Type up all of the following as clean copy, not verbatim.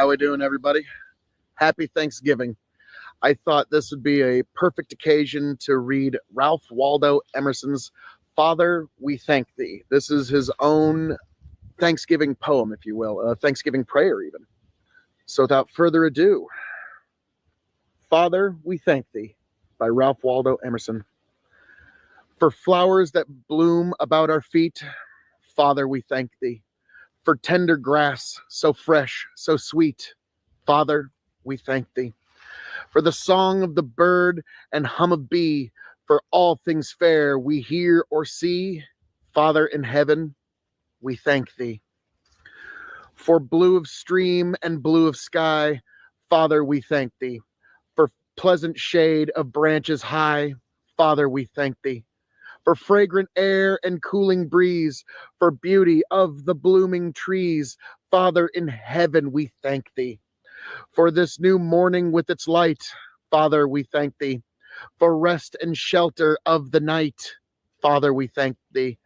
How we doing, everybody? Happy Thanksgiving. I thought this would be a perfect occasion to read Ralph Waldo Emerson's Father, We Thank Thee. This is his own Thanksgiving poem, if you will, a Thanksgiving prayer even. So without further ado, Father, We Thank Thee by Ralph Waldo Emerson. For flowers that bloom about our feet, Father, we thank Thee. For tender grass, so fresh, so sweet, Father, we thank Thee. For the song of the bird and hum of bee, for all things fair we hear or see, Father in heaven, we thank Thee. For blue of stream and blue of sky, Father, we thank Thee. For pleasant shade of branches high, Father, we thank Thee. For fragrant air and cooling breeze, for beauty of the blooming trees, Father in heaven, we thank Thee. For this new morning with its light, Father, we thank Thee. For rest and shelter of the night, Father, we thank Thee.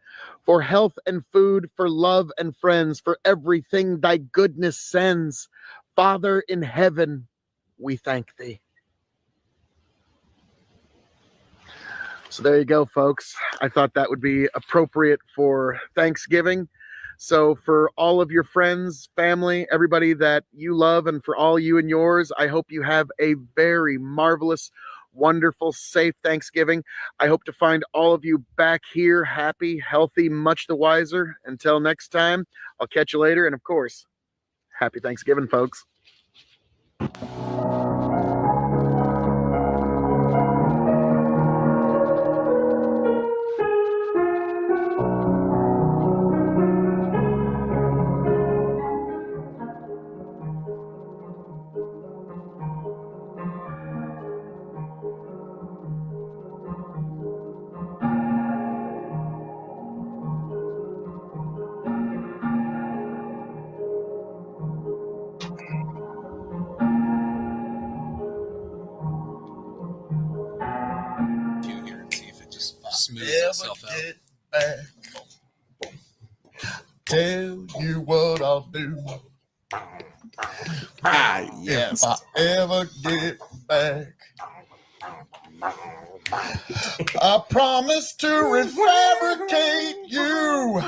For health and food, for love and friends, for everything Thy goodness sends, Father in heaven, we thank Thee. So there you go, folks. I thought that would be appropriate for Thanksgiving. So for all of your friends, family, everybody that you love, and for all you and yours, I hope you have a very marvelous, wonderful, safe Thanksgiving. I hope to find all of you back here happy, healthy, much the wiser. Until next time, I'll catch you later. And of course, happy Thanksgiving, folks. Smooths itself out. Get back. Tell you what I'll do. Yes. If I ever get back, I promise to refabricate you.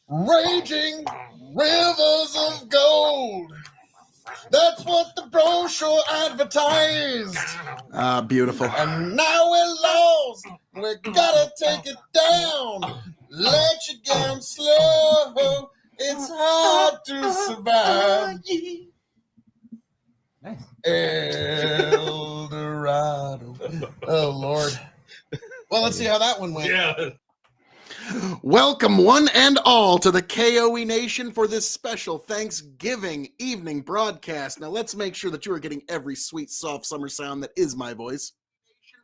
Raging rivers of gold. That's what the brochure advertised. Beautiful. And now we're lost. We gotta take it down. Let you down slow. It's hard to survive. Nice. El Dorado. Oh, Lord. Well, let's see how that one went. Yeah. Welcome, one and all, to the KOE Nation for this special Thanksgiving evening broadcast. Now, let's make sure that you are getting every sweet, soft summer sound that is my voice.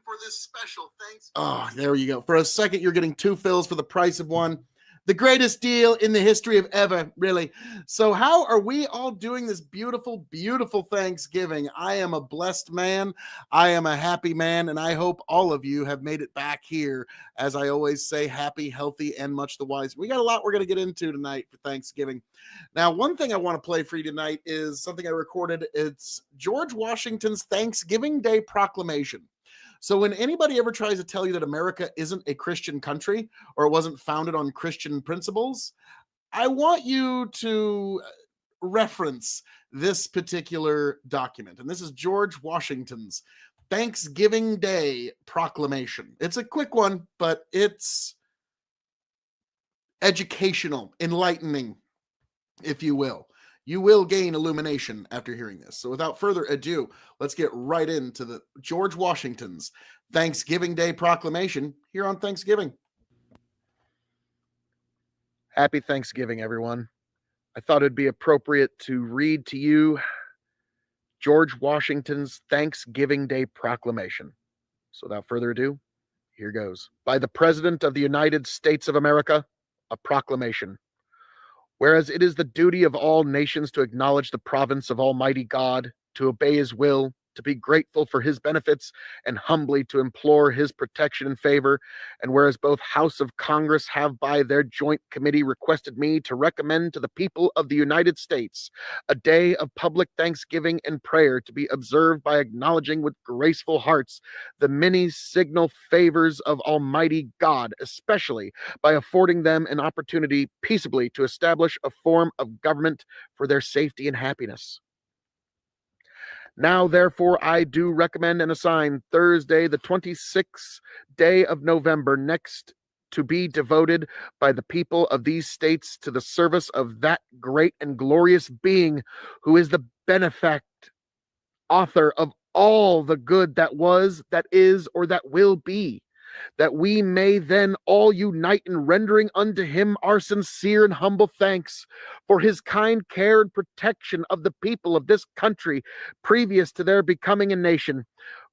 For this special thanks. Oh, there you go. For a second, you're getting two fills for the price of one. The greatest deal in the history of ever, really. So how are we all doing this beautiful, beautiful Thanksgiving? I am a blessed man. I am a happy man, and I hope all of you have made it back here. As I always say, happy, healthy, and much the wise. We got a lot we're going to get into tonight for Thanksgiving. Now, one thing I want to play for you tonight is something I recorded. It's George Washington's Thanksgiving Day Proclamation. So when anybody ever tries to tell you that America isn't a Christian country or it wasn't founded on Christian principles, I want you to reference this particular document. And this is George Washington's Thanksgiving Day Proclamation. It's a quick one, but it's educational, enlightening, if you will. You will gain illumination after hearing this. So without further ado, let's get right into the George Washington's Thanksgiving Day Proclamation here on Thanksgiving. Happy Thanksgiving, everyone. I thought it'd be appropriate to read to you George Washington's Thanksgiving Day Proclamation. So without further ado, here goes. By the President of the United States of America, a proclamation. Whereas it is the duty of all nations to acknowledge the province of Almighty God, to obey his will, to be grateful for his benefits and humbly to implore his protection and favor. And whereas both House of Congress have by their joint committee requested me to recommend to the people of the United States a day of public thanksgiving and prayer to be observed by acknowledging with graceful hearts the many signal favors of Almighty God, especially by affording them an opportunity peaceably to establish a form of government for their safety and happiness. Now, therefore, I do recommend and assign Thursday, the 26th day of November next to be devoted by the people of these states to the service of that great and glorious being who is the benefact author of all the good that was, that is, or that will be, that we may then all unite in rendering unto him our sincere and humble thanks for his kind care and protection of the people of this country previous to their becoming a nation,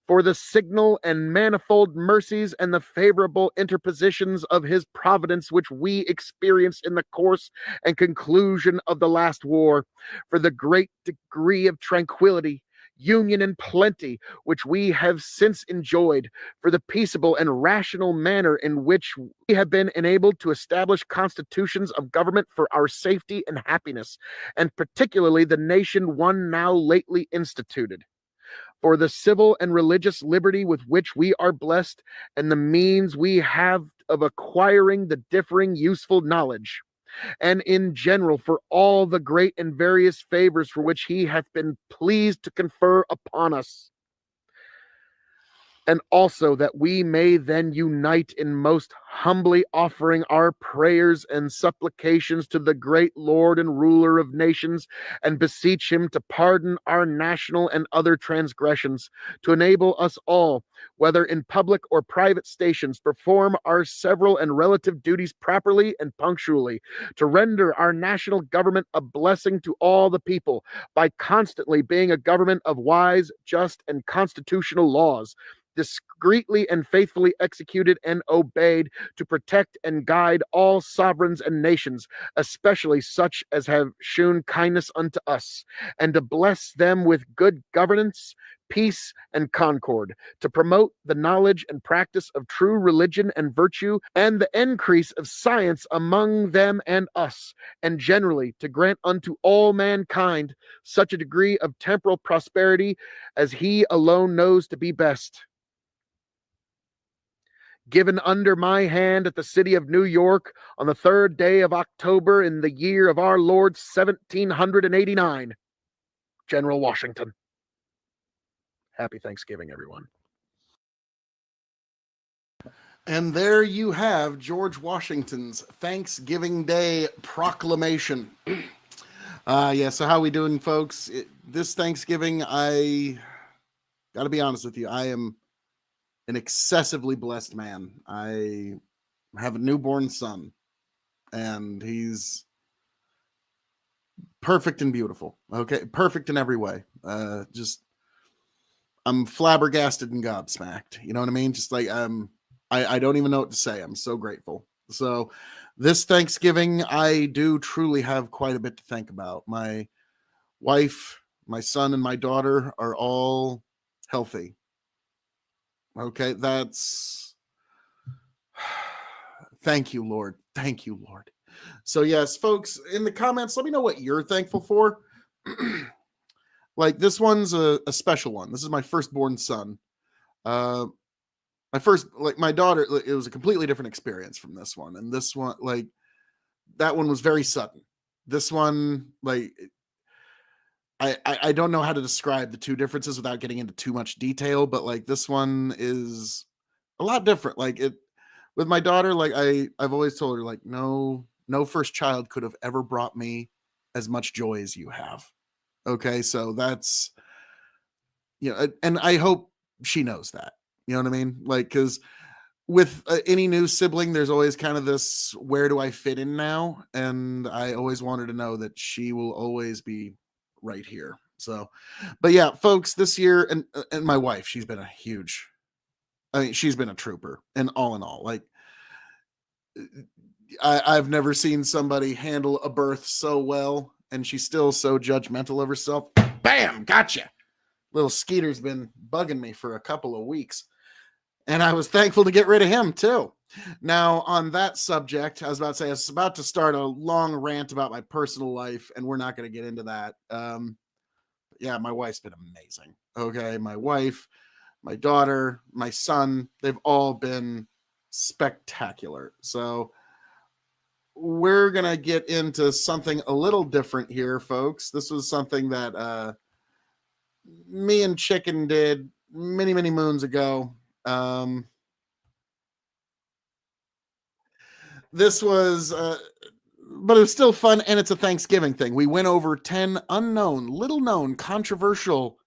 for the signal and manifold mercies and the favorable interpositions of his providence which we experienced in the course and conclusion of the last war, for the great degree of tranquility, union, and plenty which we have since enjoyed, for the peaceable and rational manner in which we have been enabled to establish constitutions of government for our safety and happiness, and particularly the nation one now lately instituted, for the civil and religious liberty with which we are blessed, and the means we have of acquiring the differing useful knowledge, and in general for all the great and various favors for which he hath been pleased to confer upon us. And also that we may then unite in most humbly offering our prayers and supplications to the great Lord and ruler of nations, and beseech him to pardon our national and other transgressions, to enable us all, whether in public or private stations, perform our several and relative duties properly and punctually, to render our national government a blessing to all the people by constantly being a government of wise, just, and constitutional laws, discreetly and faithfully executed and obeyed, to protect and guide all sovereigns and nations, especially such as have shewn kindness unto us, and to bless them with good governance, peace, and concord, to promote the knowledge and practice of true religion and virtue, and the increase of science among them and us, and generally to grant unto all mankind such a degree of temporal prosperity as he alone knows to be best. Given under my hand at the city of New York on the 3rd day of October in the year of our Lord 1789. General Washington. Happy Thanksgiving, everyone. And there you have George Washington's Thanksgiving Day proclamation. So how we doing, folks? This Thanksgiving, I got to be honest with you, I am an excessively blessed man. I have a newborn son, and he's perfect and beautiful. Okay, perfect in every way. I'm flabbergasted and gobsmacked. You know what I mean? Just like I don't even know what to say. I'm so grateful. So this Thanksgiving, I do truly have quite a bit to think about. My wife, my son, and my daughter are all healthy. Okay, that's thank you, Lord. Thank you, Lord. So yes, folks, in the comments, let me know what you're thankful for. Like this one's a special one. This is my firstborn son. My daughter, it was a completely different experience from this one. And this one, like that one was very sudden. This one, like I don't know how to describe the two differences without getting into too much detail, but like this one is a lot different. Like it with my daughter, like I've always told her, like, no first child could have ever brought me as much joy as you have. Okay, so that's, and I hope she knows that. You know what I mean? Like, because with any new sibling, there's always kind of this, where do I fit in now? And I always want her to know that she will always be right here. So, but yeah, folks, this year, and my wife, she's been she's been a trooper, and all in all, like, I've never seen somebody handle a birth so well, and she's still so judgmental of herself. Bam, gotcha. Little Skeeter's been bugging me for a couple of weeks, and I was thankful to get rid of him too. Now, on that subject, I was about to say, I was about to start a long rant about my personal life, and we're not going to get into that. Yeah, my wife's been amazing. Okay, my wife, my daughter, my son, they've all been spectacular. So we're going to get into something a little different here, folks. This was something that me and Chicken did many, many moons ago. This was, but it was still fun, and it's a Thanksgiving thing. We went over 10 unknown, little known, controversial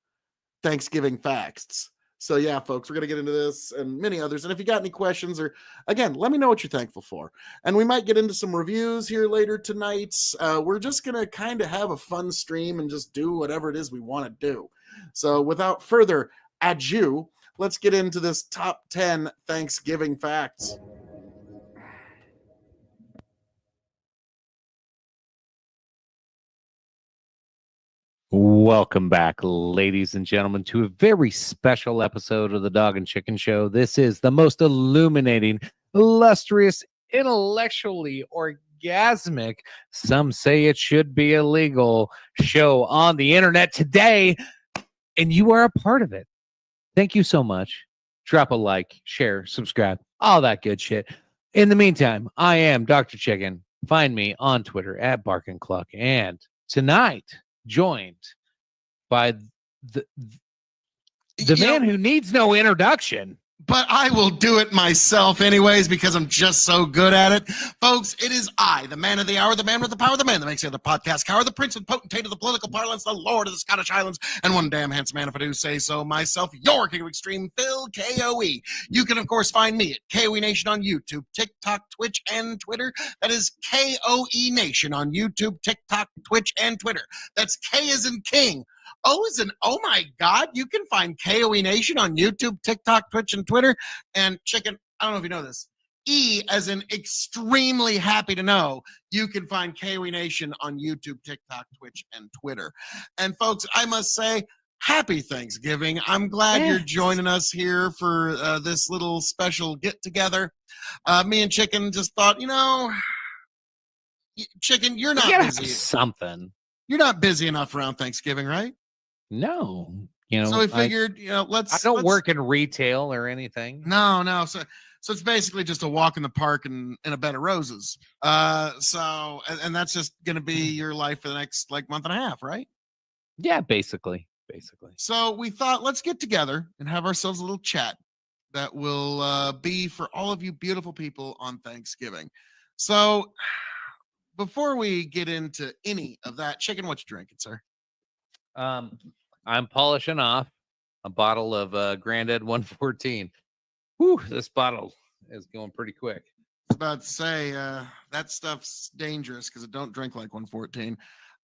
Thanksgiving facts. So yeah, folks, we're going to get into this and many others. And if you got any questions, or again, let me know what you're thankful for. And we might get into some reviews here later tonight. We're just going to kind of have a fun stream and just do whatever it is we want to do. So without further ado, let's get into this top 10 Thanksgiving facts. Welcome back, ladies and gentlemen, to a very special episode of the Dog and Chicken Show. This is the most illuminating, illustrious, intellectually orgasmic, some say it should be illegal, show on the internet today, and you are a part of it. Thank you so much. Drop a like, share, subscribe, all that good shit. In the meantime, I am Dr. Chicken. Find me on Twitter at Bark and Cluck. And tonight, joined by the man who needs no introduction. But I will do it myself anyways because I'm just so good at it. Folks, it is I, the man of the hour, the man with the power, the man that makes the other podcast cower, the prince and potentate of the political parlance, the lord of the Scottish Highlands, and one damn handsome man if I do say so myself, your king of extreme, Phil KOE. You can, of course, find me at KOE Nation on YouTube, TikTok, Twitch, and Twitter. That is KOE Nation on YouTube, TikTok, Twitch, and Twitter. That's K as in king. O as in, oh my God, you can find KOE Nation on YouTube, TikTok, Twitch, and Twitter. And Chicken, I don't know if you know this. E as in extremely happy to know you can find KOE Nation on YouTube, TikTok, Twitch, and Twitter. And folks, I must say, happy Thanksgiving. I'm glad you're joining us here for this little special get together. Me and Chicken just thought, Chicken, you're not busy. Something. You're not busy enough around Thanksgiving, right? No. So we figured, let's. I don't work in retail or anything. No. So it's basically just a walk in the park and a bed of roses. And that's just going to be your life for the next month and a half, right? Yeah, basically. So we thought, let's get together and have ourselves a little chat that will be for all of you beautiful people on Thanksgiving. So before we get into any of that, Chicken, what you drinking, sir? I'm polishing off a bottle of Grandad 114. Whew, this bottle is going pretty quick. I was about to say that stuff's dangerous because it don't drink like 114.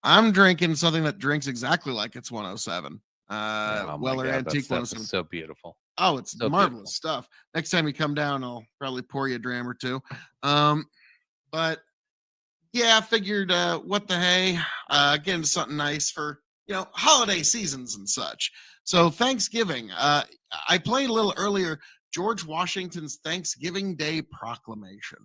I'm drinking something that drinks exactly like it's 107. Weller Antique 107. So beautiful. Oh, it's so marvelous beautiful stuff. Next time you come down, I'll probably pour you a dram or two. But yeah, I figured what the hey, getting something nice for holiday seasons and such. So Thanksgiving, I played a little earlier George Washington's Thanksgiving Day Proclamation.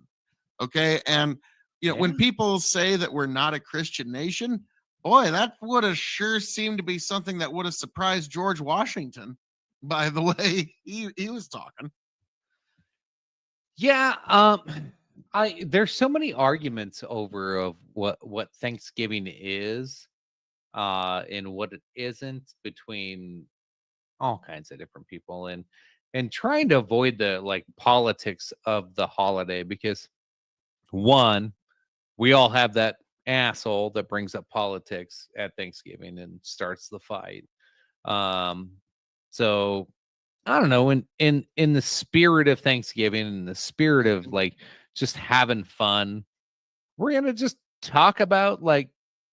Okay, and when people say that we're not a Christian nation, boy, that would have sure seemed to be something that would have surprised George Washington by the way he was talking. Yeah, there's so many arguments over of what Thanksgiving is and what it isn't between all kinds of different people, and trying to avoid the politics of the holiday, because one, we all have that asshole that brings up politics at Thanksgiving and starts the fight. So I don't know, in the spirit of Thanksgiving, in the spirit of just having fun, we're gonna just talk about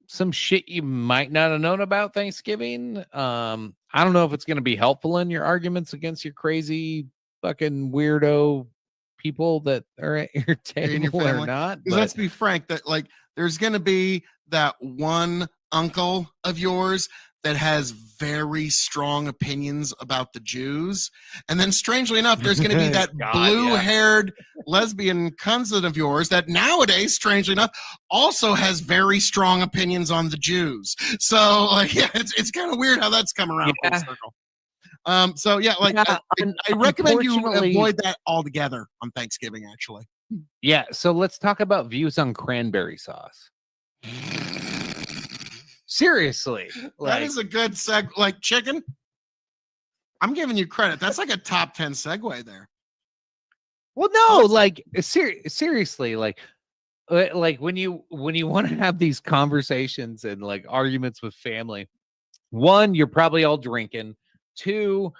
some shit you might not have known about Thanksgiving. I don't know if it's going to be helpful in your arguments against your crazy fucking weirdo people that are at your table or not. But let's be frank, that there's going to be that one uncle of yours that has very strong opinions about the Jews. And then strangely enough, there's going to be that God, blue-haired lesbian cousin of yours that nowadays, strangely enough, also has very strong opinions on the Jews. So like, yeah, it's kind of weird how that's come around full Yeah. circle. So yeah, like Yeah, I recommend you unfortunately- avoid that altogether on Thanksgiving, actually. Yeah, so let's talk about views on cranberry sauce. Seriously, That like, is a good like chicken. I'm giving you credit. That's like a top 10 segue there. well, no, like seriously, like when you want to have these conversations and like arguments with family, one, you're probably all drinking. Two,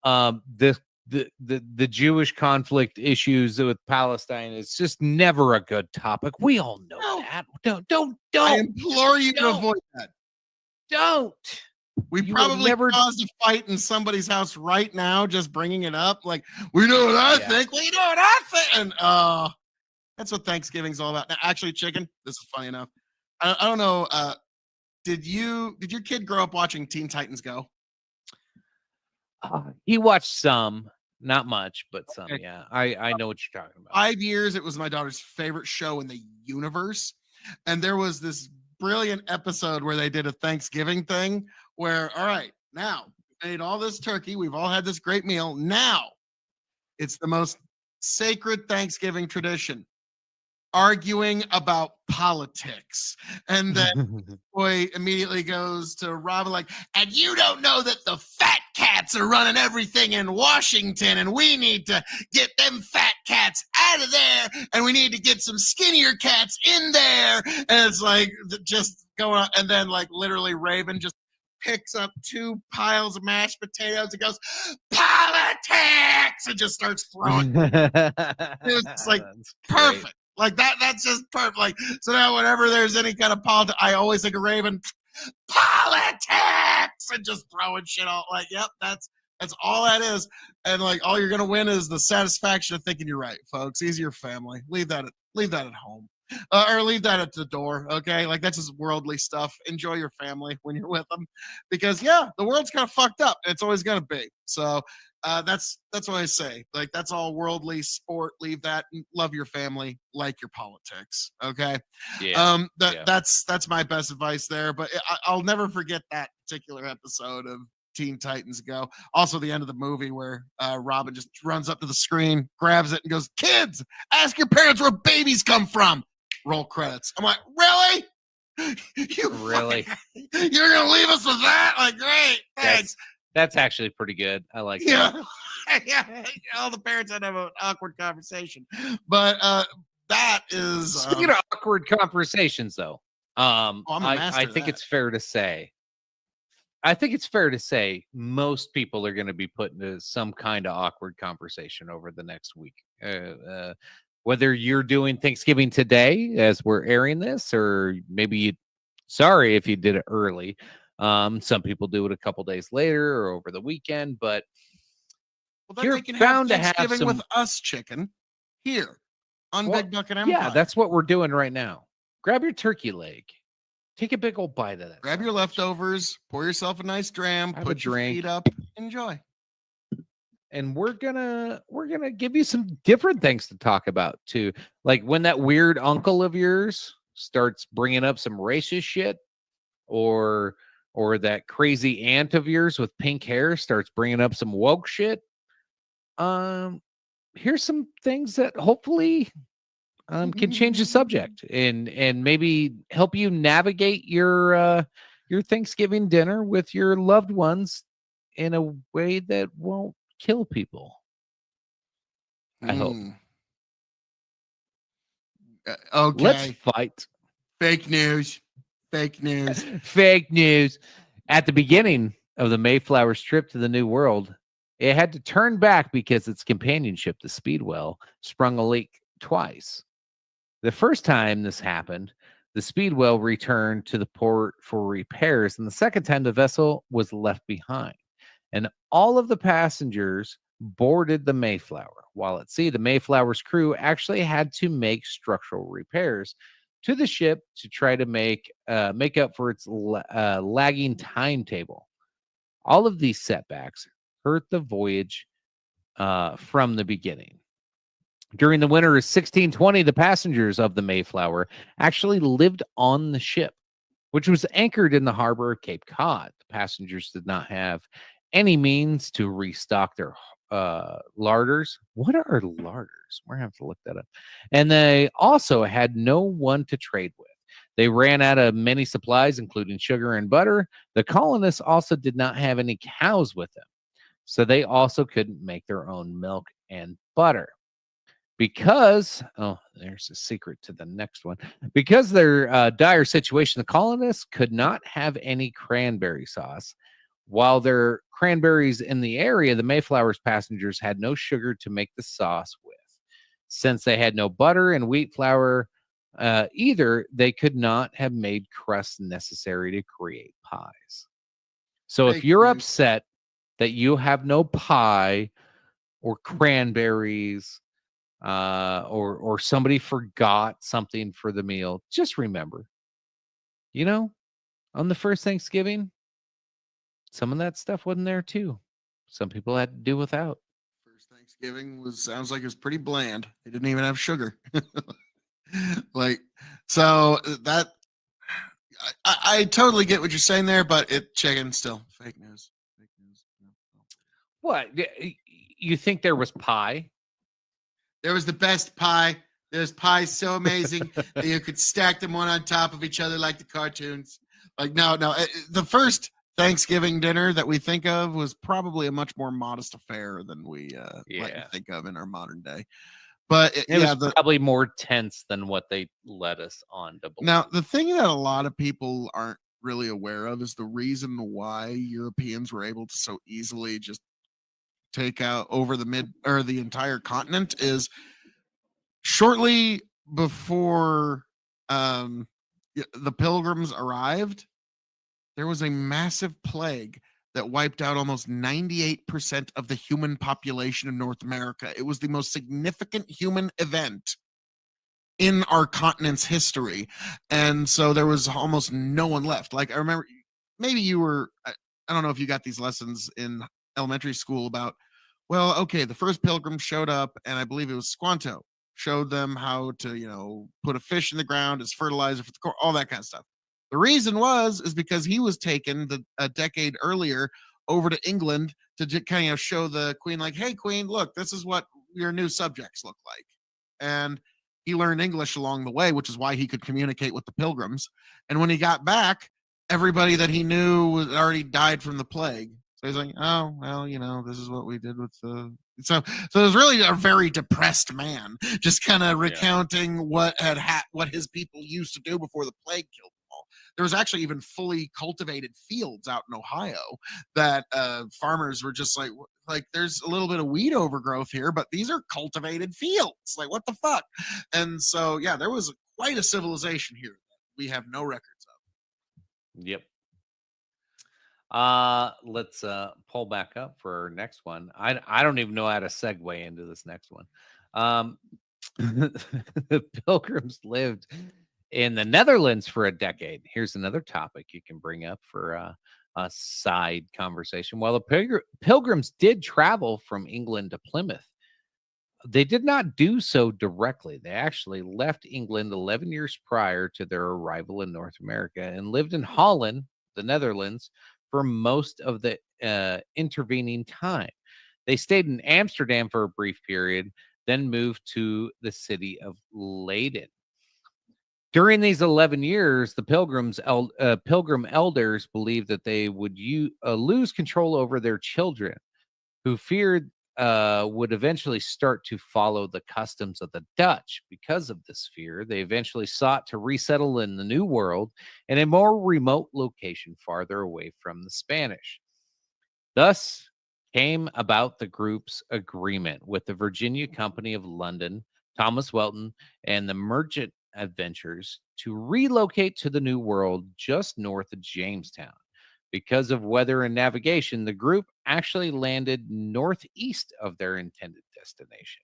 the Jewish conflict issues with Palestine is just never a good topic. We all know No. that. I Don't implore you to don't. avoid that. don't. We You will probably never- caused a fight in somebody's house right now just bringing it up. Like, we know what I Yeah. think. We know what I think. And that's what Thanksgiving's all about. Now, actually, chicken, this is funny enough. I don't know. Did your kid grow up watching Teen Titans Go? He watched some, not much, but some. Okay. Yeah, I know what you're talking about. 5 years, it was my daughter's favorite show in the universe. And there was this brilliant episode where they did a Thanksgiving thing where, all right, now we ate all this turkey. We've all had this great meal. Now it's the most sacred Thanksgiving tradition, arguing about politics. And then boy immediately goes to Robin like, and you don't know that the fat cats are running everything in Washington, and we need to get them fat cats out of there, and we need to get some skinnier cats in there. And it's like just going on, and then like literally Raven just picks up 2 piles of mashed potatoes and goes, politics, and just starts throwing. It's like That's great. Perfect. Like that's just perfect. Like, so now whenever there's any kind of politics, I always think of Raven, politics, and just throwing shit out. Like, yep, that's all that is. And like, all you're gonna win is the satisfaction of thinking you're right, folks. Ease your family. Leave that at home. Or leave that at the door, okay? Like, that's just worldly stuff. Enjoy your family when you're with them, because yeah, the world's kind of fucked up. And it's always gonna be. So that's what I say. Like, that's all worldly sport. Leave that. And love your family like your politics, okay? Yeah. Yeah. That's my best advice there. But I'll never forget that particular episode of Teen Titans Go. Also, the end of the movie where Robin just runs up to the screen, grabs it, and goes, "Kids, ask your parents where babies come from." Roll credits. I'm like, really? You Really? You're gonna leave us with that? Like, great, thanks. That's actually pretty good. I like that. Yeah. Yeah, all the parents had to have an awkward conversation, but that is Speaking of awkward conversations, though, I'm a master I of think that. it's fair to say. I think it's fair to say most people are going to be put into some kind of awkward conversation over the next week. Whether you're doing Thanksgiving today as we're airing this, or maybe sorry if you did it early. Some people do it a couple days later or over the weekend, but well, then you're they can bound to have Thanksgiving some- with us, chicken, here on Well, Big Bucket Empire. yeah, that's what we're doing right now. Grab your turkey leg, take a big old bite of that. Grab your sausage, leftovers, pour yourself a nice dram, Have a put your drink. feet up, enjoy. and we're gonna give you some different things to talk about too. Like when that weird uncle of yours starts bringing up some racist shit, or that crazy aunt of yours with pink hair starts bringing up some woke shit. Here's some things that hopefully can change the subject and maybe help you navigate your Thanksgiving dinner with your loved ones in a way that won't kill people. I hope. Okay. Let's fight. Fake news. Fake news. Fake news. At the beginning of the Mayflower's trip to the New World, it had to turn back because its companion ship, the Speedwell, sprung a leak twice. The first time this happened, the Speedwell returned to the port for repairs, and the second time the vessel was left behind. And all of the passengers boarded the Mayflower. While at sea, the Mayflower's crew actually had to make structural repairs to the ship to try to make up for its lagging timetable. All of these setbacks hurt the voyage from the beginning. During the winter of 1620, the passengers of the Mayflower actually lived on the ship, which was anchored in the harbor of Cape Cod. The passengers did not have any means to restock their larders. What are larders? We're going to have to look that up. And they also had no one to trade with. They ran out of many supplies, including sugar and butter. The colonists also did not have any cows with them, so they also couldn't make their own milk and butter. Because, oh, there's a secret to the next one. Because their dire situation, the colonists could not have any cranberry sauce. While there are cranberries in the area, the Mayflower's passengers had no sugar to make the sauce with. Since they had no butter and wheat flour either, they could not have made crusts necessary to create pies. So if Fake you're news. upset that you have no pie or cranberries, or somebody forgot something for the meal, just remember, on the first Thanksgiving, some of that stuff wasn't there too. Some people had to do without. First Thanksgiving sounds like it was pretty bland. They didn't even have sugar. Like, so that I totally get what you're saying there, but chicken still fake news. Fake news. No. What? You think there was pie? There was the best pie. There's pies so amazing that you could stack them one on top of each other like the cartoons. Like, no. The first Thanksgiving dinner that we think of was probably a much more modest affair than we like to think of in our modern day. But It was probably more tense than what they led us on to believe. Now, the thing that a lot of people aren't really aware of is the reason why Europeans were able to so easily just take out over the entire continent is shortly before the Pilgrims arrived, there was a massive plague that wiped out almost 98% of the human population in North America. It was the most significant human event in our continent's history. And so there was almost no one left. Like, I remember, maybe you were, I don't know if you got these lessons in elementary school about, well, okay, the first Pilgrim showed up, and I believe it was Squanto, showed them how to, put a fish in the ground as fertilizer for the corn, all that kind of stuff. The reason is because he was taken a decade earlier over to England to kind of show the queen, like, hey, queen, look, this is what your new subjects look like. And he learned English along the way, which is why he could communicate with the Pilgrims. And when he got back, everybody that he knew was already died from the plague. So he's like, oh, well, this is what we did with the... So it was really a very depressed man, just kind of recounting what his people used to do before the plague killed them all. There was actually even fully cultivated fields out in Ohio that farmers were just like, there's a little bit of weed overgrowth here, but these are cultivated fields. Like, what the fuck? And so, yeah, there was quite a civilization here that we have no records of. Yep. Let's pull back up for our next one. I don't even know how to segue into this next one. The Pilgrims lived in the Netherlands for a decade. Here's another topic you can bring up for a side conversation. While the Pilgrims did travel from England to Plymouth, they did not do so directly. They actually left England 11 years prior to their arrival in North America and lived in Holland, the Netherlands, for most of the intervening time. They stayed in Amsterdam for a brief period, then moved to the city of Leiden. During these 11 years, the Pilgrim elders believed that they would lose control over their children, who feared would eventually start to follow the customs of the Dutch. Because of this fear, they eventually sought to resettle in the New World in a more remote location farther away from the Spanish. Thus came about the group's agreement with the Virginia Company of London, Thomas Welton, and the Merchant Adventurers to relocate to the New World just north of Jamestown. Because of weather and navigation, the group actually landed northeast of their intended destination.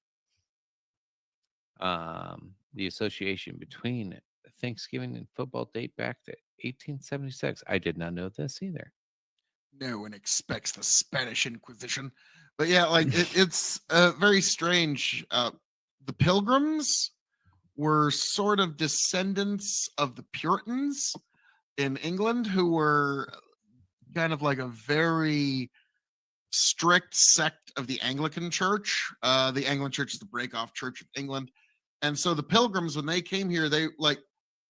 The association between Thanksgiving and football date back to 1876. I did not know this either. No one expects the Spanish Inquisition. But yeah, like it's very strange. The Pilgrims were sort of descendants of the Puritans in England, who were kind of like a very strict sect of the Anglican Church. The Anglican Church is the break-off church of England. And so the Pilgrims, when they came here, they like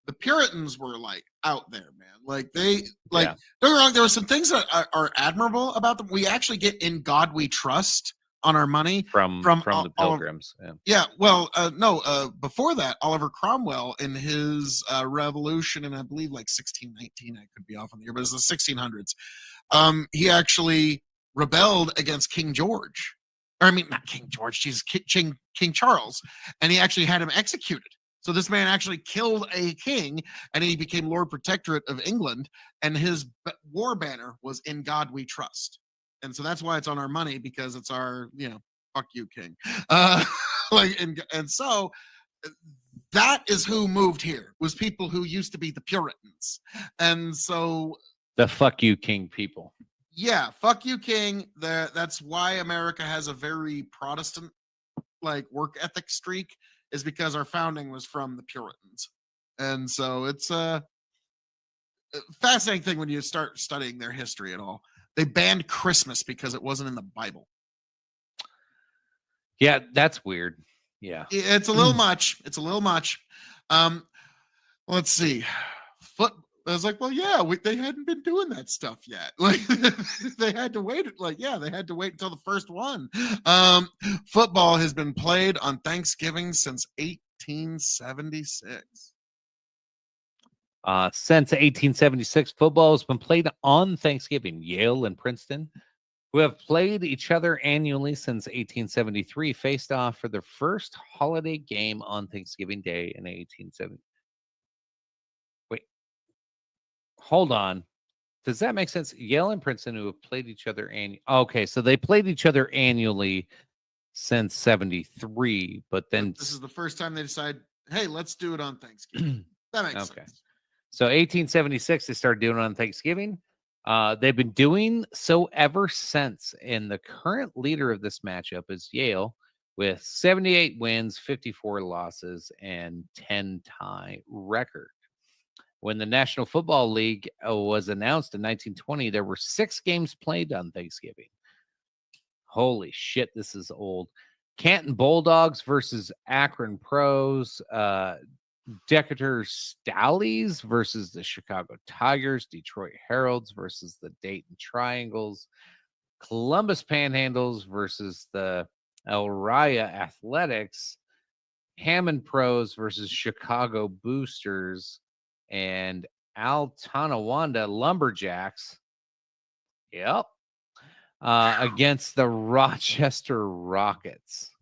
the Puritans were like out there, man. Like they like Yeah. don't get me wrong, there are some things that are admirable about them. We actually get in God we trust on our money from from the all of- Pilgrims. Yeah. yeah, well, no, before that, Oliver Cromwell in his revolution, and I believe like 1619, I could be off on the year, but it's the 1600s. He actually rebelled against King George. Or I mean, not King George, Jesus, King Charles, and he actually had him executed. So this man actually killed a king, and he became Lord Protectorate of England, and his war banner was "In God We Trust." And so that's why it's on our money, because it's our, fuck you, king. Like, and so that is who moved here, was people who used to be the Puritans. And so The fuck you, King people. yeah, fuck you, king. That's why America has a very Protestant like work ethic streak, is because our founding was from the Puritans. And so it's a fascinating thing when you start studying their history at all. They banned Christmas because it wasn't in the Bible. Yeah, that's weird. Yeah. It's a little much. It's a little much. Let's see. I was like, well, yeah, they hadn't been doing that stuff yet. Like they had to wait. They had to wait until the first one. Football has been played on Thanksgiving since 1876. Since 1876, football has been played on Thanksgiving. Yale and Princeton, who have played each other annually since 1873, faced off for their first holiday game on Thanksgiving Day in 1870. Wait, hold on. Does that make sense? Yale and Princeton, who have played each other okay, so they played each other annually since 73, but then this is the first time they decide, hey, let's do it on Thanksgiving. That makes sense. So 1876, they started doing it on Thanksgiving. They've been doing so ever since. And the current leader of this matchup is Yale with 78 wins, 54 losses, and 10-tie record. When the National Football League was announced in 1920, there were 6 games played on Thanksgiving. Holy shit, this is old. Canton Bulldogs versus Akron Pros. Decatur Stallies versus the Chicago Tigers, Detroit Heralds versus the Dayton Triangles, Columbus Panhandles versus the El Raya Athletics, Hammond Pros versus Chicago Boosters, and Altonawanda Lumberjacks. Yep. Against the Rochester Rockets.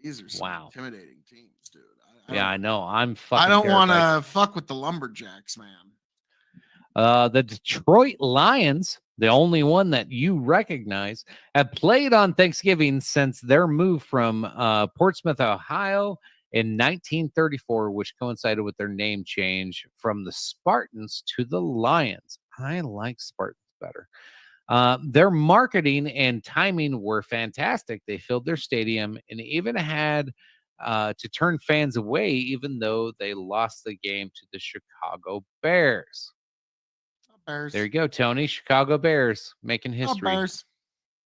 These are some intimidating teams, dude. I know. I'm fucking I don't want terrified. to fuck with the Lumberjacks, man. The Detroit Lions, the only one that you recognize, have played on Thanksgiving since their move from Portsmouth, Ohio in 1934, which coincided with their name change from the Spartans to the Lions. I like Spartans better. Their marketing and timing were fantastic. They filled their stadium and even had to turn fans away, even though they lost the game to the Chicago Bears. Bears. There you go, Tony. Chicago Bears making history,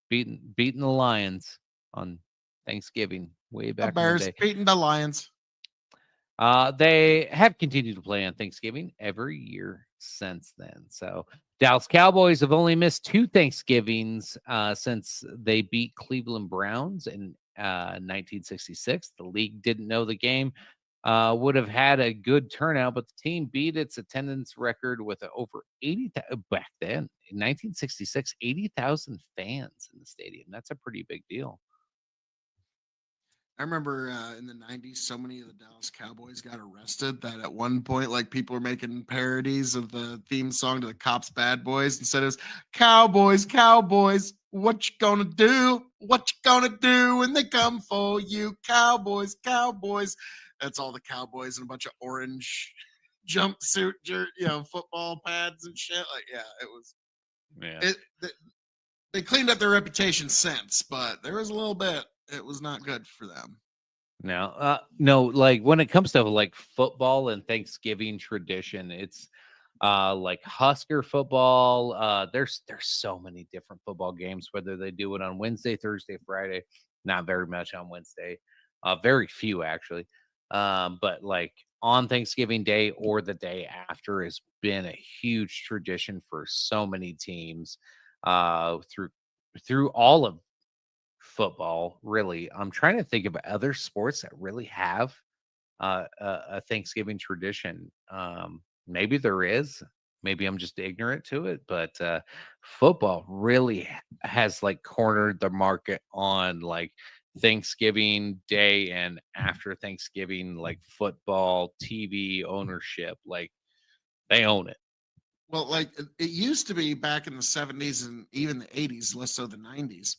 beating the Lions on Thanksgiving way back in the day. Beating the Lions. They have continued to play on Thanksgiving every year since then. So Dallas Cowboys have only missed 2 Thanksgivings since they beat Cleveland Browns in 1966. The league didn't know the game would have had a good turnout, but the team beat its attendance record with over 80,000 back then. In 1966, 80,000 fans in the stadium. That's a pretty big deal. I remember in the 90s, so many of the Dallas Cowboys got arrested that at one point, like, people were making parodies of the theme song to the Cops Bad Boys. Instead, it was Cowboys, Cowboys, what you gonna do? What you gonna do when they come for you? Cowboys, Cowboys. That's all the Cowboys and a bunch of orange jumpsuit, football pads and shit. Like, yeah, it was Yeah. They cleaned up their reputation since, but there was a little bit. It was not good for them. No, like when it comes to like football and Thanksgiving tradition, it's like Husker football. There's so many different football games, whether they do it on Wednesday, Thursday, Friday, not very much on Wednesday, very few actually. But like on Thanksgiving Day or the day after has been a huge tradition for so many teams through all of football. Really, I'm trying to think of other sports that really have a Thanksgiving tradition. Maybe there is. Maybe I'm just ignorant to it, but football really has like cornered the market on like Thanksgiving Day and after Thanksgiving, like football TV ownership. Like they own it. Well, like it used to be back in the 70s and even the 80s, less so the 90s.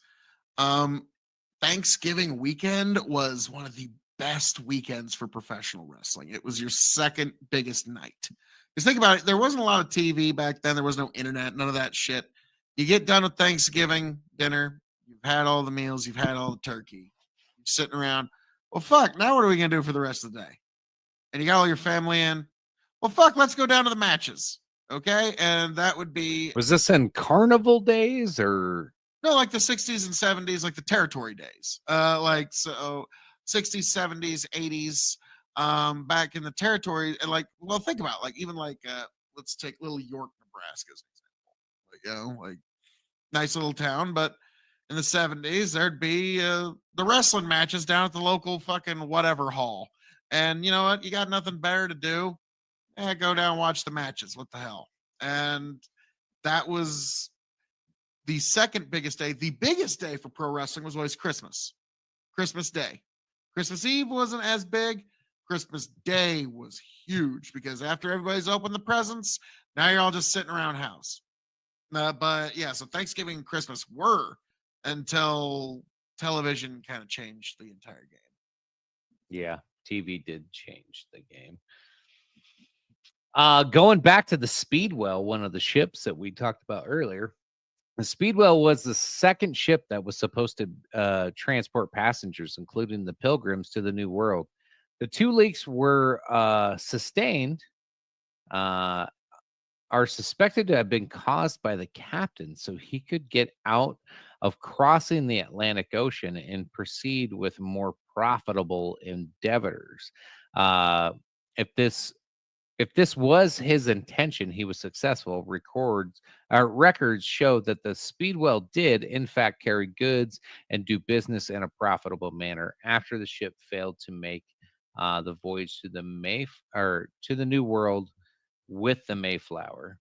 Thanksgiving weekend was one of the best weekends for professional wrestling. It was your second biggest night. Because think about it, there wasn't a lot of TV back then. There was no internet, none of that shit. You get done with Thanksgiving dinner, you've had all the meals, you've had all the turkey, you're sitting around. Well, fuck, now what are we going to do for the rest of the day? And you got all your family in. Well, fuck, let's go down to the matches. Okay. And that would be. Was this in carnival days or? No, like the 60s and 70s, like the territory days. Like so 60s, 70s, 80s, back in the territory. And like, well, think about it, like even like let's take little York, Nebraska as an example. Like, nice little town, but in the 70s, there'd be the wrestling matches down at the local fucking whatever hall. And you know what? You got nothing better to do. Go down and watch the matches. What the hell? And that was the second biggest day. The biggest day for pro wrestling was always Christmas Day. Christmas Eve wasn't as big. Christmas Day was huge because after everybody's opened the presents, now you're all just sitting around house. But yeah, so Thanksgiving and Christmas were until television kind of changed the entire game. Yeah, TV did change the game. Going back to the Speedwell, one of the ships that we talked about earlier. The Speedwell was the second ship that was supposed to transport passengers, including the Pilgrims, to the New World. The two leaks were sustained, are suspected to have been caused by the captain so he could get out of crossing the Atlantic Ocean and proceed with more profitable endeavors. If this was his intention, he was successful. Records show that the Speedwell did, in fact, carry goods and do business in a profitable manner after the ship failed to make the voyage to the New World with the Mayflower.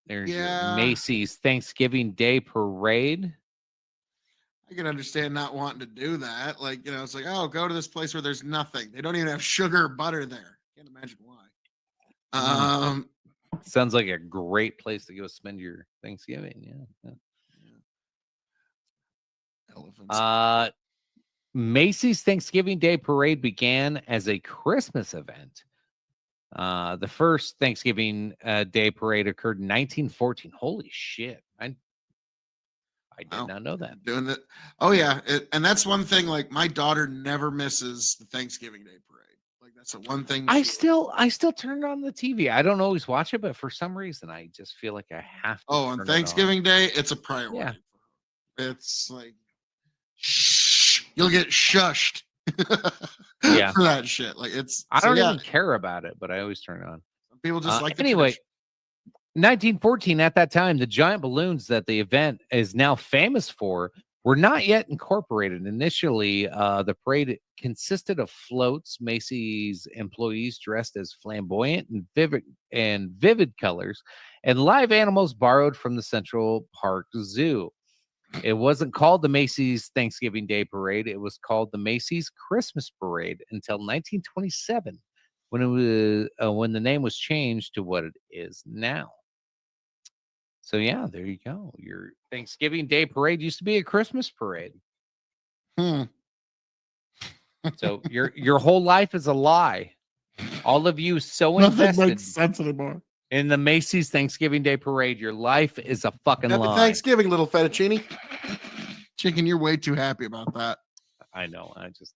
There's your Macy's Thanksgiving Day Parade. I can understand not wanting to do that. Like, you know, it's like, oh, go to this place where there's nothing. They don't even have sugar or butter there. Can't imagine why. Sounds like a great place to go spend your Thanksgiving. Yeah. Elephants. Macy's Thanksgiving Day Parade began as a Christmas event. The first Thanksgiving Day Parade occurred in 1914. Holy shit. I did not know that. Doing that. Oh yeah. And that's one thing, like my daughter never misses the Thanksgiving Day Parade. Like that's the one thing. I still turn on the TV. I don't always watch it, but for some reason I just feel like I have to. Oh, on Thanksgiving Day, it's a priority. Yeah. It's like, shh, you'll get shushed. Yeah. For that shit. Like I don't even care about it, but I always turn it on. Some people just like anyway. 1914, at that time, the giant balloons that the event is now famous for were not yet incorporated. Initially, the parade consisted of floats, Macy's employees dressed as flamboyant and vivid colors, and live animals borrowed from the Central Park Zoo. It wasn't called the Macy's Thanksgiving Day Parade. It was called the Macy's Christmas Parade until 1927, when it was when the name was changed to what it is now. So yeah, there you go. Your Thanksgiving Day Parade used to be a Christmas parade. So your whole life is a lie. All of you so Nothing invested makes sense anymore. in the Macy's Thanksgiving Day Parade. Your life is a fucking Happy lie. Thanksgiving, little fettuccine. Chicken, you're way too happy about that. I know. I just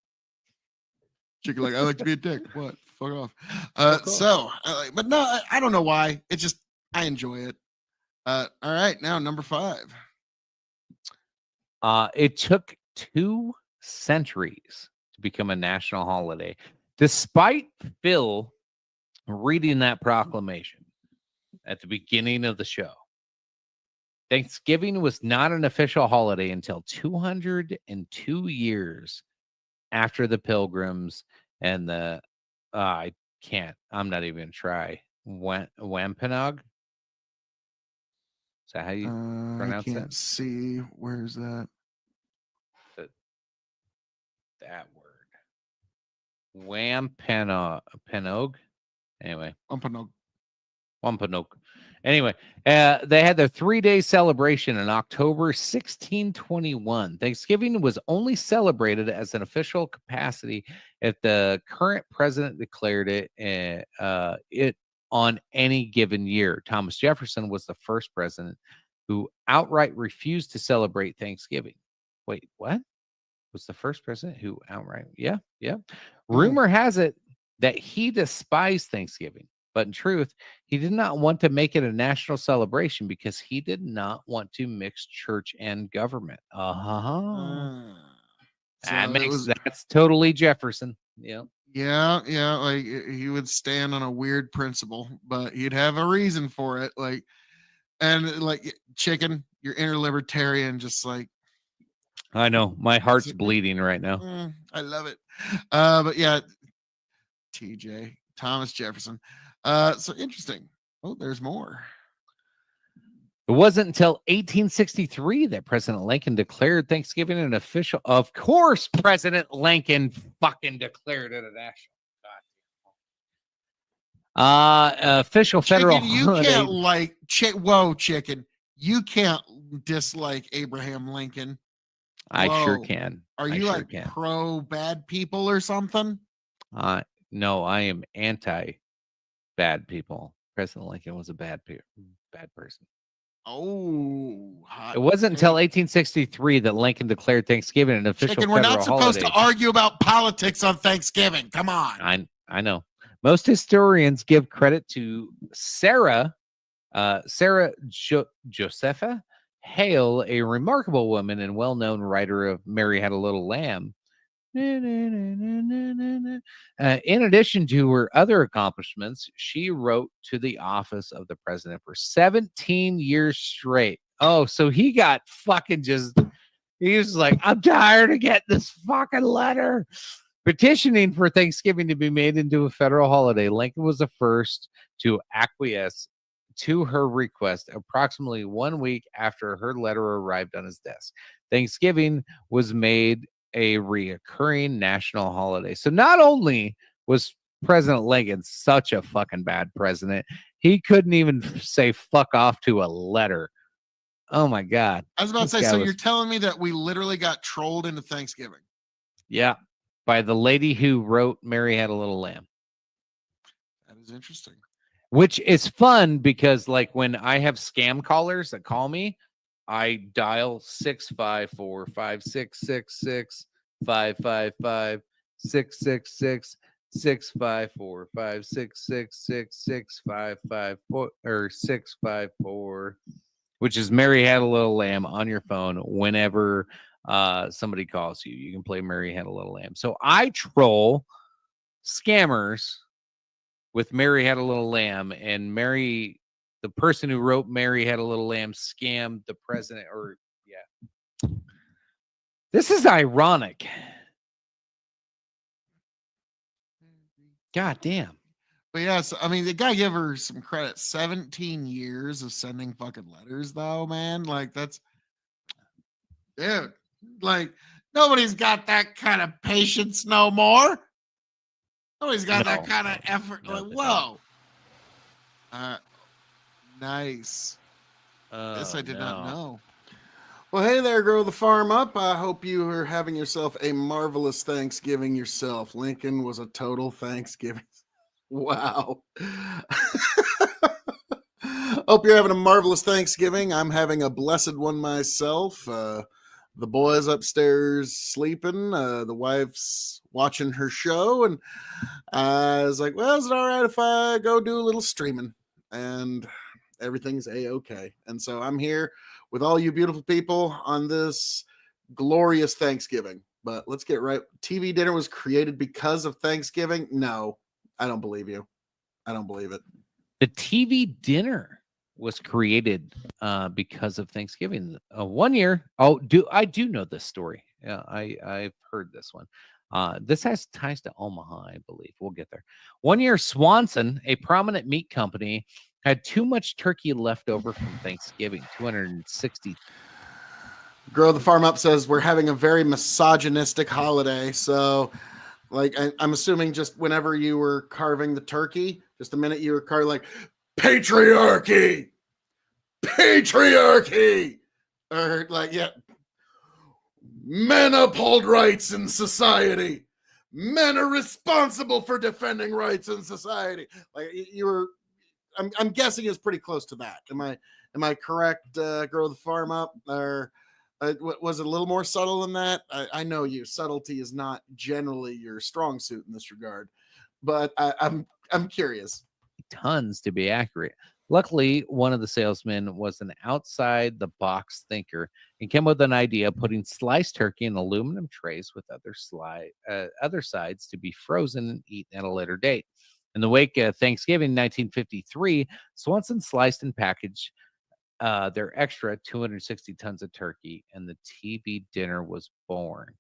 Chicken, like, I like to be a dick. What? Fuck off. Fuck off. But no, I don't know why. It just, I enjoy it. All right, now number 5. It took 2 centuries to become a national holiday, despite Phil reading that proclamation at the beginning of the show. Thanksgiving was not an official holiday until 202 years after the Pilgrims and the I'm not even gonna try. Wampanoag? Is that how you I pronounce can't that? see. Where's that? That word. Wampanoag. Anyway, Wampanoag. Anyway, they had their 3-day celebration in October 1621. Thanksgiving was only celebrated as an official capacity if the current president declared it on any given year. Thomas Jefferson was the first president who outright refused to celebrate Thanksgiving. Wait, what? Was the first president who outright? Yeah. Rumor has it that he despised Thanksgiving. But in truth, he did not want to make it a national celebration because he did not want to mix church and government. That's totally Jefferson. Yeah. Yeah, like he would stand on a weird principle, but he'd have a reason for it. Like, and like Chicken, your inner libertarian, just like, I know my heart's bleeding right now. I love it. But yeah, TJ, Thomas Jefferson. So interesting. Oh, there's more. It wasn't until 1863 that President Lincoln declared Thanksgiving an official. Of course, President Lincoln fucking declared it a national. Official federal Chicken, you holiday. can't like whoa, Chicken. You can't dislike Abraham Lincoln. I sure Whoa. can. Are you sure like can. pro bad people or something? No, I am anti bad people. President Lincoln was a bad person. Oh, it wasn't until 1863 that Lincoln declared Thanksgiving an official Chicken, we're federal not supposed holiday. to argue about politics on Thanksgiving. Come on. I know. Most historians give credit to Sarah Josepha Hale, a remarkable woman and well-known writer of Mary Had a Little Lamb. In addition to her other accomplishments, she wrote to the office of the president for 17 years straight. Oh, so he got fucking he was like, I'm tired of getting this fucking letter. Petitioning for Thanksgiving to be made into a federal holiday, Lincoln was the first to acquiesce to her request approximately 1 week after her letter arrived on his desk. Thanksgiving was made a reoccurring national holiday. So not only was President Lincoln such a fucking bad president, he couldn't even say fuck off to a letter. Oh my God. I was about to say, so you're telling me that we literally got trolled into Thanksgiving? Yeah. By the lady who wrote Mary Had a Little Lamb. That is interesting. Which is fun because like when I have scam callers that call me, I dial 654-566-555-666-655-654, which is Mary Had a Little Lamb on your phone whenever somebody calls you. You can play Mary Had a Little Lamb. So I troll scammers with Mary Had a Little Lamb, and the person who wrote Mary Had a Little Lamb scammed the president. This is ironic. God damn. But yes, I mean, the guy gave her some credit. 17 years of sending fucking letters, though, man. Like, that's, dude, like, nobody's got that kind of patience no more. Nobody's got that kind of effort. Like, whoa. Nice. This I did not know. Well, hey there, Grow the Farm Up. I hope you are having yourself a marvelous Thanksgiving yourself. Lincoln was a total Thanksgiving. Wow. Hope you're having a marvelous Thanksgiving. I'm having a blessed one myself. The boys upstairs sleeping. The wife's watching her show, and I was like, "Well, is it all right if I go do a little streaming?" And everything's a-okay. And so I'm here with all you beautiful people on this glorious Thanksgiving. But let's get right. TV dinner was created because of Thanksgiving. No, I don't believe you. I don't believe it. The TV dinner was created because of Thanksgiving. 1 year. I do know this story. Yeah, I've heard this one. This has ties to Omaha, I believe. We'll get there. 1 year, Swanson, a prominent meat company, had too much turkey left over from Thanksgiving. 260. Grow the Farm Up says we're having a very misogynistic holiday. So, like, I'm assuming just whenever you were carving the turkey, just the minute you were carving, like, patriarchy, or like, yeah, men uphold rights in society. Men are responsible for defending rights in society. Like, you were, I'm guessing it's pretty close to that. Am I correct? Grow the Farm Up, or was it a little more subtle than that? I know you. Subtlety is not generally your strong suit in this regard, but I'm curious. Tons to be accurate. Luckily, one of the salesmen was an outside the box thinker and came up with an idea of putting sliced turkey in aluminum trays with other sides to be frozen and eaten at a later date. In the wake of Thanksgiving 1953, Swanson sliced and packaged their extra 260 tons of turkey, and the TV dinner was born.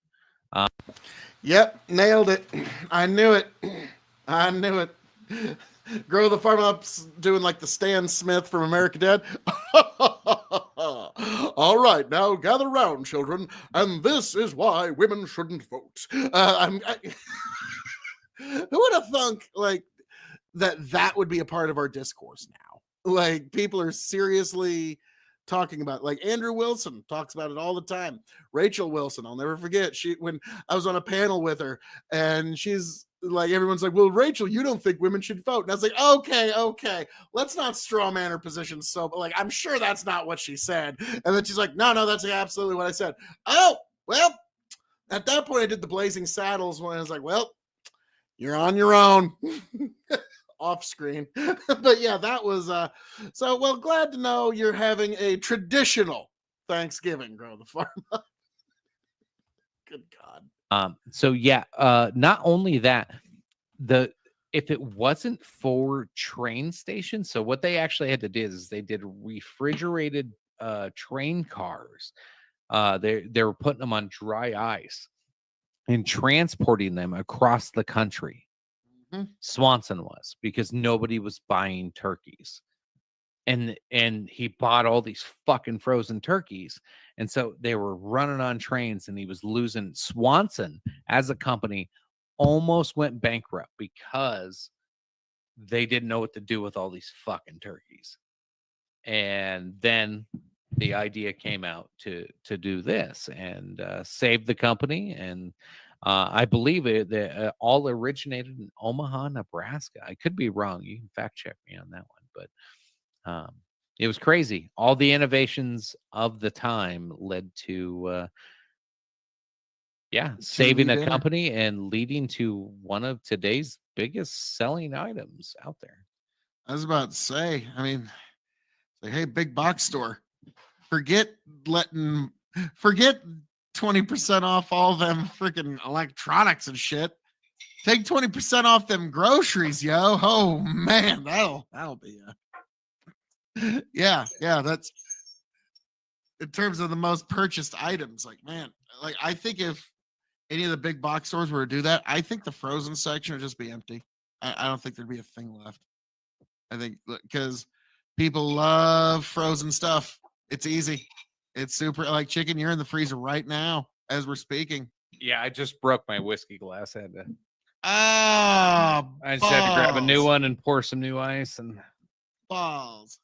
Yep, nailed it. I knew it. Grow the Farm Up's doing like the Stan Smith from American Dad. All right, now gather round, children, and this is why women shouldn't vote. Who would have thunk like that would be a part of our discourse now? Like, people are seriously talking about, like, Andrew Wilson talks about it all the time. Rachel Wilson, I'll never forget, when I was on a panel with her, and she's like, everyone's like, well, Rachel, you don't think women should vote. And I was like, okay, let's not straw man her position. So, but like, I'm sure that's not what she said. And then she's like, no, that's absolutely what I said. Oh, well, at that point I did the Blazing Saddles when I was like, well, you're on your own. Off screen. But yeah, that was so well, glad to know you're having a traditional Thanksgiving. Grow the Farm Up. Good God. So yeah, not only that, if it wasn't for train stations, so what they actually had to do is they did refrigerated train cars. They were putting them on dry ice and transporting them across the country. Swanson was, because nobody was buying turkeys, and he bought all these fucking frozen turkeys, and so they were running on trains, and he was losing. Swanson as a company almost went bankrupt because they didn't know what to do with all these fucking turkeys. And then the idea came out to do this and save the company. And I believe it all originated in Omaha, Nebraska. I could be wrong. You can fact check me on that one, but it was crazy. All the innovations of the time led to saving a company and leading to one of today's biggest selling items out there. I was about to say, I mean, like, hey, big box store, forget 20% off all them freaking electronics and shit. Take 20% off them groceries, yo. Oh man, that'll be yeah, that's in terms of the most purchased items. Like, man, like, I think if any of the big box stores were to do that, I think the frozen section would just be empty. I don't think there'd be a thing left. I think because people love frozen stuff. It's easy. It's super, like chicken. You're in the freezer right now as we're speaking. Yeah, I just broke my whiskey glass. I just balls. had to grab a new one and pour some new ice and balls.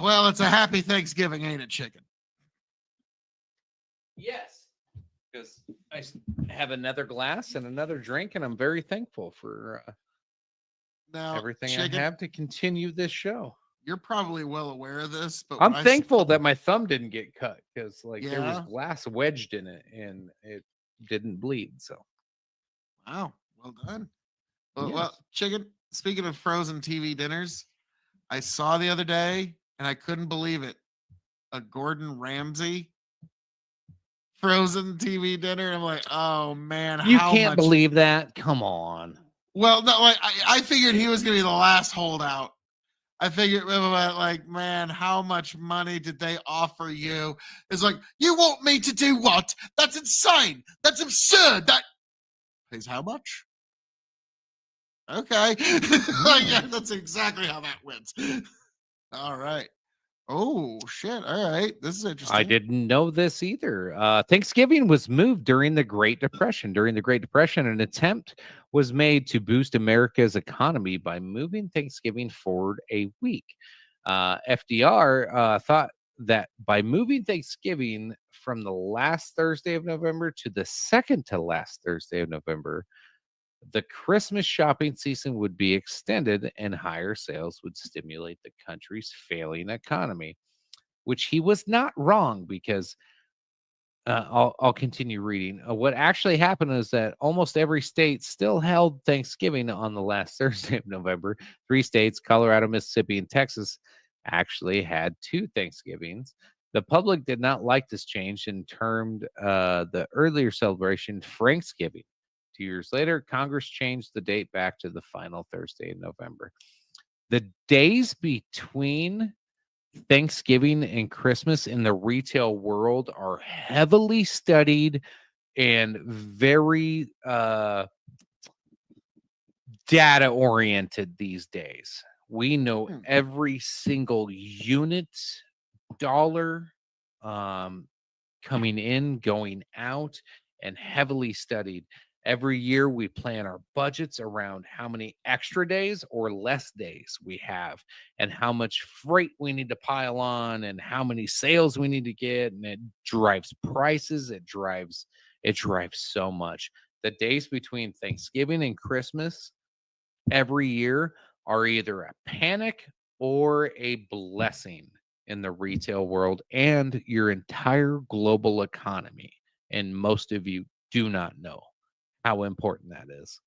Well, it's a happy Thanksgiving, ain't it, chicken? Yes, because I have another glass and another drink, and I'm very thankful for Now, everything Chicken, I have to continue this show. you're probably well aware of this, but I'm when I thankful that my thumb didn't get cut because like there was Yeah? glass wedged in it and it didn't bleed. So Wow, well done. Well, Yes. well, Chicken, speaking of frozen TV dinners, I saw the other day and I couldn't believe it. A Gordon Ramsay frozen TV dinner. I'm like, oh man, you how can't much? believe that. Come on. Well, no, like, I figured he was gonna be the last holdout. I figured, like, man, how much money did they offer you? It's like, you want me to do what? That's insane. That's absurd. That pays how much? Okay. Like, yeah, that's exactly how that went. All right. Oh, shit. All right. This is interesting. I didn't know this either. Thanksgiving was moved during the Great Depression. During the Great Depression, an attempt was made to boost America's economy by moving Thanksgiving forward a week. FDR thought that by moving Thanksgiving from the last Thursday of November to the second to last Thursday of November, the Christmas shopping season would be extended and higher sales would stimulate the country's failing economy, which he was not wrong because I'll continue reading. What actually happened is that almost every state still held Thanksgiving on the last Thursday of November. 3 states, Colorado, Mississippi, and Texas, actually had 2 Thanksgivings. The public did not like this change and termed the earlier celebration Franksgiving. 2 years later, Congress changed the date back to the final Thursday in November. The days between Thanksgiving and Christmas in the retail world are heavily studied and very data oriented these days. We know every single unit, dollar coming in, going out, and heavily studied. Every year we plan our budgets around how many extra days or less days we have and how much freight we need to pile on and how many sales we need to get. And it drives prices. It drives so much. The days between Thanksgiving and Christmas every year are either a panic or a blessing in the retail world and your entire global economy. And most of you do not know how important that is.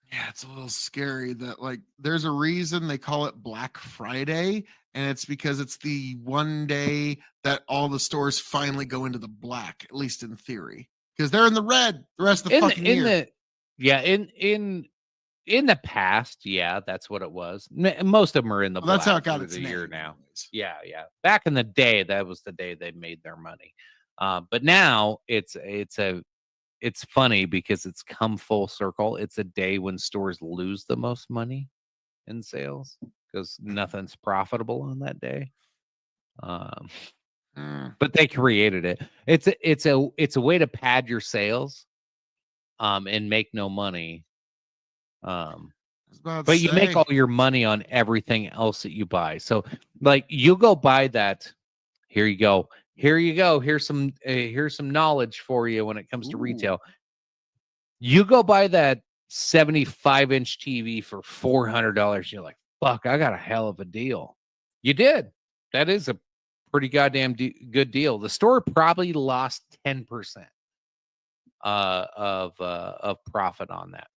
Yeah, it's a little scary that like there's a reason they call it Black Friday, and it's because it's the one day that all the stores finally go into the black, at least in theory, because they're in the red the rest of the fucking year. In the past, yeah, that's what it was. Most of them are in the Well, that's how it black got for its the name. year now. anyways. Yeah. Back in the day, that was the day they made their money. But now it's funny because it's come full circle. It's a day when stores lose the most money in sales because nothing's profitable on that day. But they created it. It's a way to pad your sales, and make no money. But you make all your money on everything else that you buy. So, like, you go buy that. Here you go. Here's some knowledge for you when it comes to retail. You go buy that 75-inch TV for $400. You're like, fuck, I got a hell of a deal. You did. That is a pretty goddamn good deal. The store probably lost 10% of profit on that.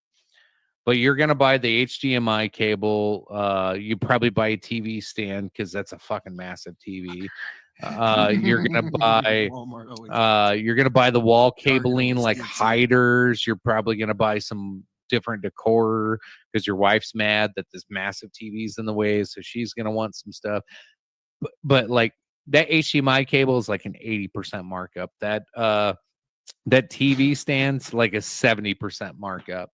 But you're going to buy the HDMI cable. You probably buy a TV stand because that's a fucking massive TV. You're gonna buy the wall cabling like hiders. You're probably gonna buy some different decor because your wife's mad that this massive TV's in the way, so she's gonna want some stuff. But like that HDMI cable is like an 80% markup. That TV stand's like a 70% markup.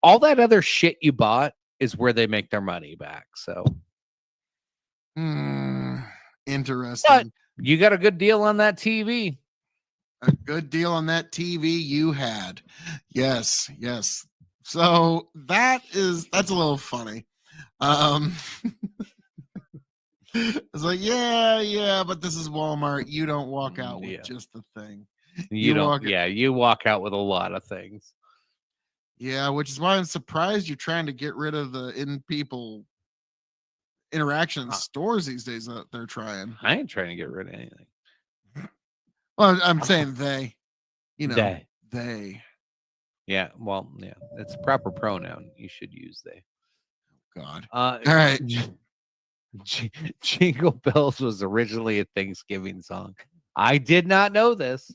All that other shit you bought is where they make their money back. So interesting. But you got a good deal on that TV. A good deal on that TV you had. Yes. So that's a little funny. It's like, yeah, but this is Walmart. You don't walk out with just the thing. You walk out with a lot of things. Yeah, which is why I'm surprised you're trying to get rid of the in people interaction in Uh, stores these days that they're trying. I ain't trying to get rid of anything. Well, I'm saying they, you know, They. they. Yeah, well, yeah, it's a proper pronoun. You should use they. God. Uh, All right. Jingle Bells was originally a Thanksgiving song. I did not know this.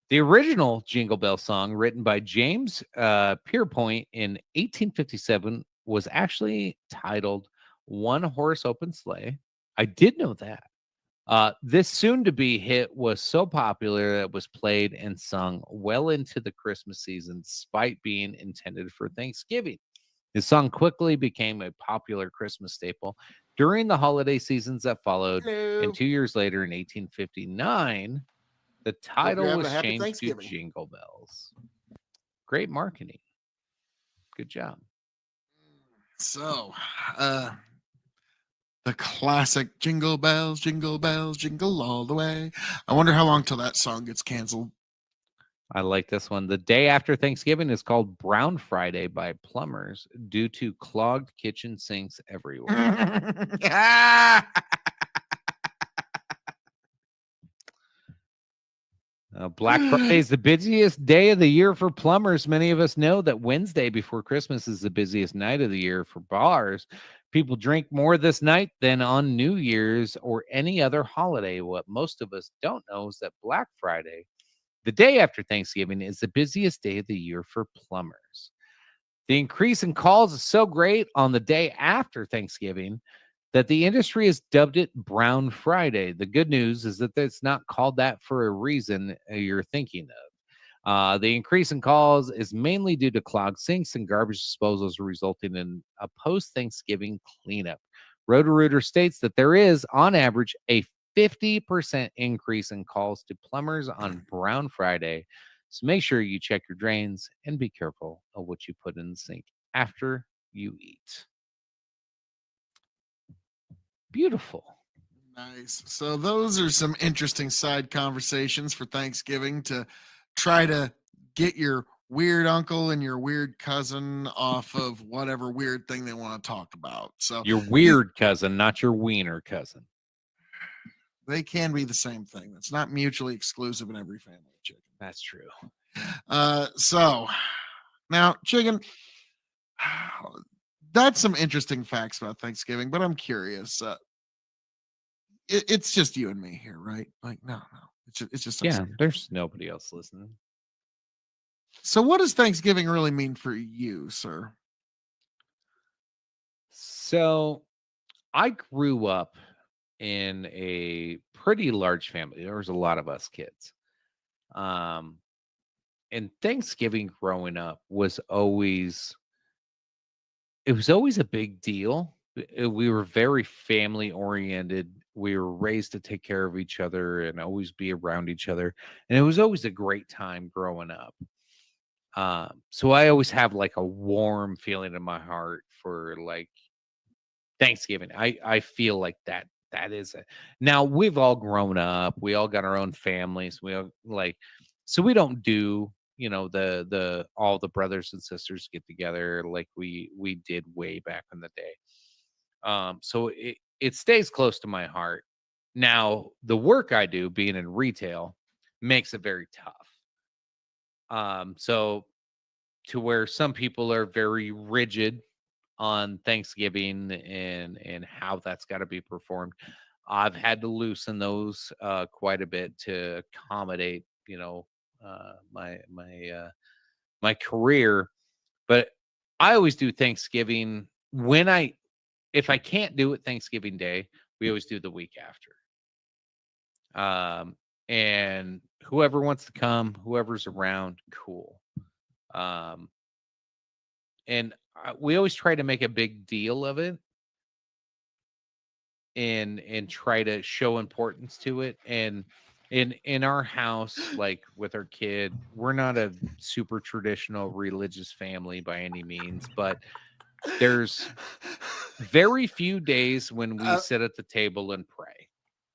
The original Jingle Bell song, written by James Pierpoint in 1857, was actually titled One Horse Open Sleigh. I did know that. This soon to be hit was so popular that it was played and sung well into the Christmas season, despite being intended for Thanksgiving. The song quickly became a popular Christmas staple during the holiday seasons that followed. Hello. And 2 years later, in 1859, the Hope you're title having was a happy changed to Thanksgiving. Jingle Bells. Great marketing. Good job. So, the classic jingle bells, jingle all the way. I wonder how long till that song gets canceled. I like this one. The day after Thanksgiving is called Brown Friday by plumbers due to clogged kitchen sinks everywhere. Black Friday is the busiest day of the year for plumbers. Many of us know that Wednesday before Christmas is the busiest night of the year for bars. People drink more this night than on New Year's or any other holiday. What most of us don't know is that Black Friday, the day after Thanksgiving, is the busiest day of the year for plumbers. The increase in calls is so great on the day after Thanksgiving that the industry has dubbed it Brown Friday. The good news is that it's not called that for a reason you're thinking of. The increase in calls is mainly due to clogged sinks and garbage disposals, resulting in a post-Thanksgiving cleanup. Roto-Rooter states that there is, on average, a 50% increase in calls to plumbers on Brown Friday. So make sure you check your drains and be careful of what you put in the sink after you eat. Beautiful. Nice. So those are some interesting side conversations for Thanksgiving to try to get your weird uncle and your weird cousin off of whatever weird thing they want to talk about. So Your weird cousin, not your wiener cousin. they can be the same thing. That's not mutually exclusive in every family, Chicken. That's true. So now, Chicken, that's some interesting facts about Thanksgiving, but I'm curious. It's just you and me here, right? Like, no, it's just us Yeah, here. there's nobody else listening. So, what does Thanksgiving really mean for you, sir? So I grew up in a pretty large family. There was a lot of us kids. Um, and Thanksgiving growing up was always a big deal. We were very family oriented. We were raised to take care of each other and always be around each other. And it was always a great time growing up. So I always have like a warm feeling in my heart for like Thanksgiving. I feel like that is it. Now we've all grown up. We all got our own families. We all like, so we don't do, the all the brothers and sisters get together like we did way back in the day. So it stays close to my heart. Now the work I do, being in retail, makes it very tough. So to where some people are very rigid on Thanksgiving and how that's got to be performed. I've had to loosen those quite a bit to accommodate, my career. But I always do Thanksgiving if I can't do it Thanksgiving Day, we always do the week after. And whoever wants to come, whoever's around, cool. And we always try to make a big deal of it and try to show importance to it. And in our house, like with our kid, we're not a super traditional religious family by any means, but there's very few days when we sit at the table and pray.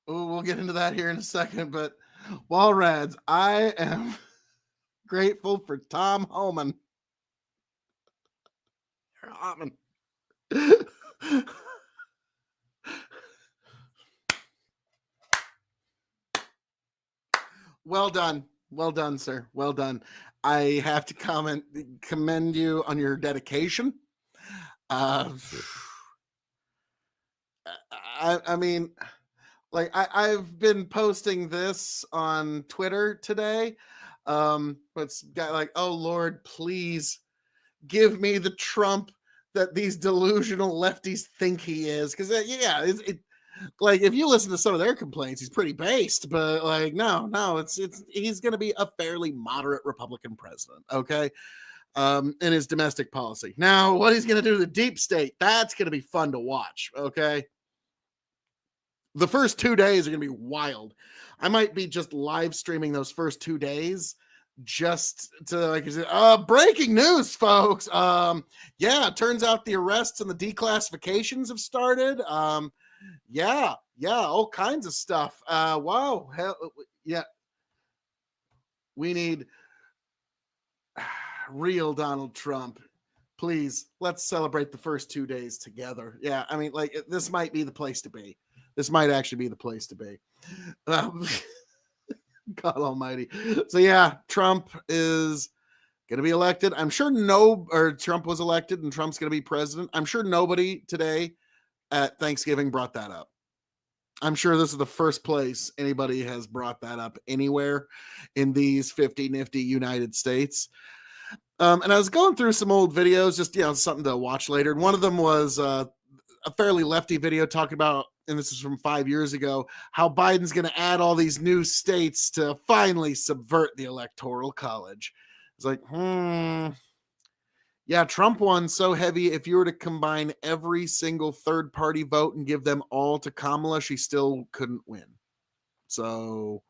We'll get into that here in a second, but Walrads, I am grateful for Tom Homan. Hartman. Well done, sir. Well done. I have to commend you on your dedication. I mean, like I've been posting this on Twitter today. It's got like, oh Lord, please give me the Trump that these delusional lefties think he is. Because yeah, like if you listen to some of their complaints, he's pretty based. But like, no, it's he's going to be a fairly moderate Republican president. Okay. In his domestic policy. Now, what he's going to do to the deep state, that's going to be fun to watch. Okay. The first 2 days are going to be wild. I might be just live streaming those first 2 days just to like, breaking news, folks. Yeah, it turns out the arrests and the declassifications have started. Yeah, all kinds of stuff. Wow. Hell, yeah. We need real Donald Trump. Please, let's celebrate the first 2 days together. Yeah, I mean, like, this might be the place to be. This might actually be the place to be. God almighty. So yeah, Trump is going to be elected. I'm sure Trump was elected and Trump's going to be president. I'm sure nobody today at Thanksgiving brought that up. I'm sure this is the first place anybody has brought that up anywhere in these 50 nifty United States. And I was going through some old videos, just, something to watch later. And one of them was a fairly lefty video talking about, and this is from 5 years ago, how Biden's going to add all these new states to finally subvert the Electoral College. It's like, yeah, Trump won so heavy. If you were to combine every single third party vote and give them all to Kamala, she still couldn't win. So,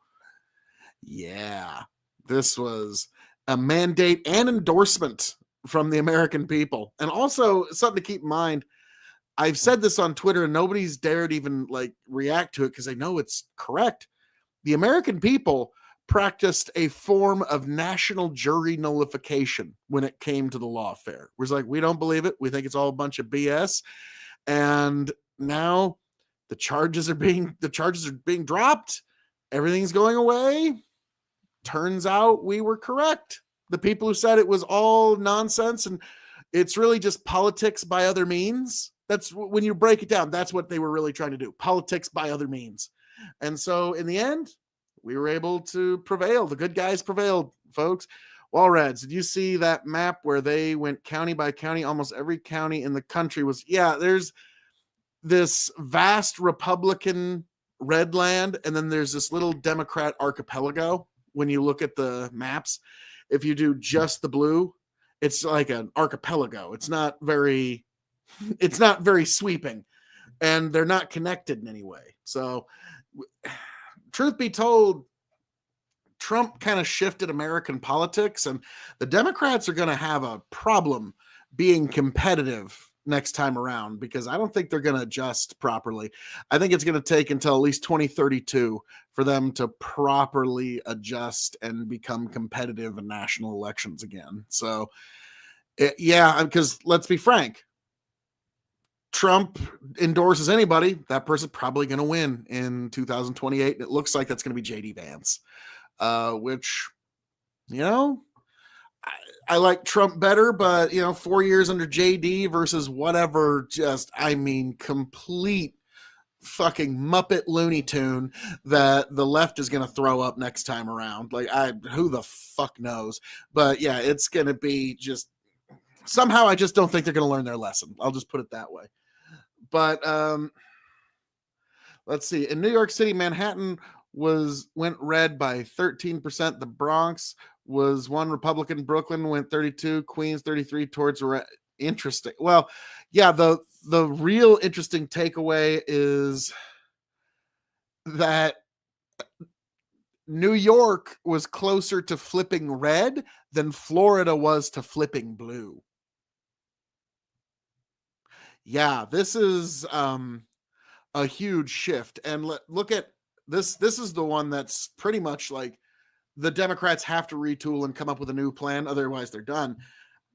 yeah, this was a mandate and endorsement from the American people. And also something to keep in mind. I've said this on Twitter and nobody's dared even like react to it because they know it's correct. The American people practiced a form of national jury nullification when it came to the lawfare. It was like, we don't believe it. We think it's all a bunch of BS. And now the charges are being dropped. Everything's going away. Turns out we were correct. The people who said it was all nonsense and it's really just politics by other means. That's when you break it down. That's what they were really trying to do. Politics by other means. And so in the end, we were able to prevail. The good guys prevailed, folks. Walrads, did you see that map where they went county by county? Almost every county in the country was, there's this vast Republican red land, and then there's this little Democrat archipelago when you look at the maps. If you do just the blue, it's like an archipelago. It's not very sweeping, and they're not connected in any way. So truth be told, Trump kind of shifted American politics, and the Democrats are going to have a problem being competitive next time around because I don't think they're going to adjust properly. I think it's going to take until at least 2032 for them to properly adjust and become competitive in national elections again. So, because let's be frank, Trump endorses anybody, that person's probably going to win in 2028. And it looks like that's going to be JD Vance, which, I like Trump better, but 4 years under JD versus whatever, complete fucking Muppet Looney Tune that the left is going to throw up next time around. Like, who the fuck knows? But yeah, it's going to be just somehow. I just don't think they're going to learn their lesson. I'll just put it that way. But let's see. In New York City, Manhattan went red by 13%. The Bronx was one Republican. Brooklyn went 32. Queens 33 towards red. Interesting. Well, yeah, the real interesting takeaway is that New York was closer to flipping red than Florida was to flipping blue. Yeah, this is a huge shift. And look at this. This is the one that's pretty much like the Democrats have to retool and come up with a new plan. Otherwise, they're done.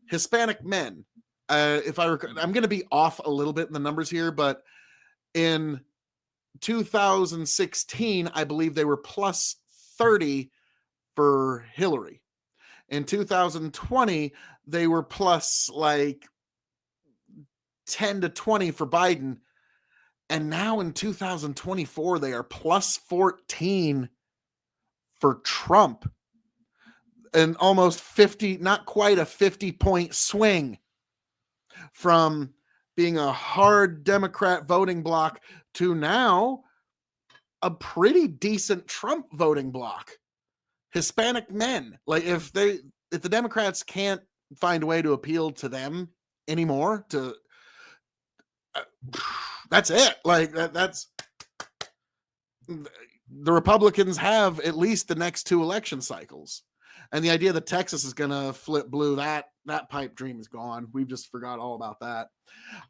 Hispanic men if I I'm going to be off a little bit in the numbers here, but in 2016, I believe they were plus 30 for Hillary. In 2020, they were plus like 10 to 20 for Biden. And now in 2024, they are plus 14 for Trump. And almost 50, not quite a 50-point swing from being a hard Democrat voting bloc to now a pretty decent Trump voting bloc. Hispanic men, like if the Democrats can't find a way to appeal to them anymore, that's it. Like that's the Republicans have at least the next 2 election cycles. And the idea that Texas is going to flip blue, that pipe dream is gone. We've just forgot all about that.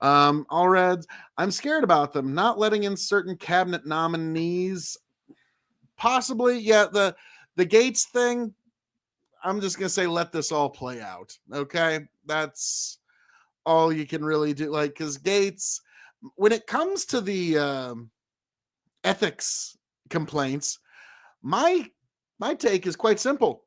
All Reds, I'm scared about them not letting in certain cabinet nominees. Possibly, yeah, the Gates thing, I'm just going to say let this all play out, okay? That's all you can really do. Like, because Gates, when it comes to the ethics complaints, my take is quite simple.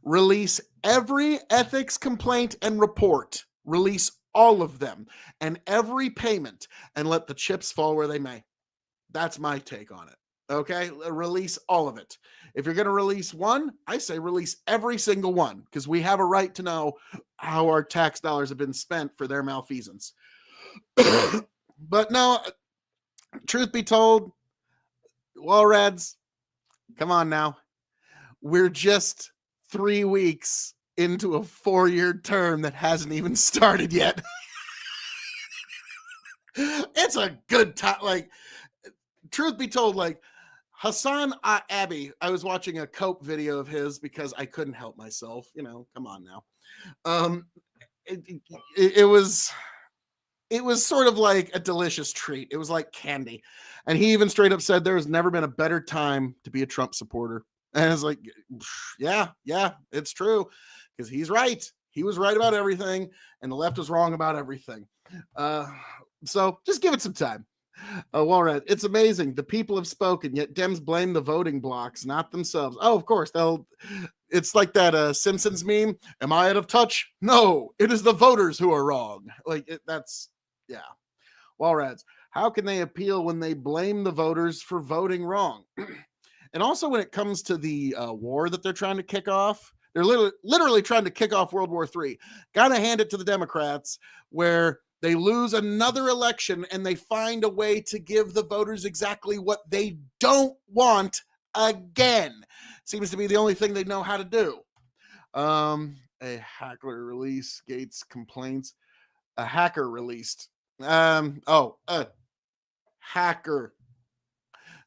Release every ethics complaint and report. Release all of them and every payment and let the chips fall where they may. That's my take on it. Okay? Release all of it. If you're going to release one, I say release every single one because we have a right to know how our tax dollars have been spent for their malfeasance. But no, truth be told, well, Reds, come on now. We're just 3 weeks into a 4-year term that hasn't even started yet. It's a good time. Like, truth be told, like Hassan Abbey, I was watching a Cope video of his because I couldn't help myself. You know, come on now. It was sort of like a delicious treat. It was like candy. And he even straight up said there has never been a better time to be a Trump supporter. And it's like, yeah, it's true. Because he's right. He was right about everything. And the left was wrong about everything. So just give it some time. Walred, it's amazing. The people have spoken, yet Dems blame the voting blocks, not themselves. Oh, of course. It's like that Simpsons meme. Am I out of touch? No, it is the voters who are wrong. Yeah. Walreds, how can they appeal when they blame the voters for voting wrong? And also when it comes to the war that they're trying to kick off, they're literally trying to kick off World War III. Gotta hand it to the Democrats where they lose another election and they find a way to give the voters exactly what they don't want again. Seems to be the only thing they know how to do. A hacker release, Gates complaints. A hacker released. Hacker.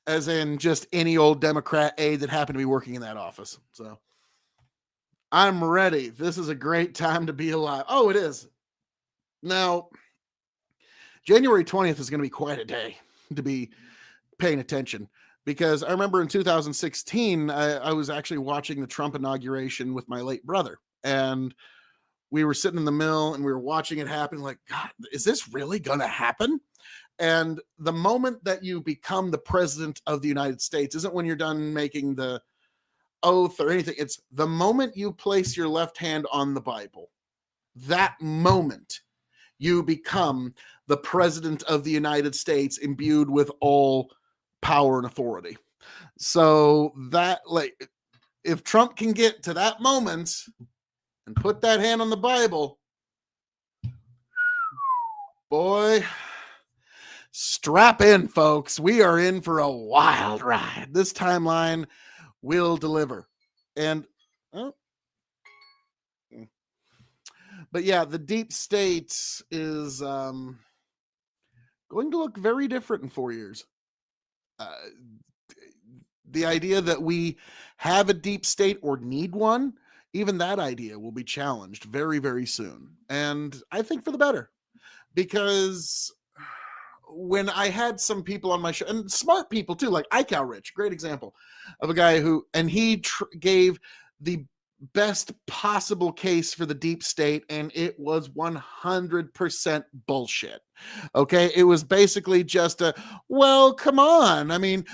As in just any old Democrat aide that happened to be working in that office. So I'm ready. This is a great time to be alive. Oh, it is. Now, January 20th is going to be quite a day to be paying attention because I remember in 2016, I was actually watching the Trump inauguration with my late brother. And we were sitting in the mill and we were watching it happen like, God, is this really going to happen? And the moment that you become the president of the United States isn't when you're done making the oath or anything. It's the moment you place your left hand on the Bible. That moment you become the president of the United States imbued with all power and authority. So that, like, if Trump can get to that moment and put that hand on the Bible, boy, strap in, folks. We are in for a wild ride. This timeline will deliver. And, but yeah, the deep state is going to look very different in 4 years. The idea that we have a deep state or need one, even that idea will be challenged very, very soon. And I think for the better, because when I had some people on my show, and smart people too, like iCal Rich, great example of a guy who, and he gave the best possible case for the deep state, and it was 100% bullshit. Okay, it was basically just a, well, come on. I mean,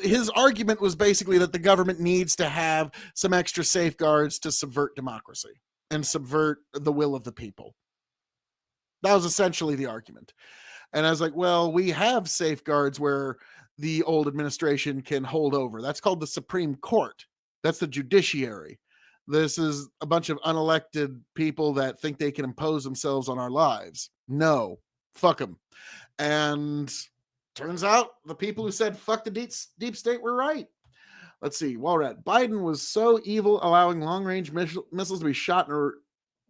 his argument was basically that the government needs to have some extra safeguards to subvert democracy and subvert the will of the people. That was essentially the argument. And I was like, well, we have safeguards where the old administration can hold over. That's called the Supreme Court. That's the judiciary. This is a bunch of unelected people that think they can impose themselves on our lives. No, fuck them. And turns out the people who said fuck the deep state were right. Let's see. Walrat. Biden was so evil, allowing long-range missiles to be shot in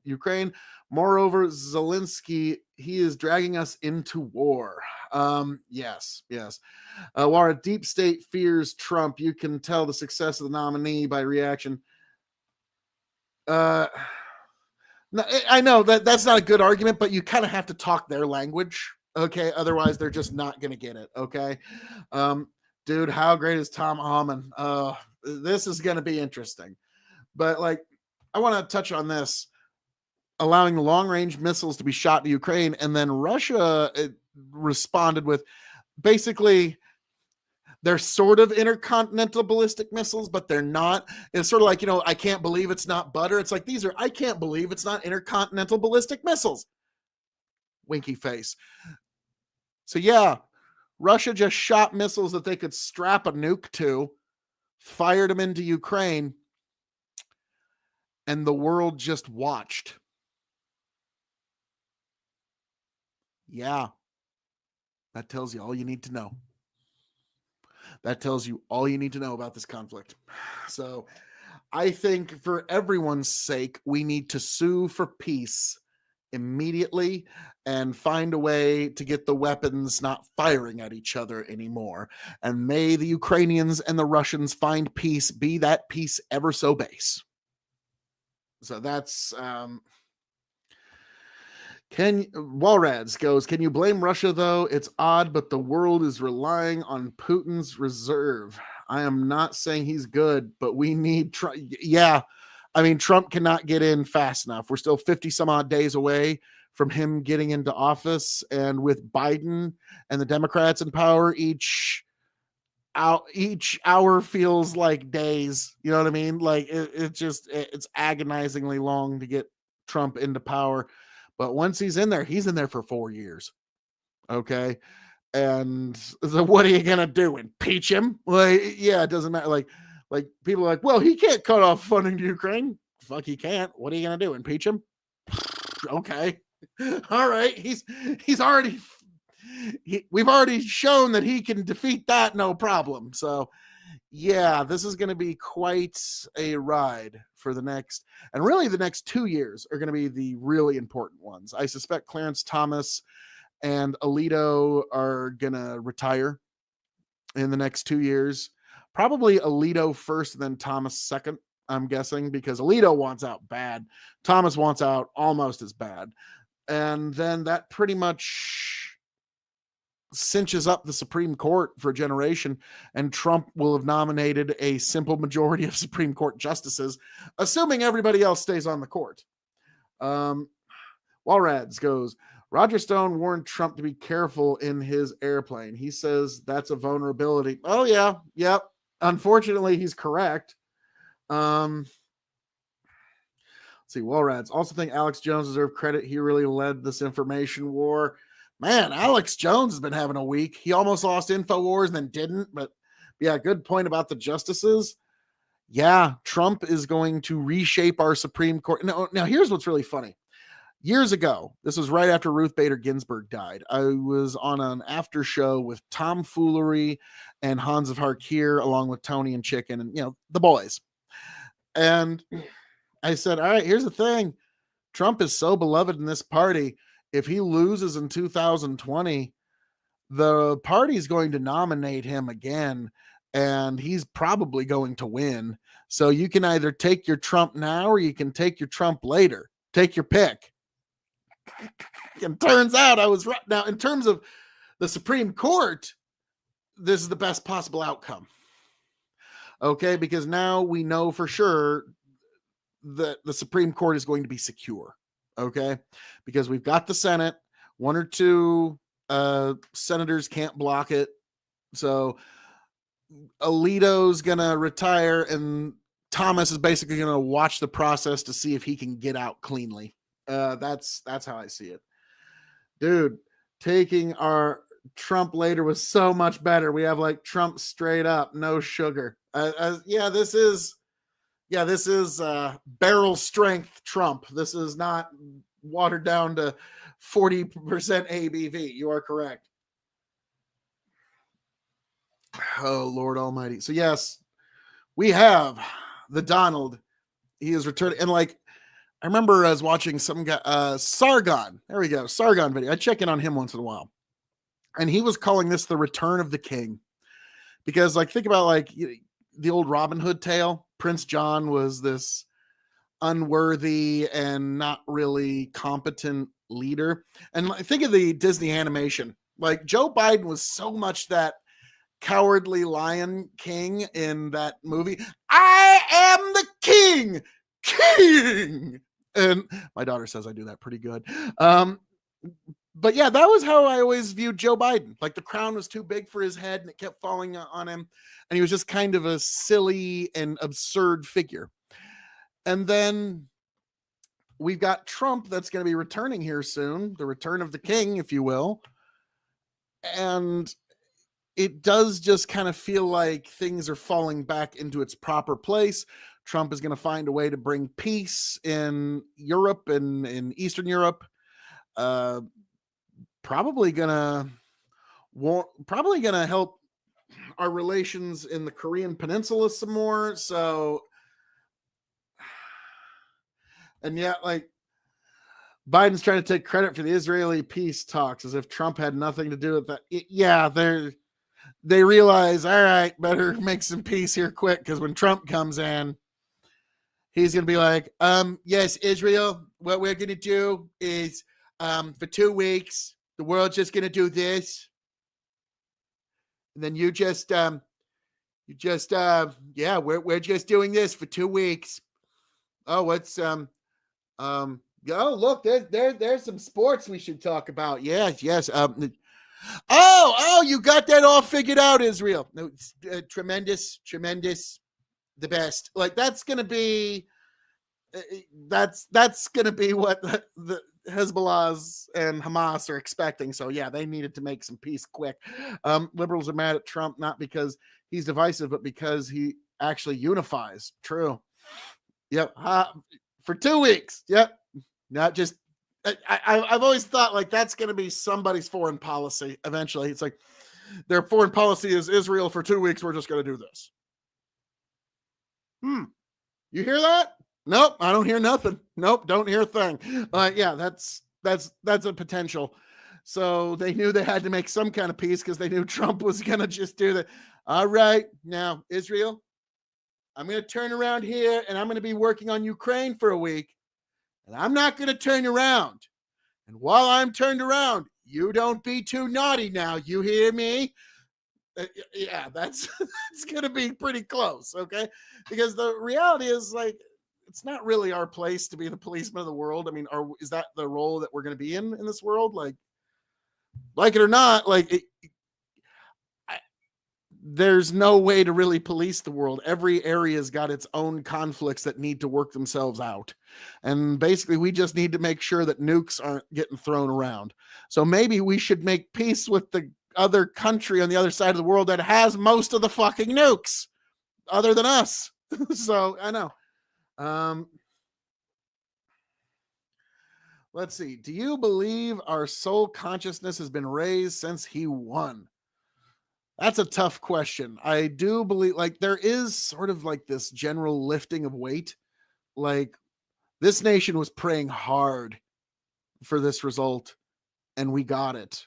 Ukraine. Moreover, Zelensky, he is dragging us into war. Yes. While a deep state fears Trump, you can tell the success of the nominee by reaction. No, I know that's not a good argument, but you kind of have to talk their language. Okay. Otherwise, they're just not going to get it. Okay. Dude, how great is Tom Almond? This is going to be interesting. But like, I want to touch on this. Allowing long-range missiles to be shot to Ukraine, and then Russia responded with basically they're sort of intercontinental ballistic missiles, but they're not. It's sort of like, I can't believe it's not butter. It's like I can't believe it's not intercontinental ballistic missiles. Winky face. So yeah, Russia just shot missiles that they could strap a nuke to, fired them into Ukraine, and the world just watched. Yeah, that tells you all you need to know. That tells you all you need to know about this conflict. So I think for everyone's sake, we need to sue for peace immediately and find a way to get the weapons not firing at each other anymore. And may the Ukrainians and the Russians find peace, be that peace ever so base. So that's... Walrads goes, can you blame Russia though? It's odd, but the world is relying on Putin's reserve. I am not saying he's good, but we need yeah. I mean, Trump cannot get in fast enough. We're still 50 some odd days away from him getting into office. And with Biden and the Democrats in power, each hour feels like days. You know what I mean? Like it's agonizingly long to get Trump into power. But once he's in there for 4 years. Okay. And so what are you going to do? Impeach him? Like, yeah, it doesn't matter. Like people are like, well, he can't cut off funding to Ukraine. Fuck, he can't. What are you going to do? Impeach him? Okay. All right. We've already shown that he can defeat that. No problem. So yeah, this is going to be quite a ride for the next 2 years are going to be the really important ones. I suspect Clarence Thomas and Alito are going to retire in the next 2 years. Probably Alito first, then Thomas second, I'm guessing, because Alito wants out bad. Thomas wants out almost as bad. And then that pretty much cinches up the Supreme Court for a generation, and Trump will have nominated a simple majority of Supreme Court justices, assuming everybody else stays on the court. Walrads goes, Roger Stone warned Trump to be careful in his airplane. He says that's a vulnerability. Oh yeah. Yep. Unfortunately, he's correct. Let's see. Walrads also think Alex Jones deserves credit. He really led this information war. Man, Alex Jones has been having a week. He almost lost InfoWars and then didn't. But yeah, good point about the justices. Yeah, Trump is going to reshape our Supreme Court. Now here's what's really funny. Years ago, this was right after Ruth Bader Ginsburg died. I was on an after show with Tom Foolery and Hans of Harkir, along with Tony and Chicken and, the boys. And I said, all right, here's the thing. Trump is so beloved in this party. If he loses in 2020, the party's going to nominate him again, and he's probably going to win. So you can either take your Trump now or you can take your Trump later. Take your pick. And turns out I was right. Now, in terms of the Supreme Court, this is the best possible outcome. Okay, because now we know for sure the Supreme Court is going to be secure. Okay, because we've got the Senate, one or two senators can't block it. So Alito's gonna retire, and Thomas is basically gonna watch the process to see if he can get out cleanly. That's how I see it, dude. Taking our Trump later was so much better. We have like Trump straight up, no sugar. This is barrel strength Trump. This is not watered down to 40% ABV. You are correct. Oh, Lord Almighty. So yes, we have the Donald. He is returning. And like, I remember I was watching some guy, Sargon. There we go. Sargon video. I check in on him once in a while. And he was calling this the return of the king. Because like, think about like the old Robin Hood tale. Prince John was this unworthy and not really competent leader. And like, think of the Disney animation. Like Joe Biden was so much that cowardly lion king in that movie. I am the king. And my daughter says I do that pretty good. But yeah, that was how I always viewed Joe Biden. Like the crown was too big for his head and it kept falling on him. And he was just kind of a silly and absurd figure. And then we've got Trump that's going to be returning here soon, the return of the king, if you will. And it does just kind of feel like things are falling back into its proper place. Trump is going to find a way to bring peace in Europe and in Eastern Europe. Probably gonna help our relations in the Korean Peninsula some more. So, and yet, like Biden's trying to take credit for the Israeli peace talks as if Trump had nothing to do with that. Yeah, they realize, all right, better make some peace here quick, because when Trump comes in, he's gonna be like, yes, Israel, what we're gonna do is for 2 weeks, the world's just gonna do this. And then we're just doing this for 2 weeks. Oh, what's oh, look, there's some sports we should talk about. Yes. Oh, you got that all figured out, Israel. No, tremendous, the best. Like that's gonna be what the Hezbollah's and Hamas are expecting. So yeah, they needed to make some peace quick. Liberals are mad at Trump not because he's divisive, but because he actually unifies. True. Yep. For 2 weeks. Yep. Not just. I've always thought like that's going to be somebody's foreign policy. Eventually, it's like their foreign policy is Israel for 2 weeks. We're just going to do this. You hear that? Nope, I don't hear nothing. Nope, don't hear a thing. Yeah, that's a potential. So they knew they had to make some kind of peace because they knew Trump was going to just do that. All right, now Israel, I'm going to turn around here and I'm going to be working on Ukraine for a week, and I'm not going to turn around. And while I'm turned around, you don't be too naughty now. You hear me? Yeah, that's going to be pretty close, okay? Because the reality is like, it's not really our place to be the policeman of the world. I mean, is that the role that we're going to be in this world? Like it or not, there's no way to really police the world. Every area's got its own conflicts that need to work themselves out. And basically, we just need to make sure that nukes aren't getting thrown around. So maybe we should make peace with the other country on the other side of the world that has most of the fucking nukes, other than us. So I know. Let's see. Do you believe our soul consciousness has been raised since he won? That's a tough question. I do believe like there is sort of like this general lifting of weight. Like this nation was praying hard for this result and we got it.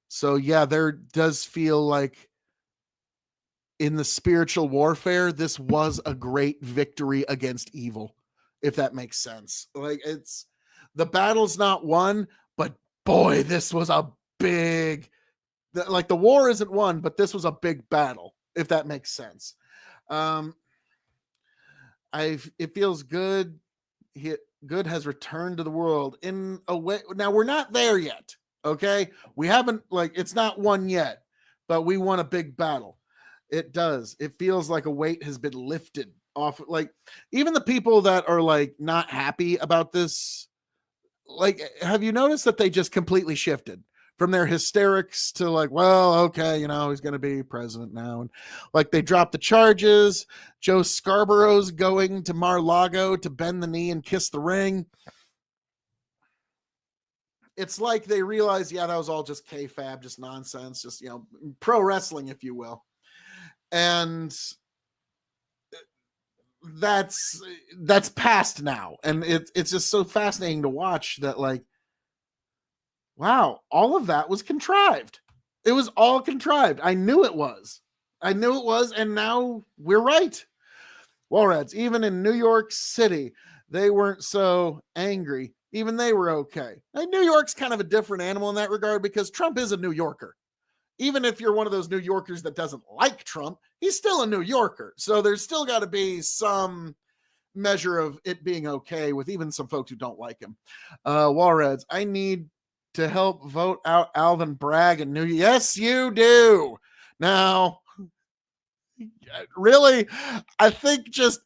So yeah, there does feel like in the spiritual warfare, this was a great victory against evil, if that makes sense. Like the battle's not won, but boy, this was a big, like the war isn't won, but this was a big battle, if that makes sense. It feels good good has returned to the world in a way. Now we're not there yet. Okay. We haven't it's not won yet, but we won a big battle. It does. It feels like a weight has been lifted off. Even the people that are not happy about this, have you noticed that they just completely shifted from their hysterics to well, okay, he's going to be president now. And they dropped the charges. Joe Scarborough's going to Mar-a-Lago to bend the knee and kiss the ring. It's like they realized, yeah, that was all just kayfabe, just nonsense, just, pro wrestling, if you will. And that's past now. And it's just so fascinating to watch that, wow, all of that was contrived. It was all contrived. I knew it was. And now we're right. Well, Reds, even in New York City, they weren't so angry. Even they were okay. New York's kind of a different animal in that regard because Trump is a New Yorker. Even if you're one of those New Yorkers that doesn't like Trump, he's still a New Yorker. So there's still got to be some measure of it being okay with even some folks who don't like him. Walreds, I need to help vote out Alvin Bragg in New York. Yes, you do. Now, really, I think just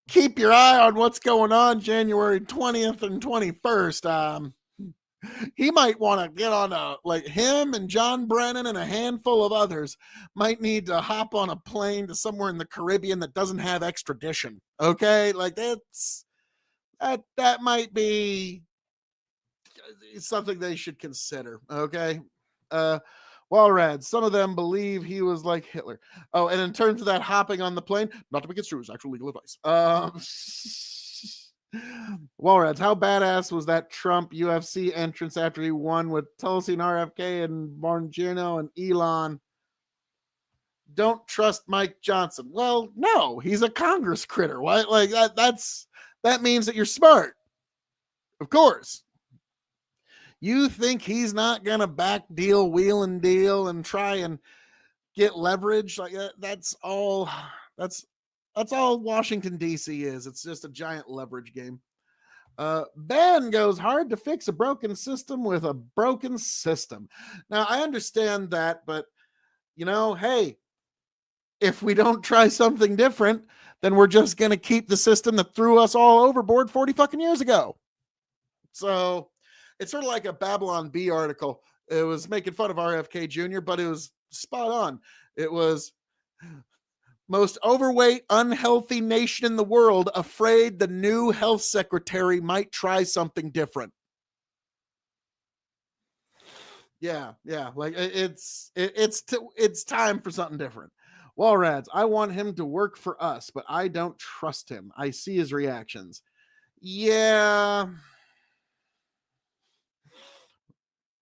keep your eye on what's going on January 20th and 21st. He might want to get on him and John Brennan and a handful of others might need to hop on a plane to somewhere in the Caribbean that doesn't have extradition. Okay. That might be something they should consider. Okay. Rad, some of them believe he was like Hitler. Oh, and in terms of that hopping on the plane, not to be construed as actual legal advice. Rads, how badass was that Trump UFC entrance after he won with Tulsi and RFK and Bongino and Elon? Don't trust Mike Johnson. Well, no, he's a Congress critter. What? That means that you're smart. Of course. You think he's not gonna wheel and deal and try and get leverage? That's all Washington D.C. is. It's just a giant leverage game. Ben goes, hard to fix a broken system with a broken system. Now I understand that, but hey, if we don't try something different, then we're just gonna keep the system that threw us all overboard 40 fucking years ago. So it's sort of like a Babylon Bee article. It was making fun of RFK Jr., but it was spot on. It was most overweight, unhealthy nation in the world, afraid the new health secretary might try something different. Yeah. It's time for something different. Walrads, I want him to work for us, but I don't trust him. I see his reactions. Yeah.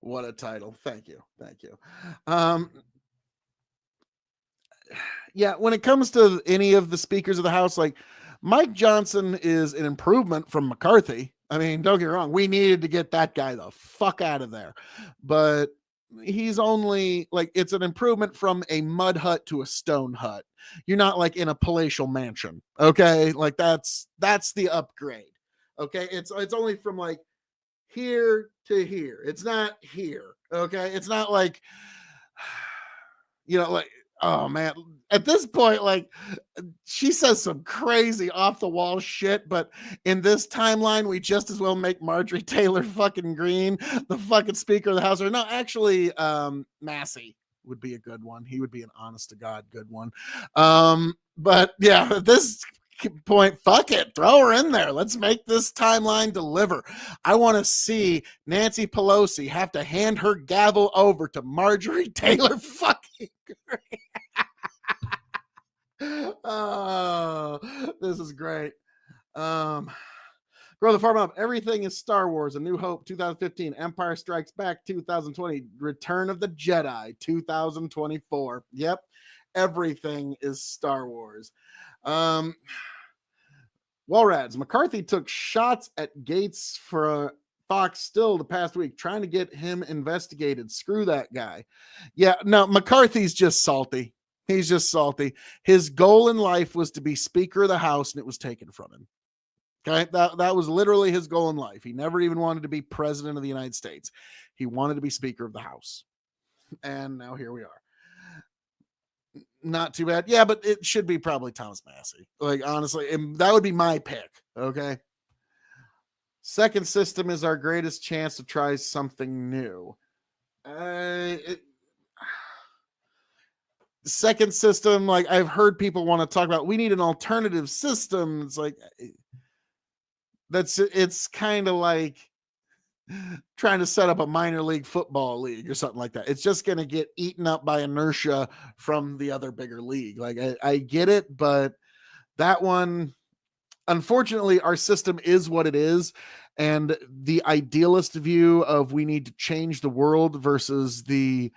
What a title. Thank you. Yeah, when it comes to any of the speakers of the House, Mike Johnson is an improvement from McCarthy. I mean, don't get me wrong. We needed to get that guy the fuck out of there. But he's only it's an improvement from a mud hut to a stone hut. You're not in a palatial mansion. Okay. That's the upgrade. Okay. It's only from here to here. It's not here. Okay. It's not oh man, at this point, she says some crazy off the wall shit, but in this timeline, we just as well make Marjorie Taylor fucking Greene the fucking Speaker of the House. Or no, actually, Massey would be a good one. He would be an honest to God good one. But yeah, at this point, fuck it, throw her in there. Let's make this timeline deliver. I want to see Nancy Pelosi have to hand her gavel over to Marjorie Taylor fucking Greene. Oh, this is great. Grow the farm up. Everything is Star Wars. A New Hope 2015. Empire Strikes Back 2020. Return of the Jedi 2024. Yep. Everything is Star Wars. Walrads, McCarthy took shots at Gates for Fox still the past week, trying to get him investigated. Screw that guy. Yeah, no, McCarthy's just salty. He's just salty. His goal in life was to be Speaker of the House, and it was taken from him. Okay, that was literally his goal in life. He never even wanted to be president of the United States. He wanted to be Speaker of the House. And now here we are. Not too bad. Yeah, but it should be probably Thomas Massey. Like, honestly, and that would be my pick. Okay. Second system is our greatest chance to try something new. Second system, like I've heard people want to talk about, we need an alternative system. It's like, it's kind of like trying to set up a minor league football league or something like that. It's just going to get eaten up by inertia from the other bigger league. Like I get it, but that one, unfortunately, our system is what it is. And the idealist view of we need to change the world versus the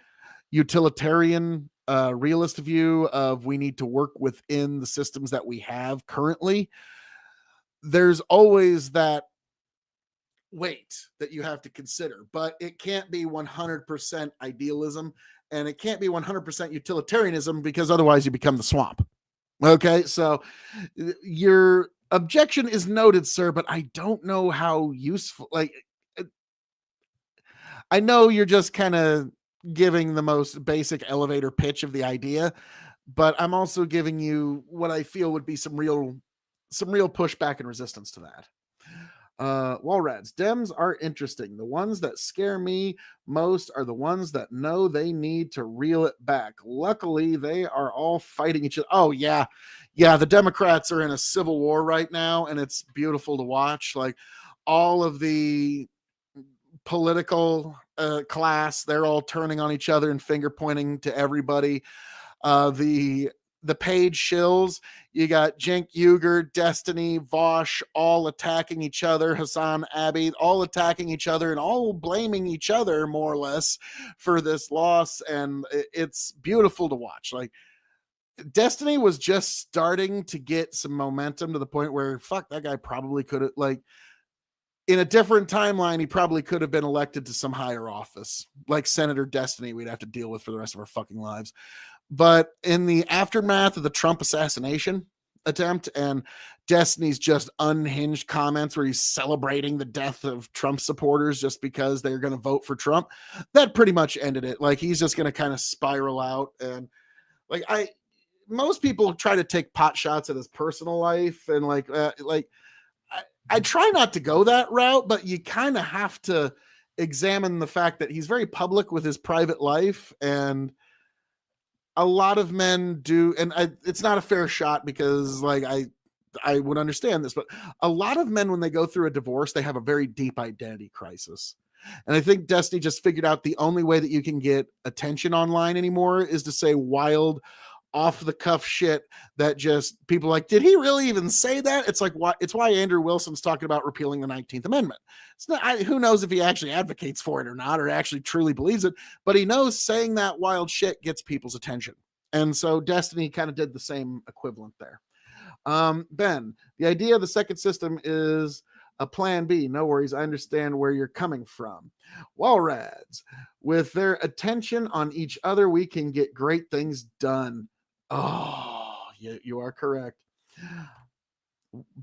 utilitarian realist view of we need to work within the systems that we have currently. There's always that weight that you have to consider, but it can't be 100% idealism and it can't be 100% utilitarianism, because otherwise you become the swamp. Okay, so your objection is noted, sir, but I don't know how useful. Like, I know you're just kind of giving the most basic elevator pitch of the idea, but I'm also giving you what I feel would be some real pushback and resistance to that. Walrads, Dems are interesting. The ones that scare me most are the ones that know they need to reel it back. Luckily, they are all fighting each other. Oh, yeah. Yeah, the Democrats are in a civil war right now, and it's beautiful to watch. Like, all of the political class, they're all turning on each other and finger pointing to everybody. The Page shills, you got Cenk Uygur, Destiny, Vosh, all attacking each other, Hassan Abbey, all attacking each other and all blaming each other more or less for this loss. And it's beautiful to watch. Like, Destiny was just starting to get some momentum to the point where, fuck, that guy probably could have, like, in a different timeline, he probably could have been elected to some higher office, like Senator Destiny we'd have to deal with for the rest of our fucking lives. But in the aftermath of the Trump assassination attempt and Destiny's just unhinged comments where he's celebrating the death of Trump supporters just because they're going to vote for Trump, that pretty much ended it. Like, he's just going to kind of spiral out. And like, most people try to take pot shots at his personal life. And I try not to go that route, but you kind of have to examine the fact that he's very public with his private life, and a lot of men do, and it's not a fair shot because, like, I would understand this, but a lot of men, when they go through a divorce, they have a very deep identity crisis. And I think Destiny just figured out the only way that you can get attention online anymore is to say wild, off the cuff shit that just people like, did he really even say that? It's like, it's why Andrew Wilson's talking about repealing the 19th Amendment. It's not, who knows if he actually advocates for it or not, or actually truly believes it, but he knows saying that wild shit gets people's attention. And so Destiny kind of did the same equivalent there. Ben, the idea of the second system is a plan B. No worries. I understand where you're coming from. Walrads, with their attention on each other, we can get great things done. Oh, you are correct.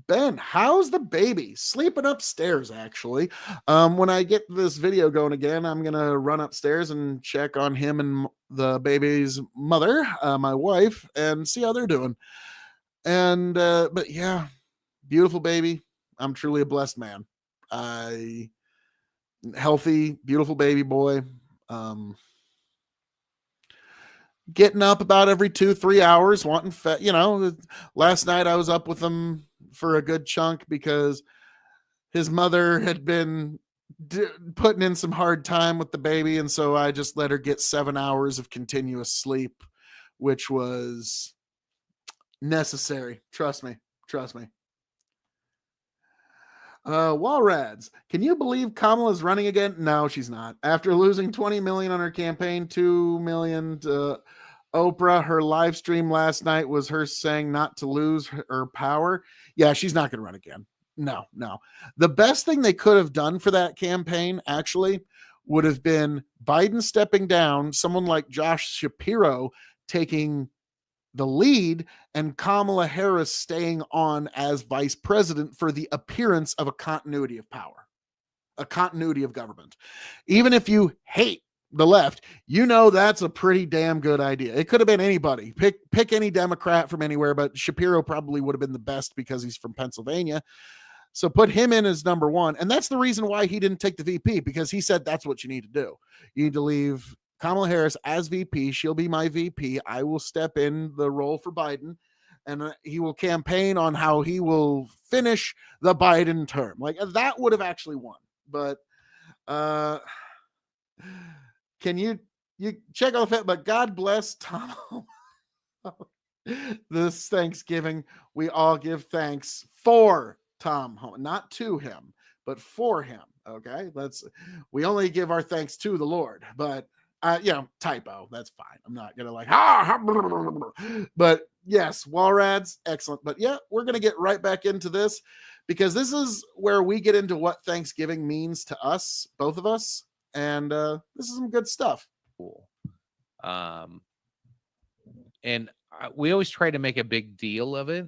Ben, how's the baby? Sleeping upstairs, actually. When I get this video going again, I'm going to run upstairs and check on him and the baby's mother, my wife, and see how they're doing. And, but yeah, beautiful baby. I'm truly a blessed man. Healthy, beautiful baby boy. Getting up about every 2-3 hours, wanting fed. Last night I was up with him for a good chunk because his mother had been putting in some hard time with the baby. And so I just let her get 7 hours of continuous sleep, which was necessary. Trust me. Walrads, can you believe Kamala's running again? No, she's not. After losing $20 million on her campaign, $2 million to Oprah, her live stream last night was her saying not to lose her power. Yeah, she's not going to run again. No. The best thing they could have done for that campaign actually would have been Biden stepping down, someone like Josh Shapiro taking the lead and Kamala Harris staying on as vice president for the appearance of a continuity of power, a continuity of government. Even if you hate the left, you know that's a pretty damn good idea. It could have been anybody. Pick any Democrat from anywhere, but Shapiro probably would have been the best because he's from Pennsylvania. So put him in as number one. And that's the reason why he didn't take the VP, because he said that's what you need to do. You need to leave Kamala Harris as VP. She'll be my VP. I will step in the role for Biden, and he will campaign on how he will finish the Biden term. Like, that would have actually won. But can you check off it? But God bless Tom. This Thanksgiving, we all give thanks for Tom Holland, not to him, but for him. Okay, we only give our thanks to the Lord, but typo. That's fine. I'm not gonna like but yes, Walrads, excellent. But yeah, we're gonna get right back into this, because this is where we get into what Thanksgiving means to us, both of us, and this is some good stuff. Cool. And we always try to make a big deal of it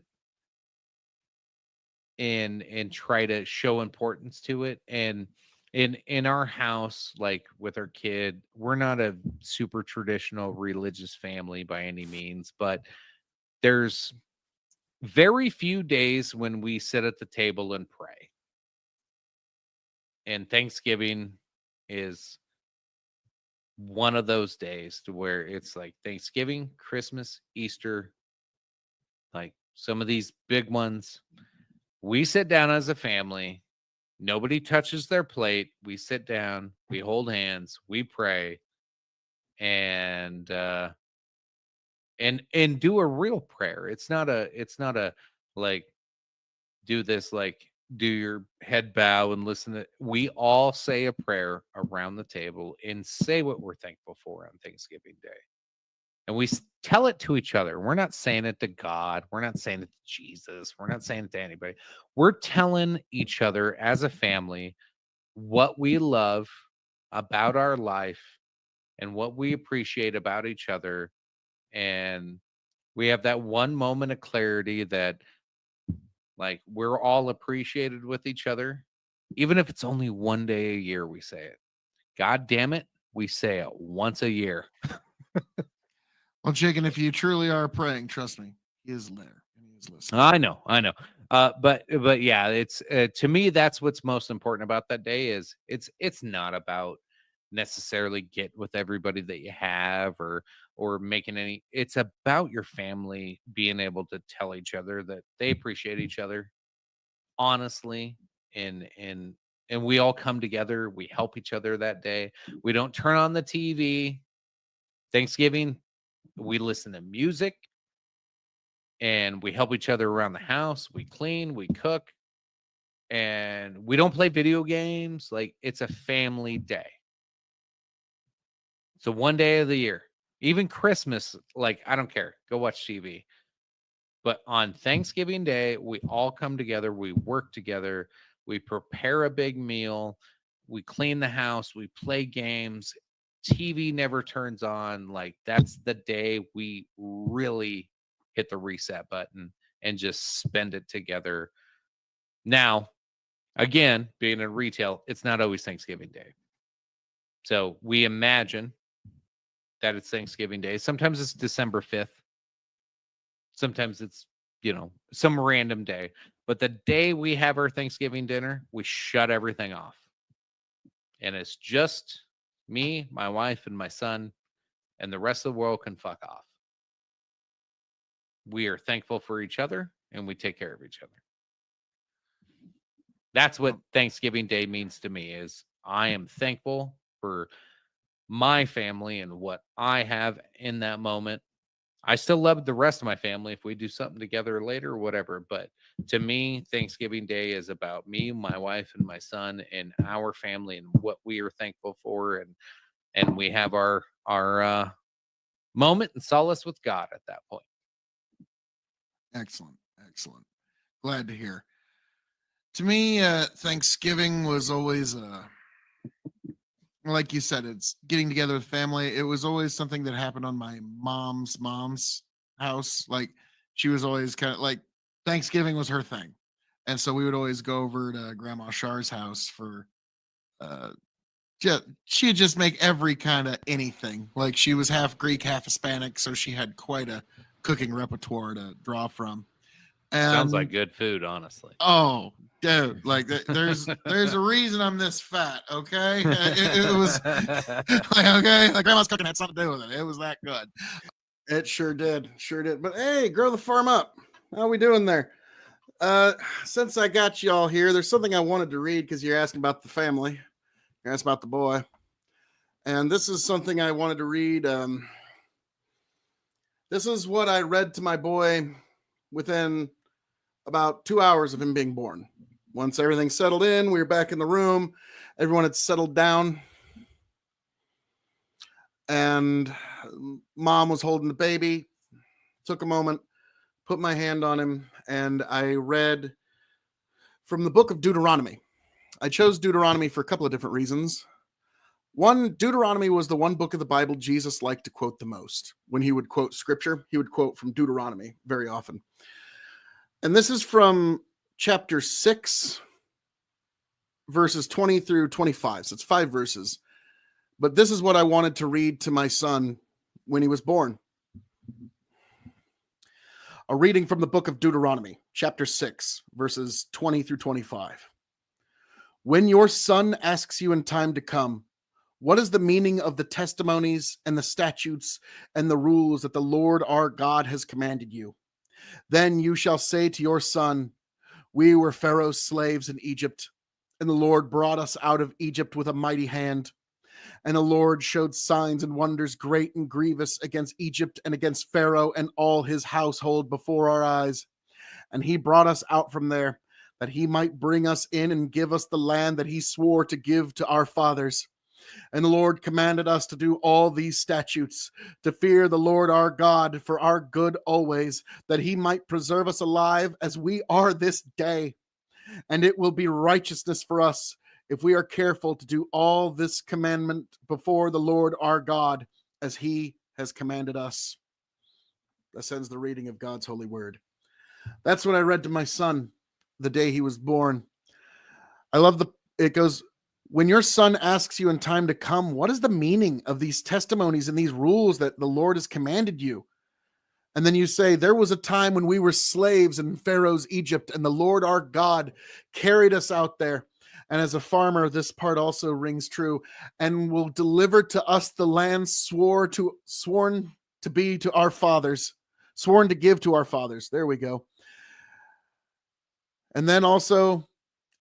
and try to show importance to it. And in our house, like with our kid, we're not a super traditional religious family by any means, but there's very few days when we sit at the table and pray. And Thanksgiving is one of those days to where it's like Thanksgiving, Christmas, Easter, like some of these big ones. We sit down as a family. Nobody touches their plate. We sit down, we hold hands, we pray, and do a real prayer. It's not a like do this, like do your head bow and listen to. We all say a prayer around the table and say what we're thankful for on Thanksgiving Day. And we tell it to each other. We're not saying it to God. We're not saying it to Jesus. We're not saying it to anybody. We're telling each other as a family what we love about our life and what we appreciate about each other. And we have that one moment of clarity that, like, we're all appreciated with each other. Even if it's only one day a year, we say it. God damn it, we say it once a year. Well, Chicken, if you truly are praying, trust me, he is there. He is listening. I know. But yeah, it's to me, that's what's most important about that day. Is it's not about necessarily get with everybody that you have or making any. It's about your family being able to tell each other that they appreciate each other honestly, and we all come together. We help each other that day. We don't turn on the TV. Thanksgiving, we listen to music and we help each other around the house. We clean, we cook, and we don't play video games. Like, it's a family day. So one day of the year, even Christmas, like, I don't care. Go watch TV. But on Thanksgiving Day, we all come together. We work together. We prepare a big meal. We clean the house. We play games. TV never turns on. Like, that's the day we really hit the reset button and just spend it together. Now, again, being in retail, it's not always Thanksgiving Day. So we imagine that it's Thanksgiving Day. Sometimes it's December 5th. Sometimes it's, some random day. But the day we have our Thanksgiving dinner, we shut everything off. And it's just me, my wife, and my son, and the rest of the world can fuck off. We are thankful for each other, and we take care of each other. That's what Thanksgiving Day means to me, is I am thankful for my family and what I have in that moment. I still love the rest of my family if we do something together later or whatever. But to me, Thanksgiving Day is about me, my wife, and my son, and our family, and what we are thankful for. And we have our moment and solace with God at that point. Excellent. Glad to hear. To me, Thanksgiving was always, like you said, it's getting together with family. It was always something that happened on my mom's house. Like she was always kind of like Thanksgiving was her thing. And so we would always go over to Grandma Char's house for uh she'd just make every kind of anything. Like she was half Greek, half Hispanic, so she had quite a cooking repertoire to draw from. And Sounds like good food, honestly. oh, dude, like there's a reason I'm this fat. Okay, it was like okay, like grandma's cooking had something to do with it. It was that good. It sure did. Sure did. But hey, grow the farm up. How we doing there? Since I got you all here, there's something I wanted to read because you're asking about the family. You're asking about the boy. And this is something I wanted to read. This is what I read to my boy within about 2 hours of him being born. Once everything settled in, we were back in the room. Everyone had settled down. And mom was holding the baby. Took a moment, put my hand on him, and I read from the book of Deuteronomy. I chose Deuteronomy for a couple of different reasons. One, Deuteronomy was the one book of the Bible Jesus liked to quote the most. When he would quote scripture, he would quote from Deuteronomy very often. And this is from chapter 6, verses 20 through 25. So it's 5 verses. But this is what I wanted to read to my son when he was born. A reading from the book of Deuteronomy, chapter 6, verses 20 through 25. When your son asks you in time to come, what is the meaning of the testimonies and the statutes and the rules that the Lord our God has commanded you? Then you shall say to your son, we were Pharaoh's slaves in Egypt, and the Lord brought us out of Egypt with a mighty hand. And the Lord showed signs and wonders great and grievous against Egypt and against Pharaoh and all his household before our eyes. And he brought us out from there, that he might bring us in and give us the land that he swore to give to our fathers. And the Lord commanded us to do all these statutes, to fear the Lord our God for our good always, that he might preserve us alive as we are this day. And it will be righteousness for us if we are careful to do all this commandment before the Lord our God, as he has commanded us. That ends the reading of God's holy word. That's what I read to my son the day he was born. I love it goes, when your son asks you in time to come, what is the meaning of these testimonies and these rules that the Lord has commanded you? And then you say, there was a time when we were slaves in Pharaoh's Egypt, and the Lord our God carried us out there. And as a farmer, this part also rings true, and will deliver to us the land sworn to be to our fathers, sworn to give to our fathers. There we go. And then also,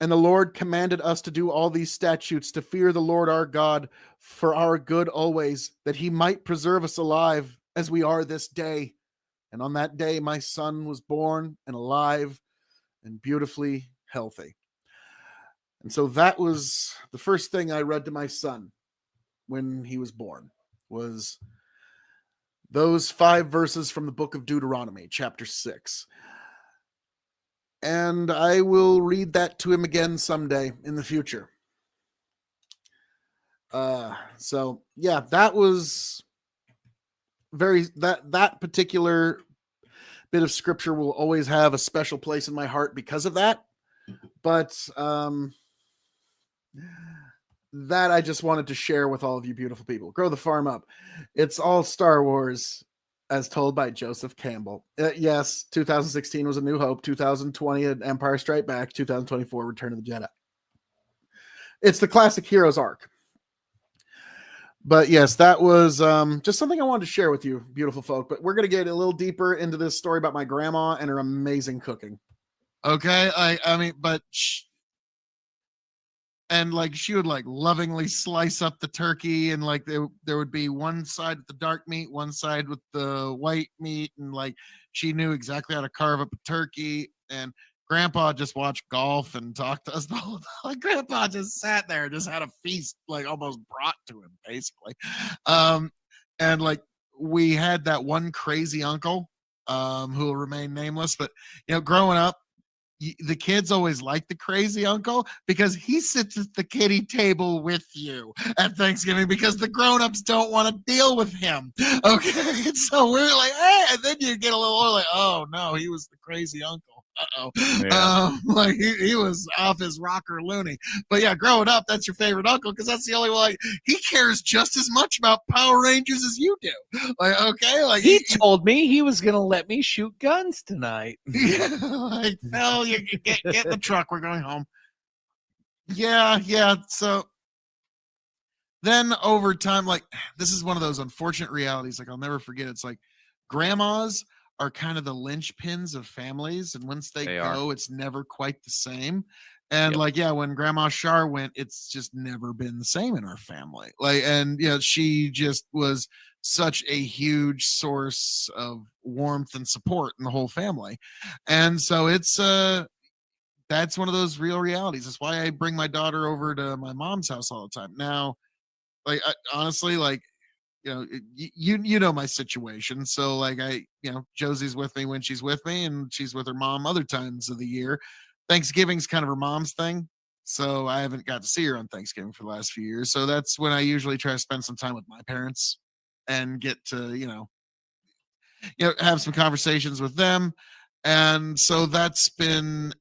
and the Lord commanded us to do all these statutes, to fear the Lord our God for our good always, that he might preserve us alive as we are this day. And on that day, my son was born and alive and beautifully healthy. And so that was the first thing I read to my son when he was born, was those 5 verses from the book of Deuteronomy, chapter 6. And I will read that to him again someday in the future. So yeah, that was that particular bit of scripture will always have a special place in my heart because of that. But that I just wanted to share with all of you beautiful people. Grow the farm up. It's all Star Wars as told by Joseph Campbell. Yes, 2016 was A New Hope, 2020 Empire Strike Back, 2024 Return of the Jedi. It's the classic hero's arc. But yes, that was just something I wanted to share with you, beautiful folk. But we're going to get a little deeper into this story about my grandma and her amazing cooking. Okay, I mean, but and like she would like lovingly slice up the turkey, and like there would be one side with the dark meat, one side with the white meat, and like she knew exactly how to carve up a turkey. And Grandpa just watched golf and talked to us the whole time. Like Grandpa just sat there, just had a feast, like almost brought to him, basically. And like we had that one crazy uncle, who will remain nameless, but you know, growing up, the kids always like the crazy uncle because he sits at the kiddie table with you at Thanksgiving because the grown-ups don't want to deal with him. Okay. And so we're like, hey, and then you get a little like, oh no, he was the crazy uncle. Uh-oh. Yeah. Like he was off his rocker loony. But yeah, growing up, that's your favorite uncle because that's the only one. Like, he cares just as much about Power Rangers as you do. Like, okay, like He told me he was gonna let me shoot guns tonight. yeah, like, Phil, you get in the truck. We're going home. Yeah. So then over time, like, this is one of those unfortunate realities. Like, I'll never forget. It's like grandmas are kind of the linchpins of families, and once they They go, are. it's never quite the same. And Yep. like, yeah, when Grandma Shar went, it's just never been the same in our family. Like, and she just was such a huge source of warmth and support in the whole family. And so it's that's one of those real realities. That's why I bring my daughter over to my mom's house all the time. Now, like, honestly, like, you know my situation. So like, Josie's with me when she's with me, and she's with her mom other times of the year. Thanksgiving's kind of her mom's thing. So I haven't got to see her on Thanksgiving for the last few years. So that's when I usually try to spend some time with my parents and get to, have some conversations with them. And so that's been,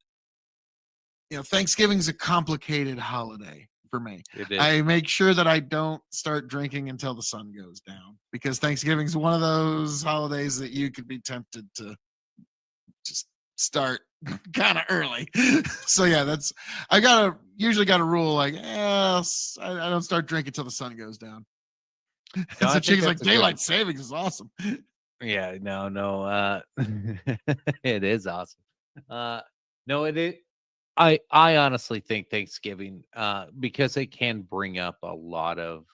Thanksgiving's a complicated holiday for me. It is. I make sure that I don't start drinking until the sun goes down because Thanksgiving's one of those holidays that you could be tempted to just start kind of early. So yeah, I usually got a rule like, yes, I don't start drinking till the sun goes down. No, I So think she's like, that's a good- daylight savings is awesome. Yeah, no. It is awesome. No, it is. I honestly think Thanksgiving, because it can bring up a lot of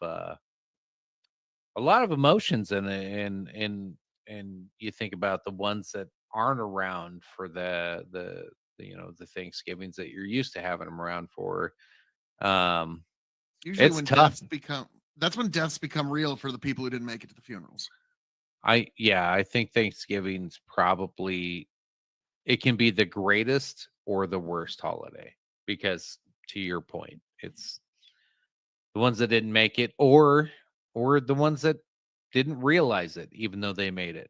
emotions, and you think about the ones that aren't around for the Thanksgivings that you're used to having them around for. Usually It's when tough. that's when deaths become real for the people who didn't make it to the funerals. I think Thanksgiving's probably, it can be the greatest or the worst holiday because, to your point, it's the ones that didn't make it, or the ones that didn't realize it even though they made it.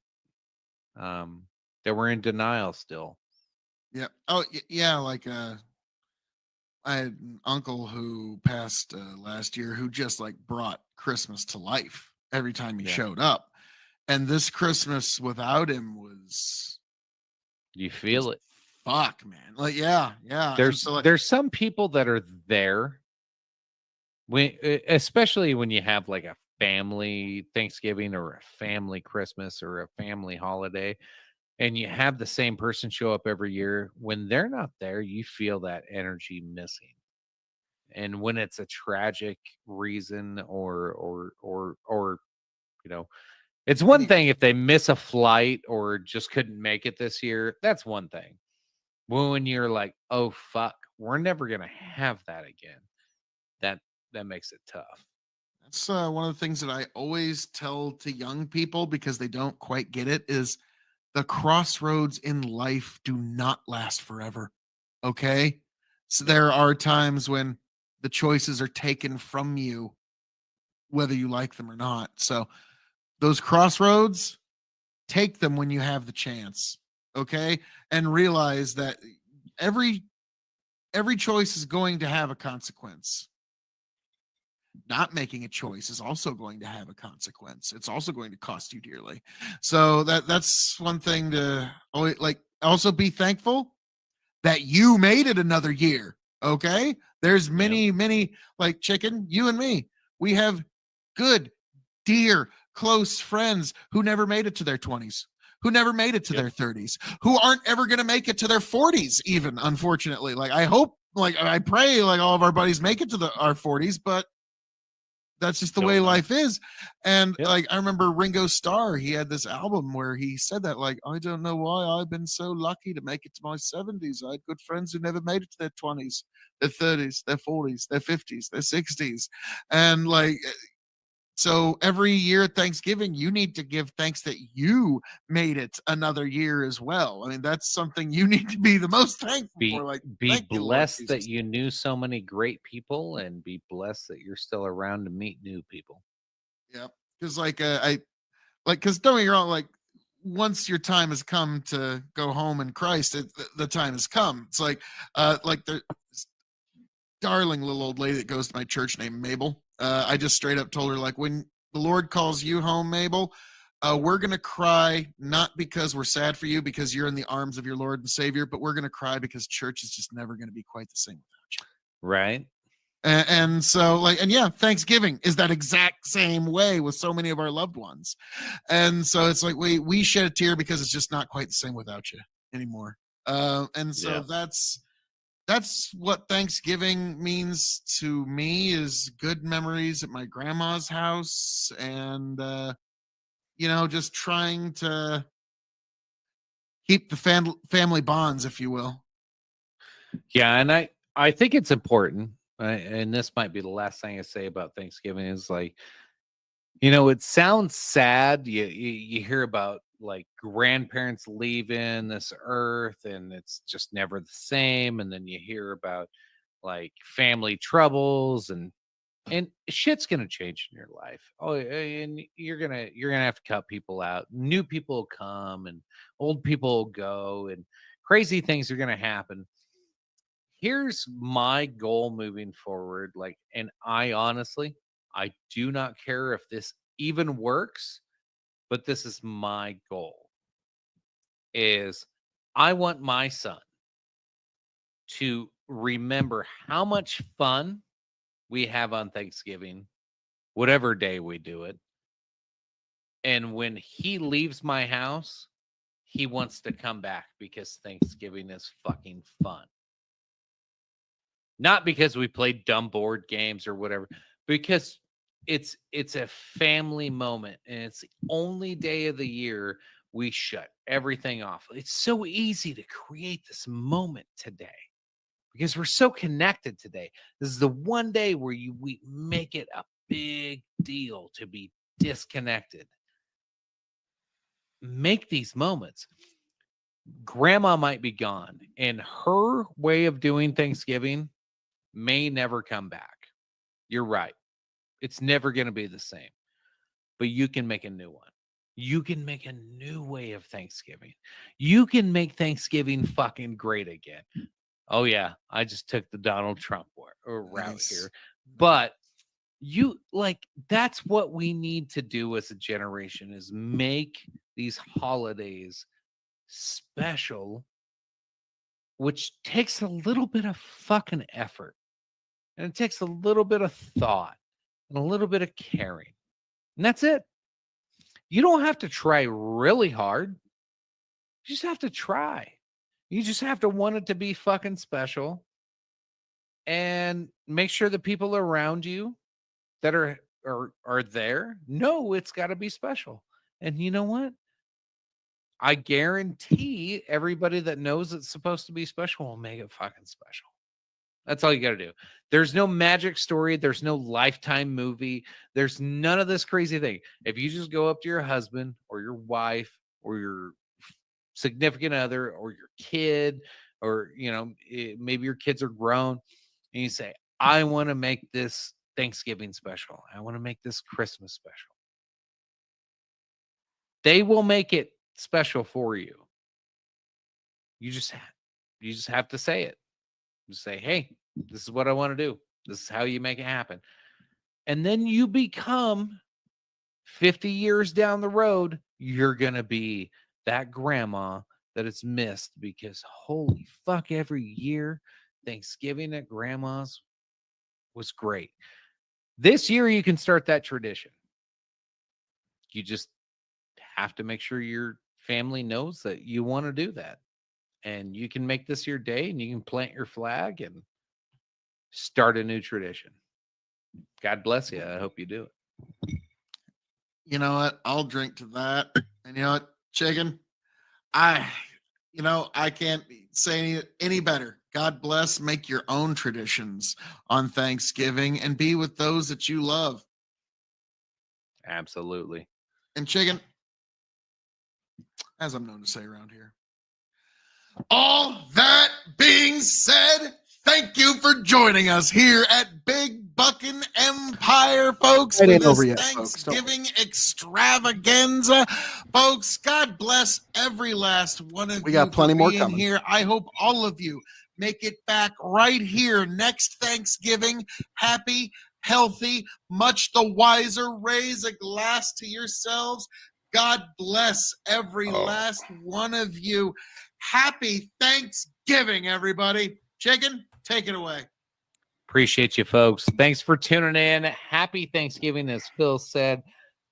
They were in denial still. Yeah. Oh, yeah. Like, I had an uncle who passed last year who just like brought Christmas to life every time he Yeah. showed up. And this Christmas without him was You feel it. fuck, man. Like, yeah. And There's so, like, there's some people that are there when, especially when you have like a family Thanksgiving or a family Christmas or a family holiday, and you have the same person show up every year. When they're not there, you feel that energy missing. And when it's a tragic reason, or you know, it's one thing if they miss a flight or just couldn't make it this year. That's one thing. When you're like, oh fuck, we're never gonna have that again. That that makes it tough. that's one of the things that I always tell to young people because they don't quite get it is the crossroads in life do not last forever. Okay. So there are times when the choices are taken from you, whether you like them or not. So those crossroads, take them when you have the chance. Okay. And realize that every choice is going to have a consequence. Not making a choice is also going to have a consequence. It's also going to cost you dearly. So that's one thing to always, like, also be thankful that you made it another year. Okay. There's many like Chicken, you and me. We have good, dear, close friends who never made it to their 20s, who never made it to their 30s, who aren't ever going to make it to their 40s, even, unfortunately. Like, I hope, like, I pray, like, all of our buddies make it to our 40s, but that's just the way life is. And like, I remember Ringo Starr, he had this album where he said that, like, I don't know why I've been so lucky to make it to my 70s. I had good friends who never made it to their 20s, their 30s, their 40s, their 50s, their 60s. And like, So every year at Thanksgiving, you need to give thanks that you made it another year as well. I mean, that's something you need to be the most thankful for. Like, Be thank you, Lord blessed that Jesus. you knew so many great people, and be blessed that you're still around to meet new people. Yeah, because because don't get me wrong, like once your time has come to go home in Christ, the time has come. It's like the darling little old lady that goes to my church named Mabel. I just straight up told her, like, when the Lord calls you home, Mabel, we're gonna cry not because we're sad for you because you're in the arms of your Lord and Savior, but we're gonna cry because church is just never gonna be quite the same without you. Right? And so, like, and yeah, Thanksgiving is that exact same way with so many of our loved ones. And so it's like we shed a tear because it's just not quite the same without you anymore. And so Yeah. that's what Thanksgiving means to me, is good memories at my grandma's house, and just trying to keep the family bonds, if you will. Yeah, and I think it's important, and this might be the last thing I say about Thanksgiving, is like, it sounds sad. You hear about like grandparents leaving this earth, and it's just never the same. And then you hear about like family troubles, and shit's gonna change in your life. Oh, and you're gonna have to cut people out. New people will come, and old people will go, and crazy things are gonna happen. Here's my goal moving forward. Like, and I do not care if this even works, but this is my goal. Is I want my son to remember how much fun we have on Thanksgiving, whatever day we do it. And when he leaves my house, he wants to come back because Thanksgiving is fucking fun. Not because we played dumb board games or whatever, because it's a family moment, and it's the only day of the year we shut everything off. It's so easy to create this moment today because we're so connected today. This is the one day where we make it a big deal to be disconnected. Make these moments. Grandma might be gone, and her way of doing Thanksgiving may never come back. You're right. It's never going to be the same, but you can make a new one. You can make a new way of Thanksgiving. You can make Thanksgiving fucking great again. Oh, yeah. I just took the Donald Trump route Nice. here. But that's what we need to do as a generation, is make these holidays special, which takes a little bit of fucking effort. And it takes a little bit of thought and a little bit of caring. And that's it. You don't have to try really hard. You just have to try. You just have to want it to be fucking special, and make sure the people around you that are there know it's got to be special. And you know what? I guarantee everybody that knows it's supposed to be special will make it fucking special. That's all you got to do. There's no magic story. There's no Lifetime movie. There's none of this crazy thing. If you just go up to your husband or your wife or your significant other or your kid, or, maybe your kids are grown, and you say, I want to make this Thanksgiving special. I want to make this Christmas special. They will make it special for you. You just have to say it. Just say, hey, this is what I want to do. This is how you make it happen. And then you become 50 years down the road, you're going to be that grandma that it's missed, because holy fuck, every year Thanksgiving at grandma's was great. This year you can start that tradition. You just have to make sure your family knows that you want to do that. And you can make this your day, and you can plant your flag and start a new tradition. God bless you. I hope you do it. You know what? I'll drink to that. And you know what, Chicken? I can't say any better. God bless. Make your own traditions on Thanksgiving and be with those that you love. Absolutely. And chicken, as I'm known to say around here. All that being said, thank you for joining us here at Big Buckin' Empire, folks, It for ain't this over yet, folks. Don't Thanksgiving extravaganza. Folks, God bless every last one of We you got plenty for more being coming. here. I hope all of you make it back right here next Thanksgiving. Happy, healthy, much the wiser. Raise a glass to yourselves. God bless every last one of you. Happy Thanksgiving, everybody. Chicken, take it away. Appreciate you, folks. Thanks for tuning in. Happy Thanksgiving, as Phil said.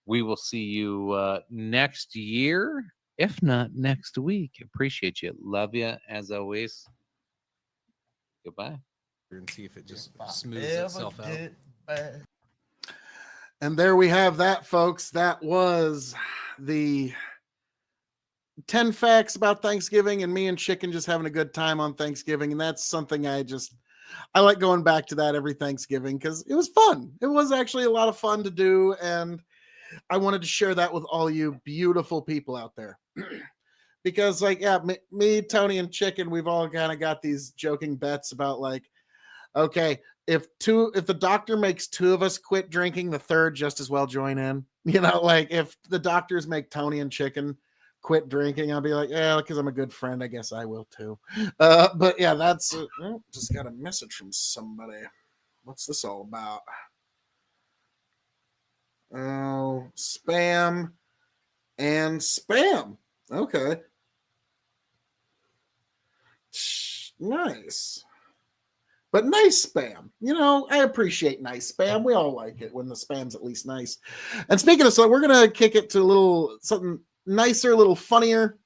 We will see you next year, if not next week. Appreciate you. Love you, as always. Goodbye. And see if it just smooths itself out. And there we have that, folks. That was the 10 facts about Thanksgiving and me and Chicken just having a good time on Thanksgiving. And that's something I like going back to that every Thanksgiving because it was fun. It was actually a lot of fun to do. And I wanted to share that with all you beautiful people out there. Because me, Tony, and Chicken, we've all kind of got these joking bets about like, okay, if the doctor makes two of us quit drinking, the third just as well join in. Like if the doctors make Tony and Chicken quit drinking, I'll be like, yeah, because I'm a good friend, I guess I will too. But yeah, that's just got a message from somebody. What's this all about? Oh, spam and spam. Okay. Nice. But nice spam. I appreciate nice spam. We all like it when the spam's at least nice. And speaking of we're going to kick it to something nicer, a little funnier.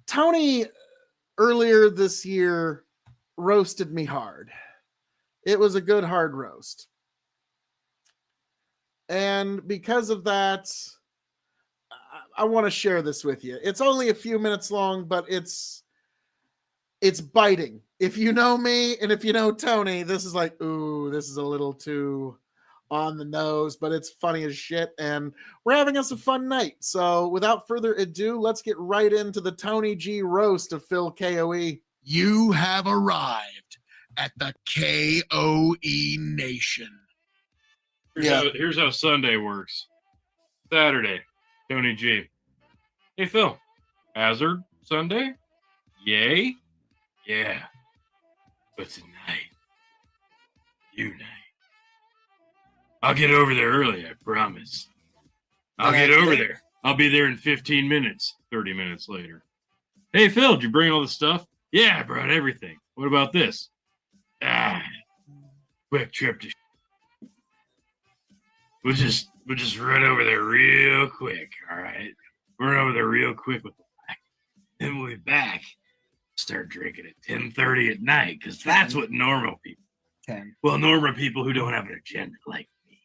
Tony earlier this year roasted me hard. It was a good hard roast. And because of that, I want to share this with you. It's only a few minutes long, but it's biting. If you know me and if you know Tony, this is like, ooh, this is a little too on the nose, but it's funny as shit. And we're having us a fun night. So without further ado, let's get right into the Tony G roast of Phil KOE. You have arrived at the KOE Nation. Here's how Sunday works. Saturday, Tony G. Hey, Phil. Hazard Sunday? Yay? Yeah. But tonight, I'll get over there early, I promise. I'll get over there. I'll be there in 15 minutes, 30 minutes later. Hey, Phil, did you bring all the stuff? Yeah, I brought everything. What about this? Quick trip to We'll just run over there real quick, all right? Run over there real quick with the black. Then we'll be back. Start drinking at 10:30 at night, because that's what normal people. 10. Well, normal people who don't have an agenda like me.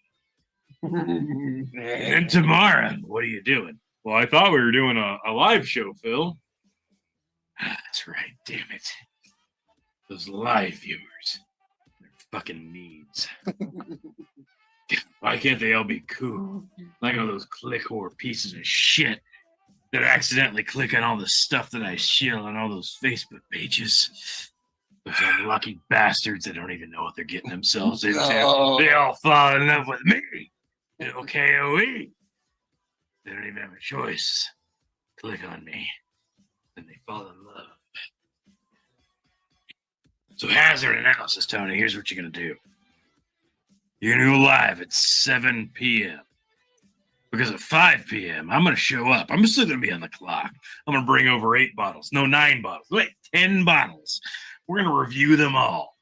And then tomorrow, what are you doing? Well, I thought we were doing a live show, Phil. That's right, damn it. Those live viewers. They're fucking needs. Why can't they all be cool? Like all those click whore pieces of shit that accidentally click on all the stuff that I share on all those Facebook pages. Those unlucky bastards that don't even know what they're getting themselves into. They all fall in love with me. Little KOE. They don't even have a choice. Click on me. Then they fall in love. So hazard analysis, Tony. Here's what you're going to do. You're going to go live at 7 p.m. Because at 5 p.m., I'm going to show up. I'm still going to be on the clock. I'm going to bring over 8 bottles. No, 9 bottles. Wait, 10 bottles. We're going to review them all.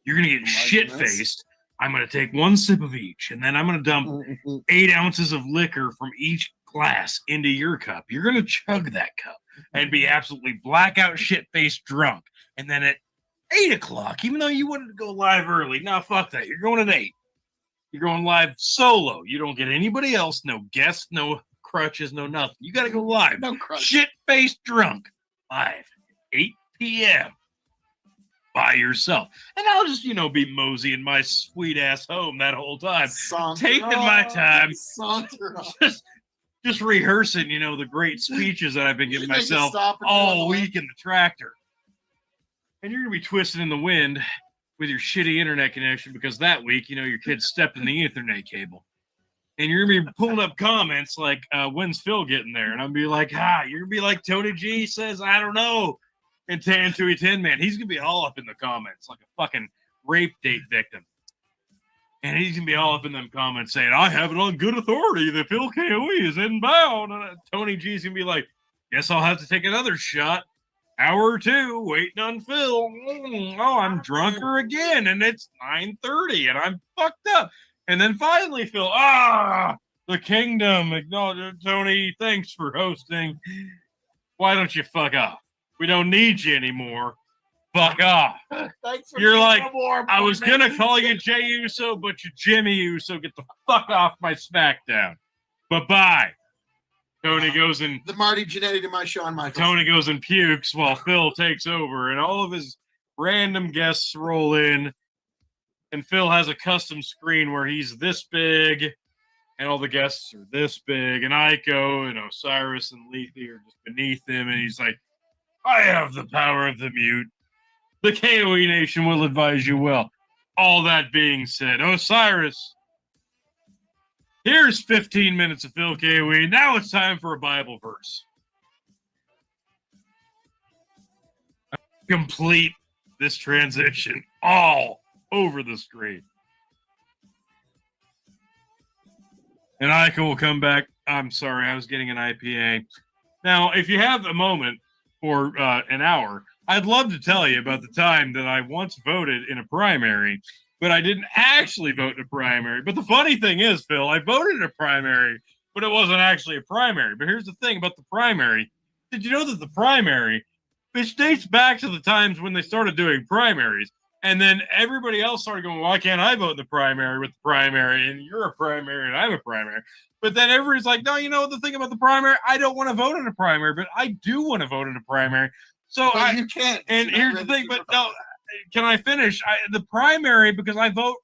You're going to get shit-faced. I'm going to take 1 sip of each, and then I'm going to dump 8 ounces of liquor from each glass into your cup. You're going to chug that cup and be absolutely blackout shit-faced drunk. And then at 8 o'clock, even though you wanted to go live early, no, fuck that. You're going at 8. You're going live solo. You don't get anybody else, no guests, no crutches, no nothing. You got to go live. No crutch. Shit-faced drunk. Live. 8 p.m. by yourself. And I'll just, be mosey in my sweet ass home that whole time. Taking my time. Just rehearsing, the great speeches that I've been giving myself all week in the tractor. And you're going to be twisting in the wind with your shitty internet connection because that week, your kid stepped in the Ethernet cable. And you're going to be pulling up comments like, when's Phil getting there? And I'll be like, you're going to be like Tony G says, I don't know. And Tan Tui Tin Man, he's going to be all up in the comments like a fucking rape date victim. And he's going to be all up in them comments saying, I have it on good authority that Phil KOE is inbound. And Tony G's going to be like, guess I'll have to take another shot. Hour or two waiting on Phil. Oh, I'm drunker again. And it's 9:30 and I'm fucked up. And then finally, Phil, the kingdom. No, Tony, thanks for hosting. Why don't you fuck off? We don't need you anymore. Fuck off. Thanks for You're like, more, I was going to call you Jey Uso, but you're Jimmy Uso. Get the fuck off my SmackDown. Bye-bye. Tony goes and... The Marty Jannetty to my Shawn Michaels. Tony goes and pukes while Phil takes over. And all of his random guests roll in. And Phil has a custom screen where he's this big, and all the guests are this big, and Aiko and Osiris and Lethe are just beneath him, and he's like, I have the power of the mute. The KOE Nation will advise you well. All that being said, Osiris, here's 15 minutes of Phil KOE. Now it's time for a Bible verse. Complete this transition all over the screen. And Aiko will come back. I'm sorry, I was getting an IPA. Now, if you have a moment or an hour, I'd love to tell you about the time that I once voted in a primary, but I didn't actually vote in a primary. But the funny thing is, Phil, I voted in a primary, but it wasn't actually a primary. But here's the thing about the primary. Did you know that the primary, which dates back to the times when they started doing primaries, and then everybody else started going, why can't I vote in the primary with the primary? And you're a primary and I'm a primary. But then everybody's like, no, the thing about the primary, I don't want to vote in a primary, but I do want to vote in a primary. So you can't. And here's the thing, but no, can I finish? The primary, because I vote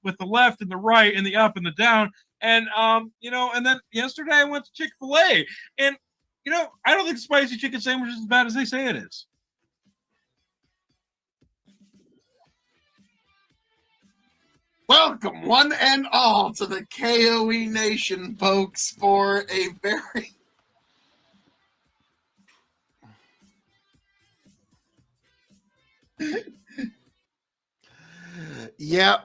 with the left and the right and the up and the down. And, and then yesterday I went to Chick-fil-A. And, I don't think spicy chicken sandwich is as bad as they say it is. Welcome, one and all, to the KOE Nation, folks, for a very... Yeah.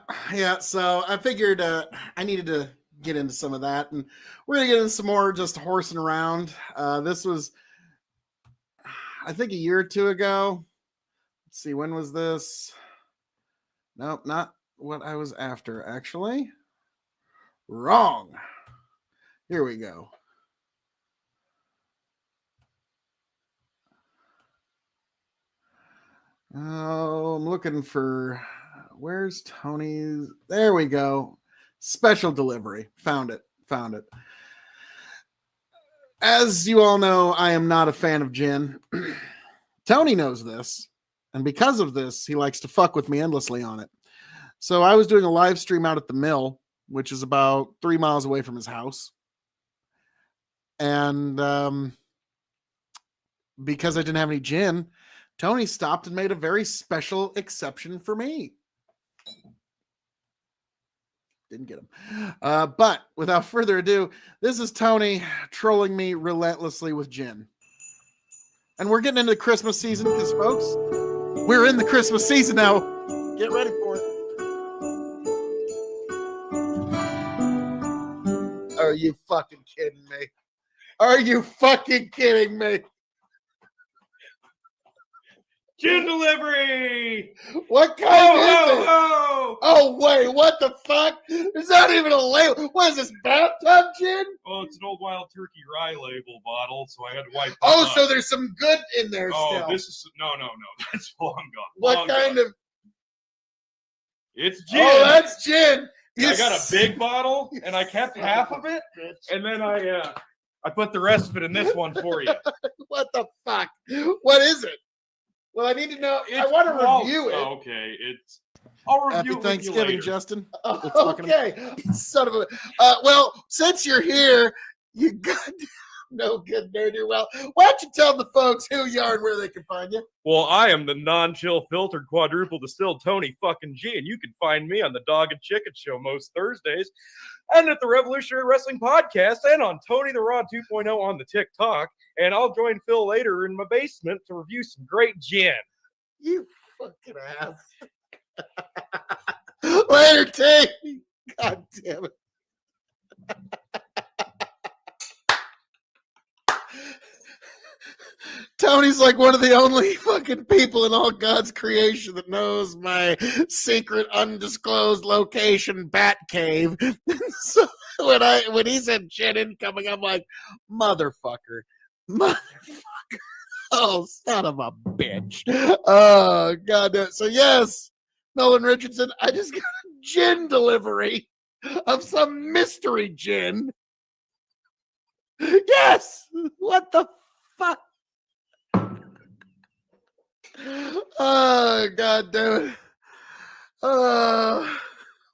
So I figured I needed to get into some of that, and we're gonna get into some more just horsing around. This was, I think, a year or two ago. Let's see, when was this? Nope, not what I was after, actually. Wrong. Here we go. Oh, I'm looking for, where's Tony's? There we go. Special delivery. Found it. As you all know, I am not a fan of gin. Tony knows this. And because of this, he likes to fuck with me endlessly on it. So I was doing a live stream out at the mill, which is about 3 miles away from his house. And because I didn't have any gin, Tony stopped and made a very special exception for me. Didn't get him. But without further ado, this is Tony trolling me relentlessly with gin. And we're getting into the Christmas season because, folks, we're in the Christmas season now. Get ready for it. Are you fucking kidding me? Are you fucking kidding me? Gin delivery! What kind is it? Oh, wait, what the fuck? There's not even a label. What is this, bathtub gin? Oh, it's an old Wild Turkey rye label bottle, so I had to wipe it Oh, up. so there's some good in there still. This is, no, that's long gone. What kind of? It's gin. Oh, that's gin. I got a big bottle, and I kept half of it, and then I put the rest of it in this one for you. What the fuck? What is it? Well, I need to know. I want to review it. Okay, I'll Happy review it with Thanksgiving, you later. Justin. We're talking Okay, son of a. Well, since you're here, you got no good nerdy. Well, why don't you tell the folks who you are and where they can find you? Well, I am the non-chill filtered quadruple distilled Tony fucking G, and you can find me on the Dog and Chicken Show most Thursdays, and at the Revolutionary Wrestling Podcast, and on Tony the Raw 2.0 on the TikTok. And I'll join Phil later in my basement to review some great gin. You fucking ass. Later, T. God damn it. Tony's like one of the only fucking people in all God's creation that knows my secret undisclosed location, Bat Cave. So when he said gin incoming, I'm like, motherfucker. Oh, son of a bitch. Oh, God. So, yes, Nolan Richardson, I just got a gin delivery of some mystery gin. Yes. What the fuck? Oh, God damn it.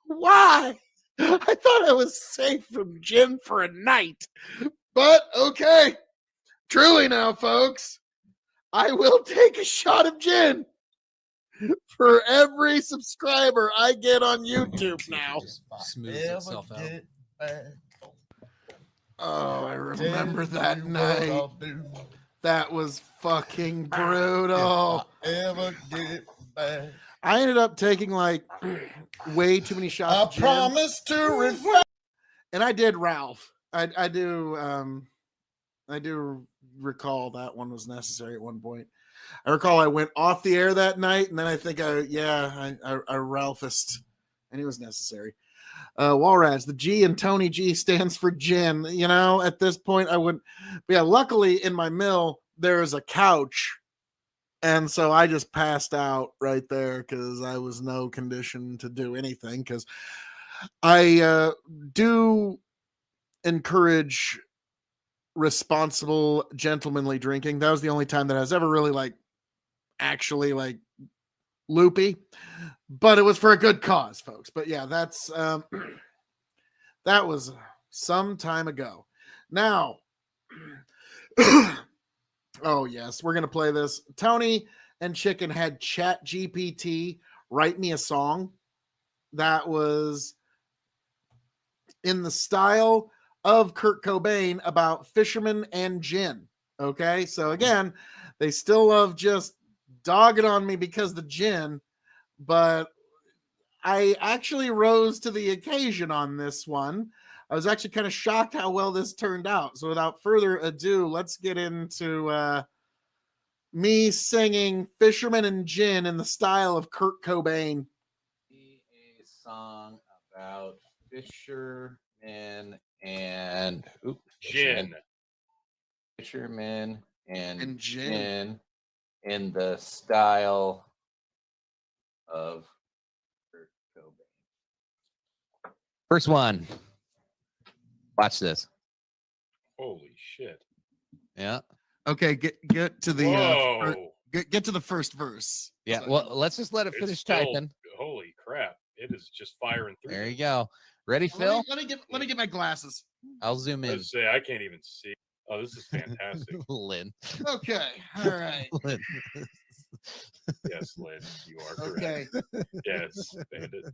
Why? I thought I was safe from gin for a night. But, okay. Truly now, folks, I will take a shot of gin for every subscriber I get on YouTube now. Just smooths itself out. Oh, I remember that night. That was fucking brutal. I ended up taking like way too many shots of gin. I promise to refrain. And I did Ralph. I do recall that one was necessary at one point. I recall I went off the air that night, and then I think I Ralphist, and it was necessary. Walraz, the G in Tony G stands for gin. You know, at this point I wouldn't. But yeah, luckily in my mill there is a couch, and so I just passed out right there because I was no condition to do anything. Because I do encourage responsible, gentlemanly drinking. That was the only time that I was ever really actually loopy, but it was for a good cause, folks. But yeah, that's that was some time ago. Now, oh yes, we're gonna play this. Tony and Chicken had Chat GPT write me a song that was in the style of Kurt Cobain about fishermen and gin. Okay, so again, they still love just dogging on me because of the gin, but I actually rose to the occasion on this one. I was actually kind of shocked how well this turned out. So without further ado, let's get into me singing Fisherman and Gin in the style of Kurt Cobain. A song about fishermen and Gin. Fishermen and gin in the style of Kurt Cobain. First one. Watch this. Holy shit. Yeah. Okay, get to the Whoa. get to the first verse. Yeah. Well, let's just let it It's finish still- typing. Holy crap. It is just firing through. There you go. Ready, Phil? Let me get my glasses. I'll zoom in. Let's say I can't even see. Oh, this is fantastic. Lynn. Okay, all right. Lynn. Yes, Lynn, you are correct. Okay. Yes, Bandit.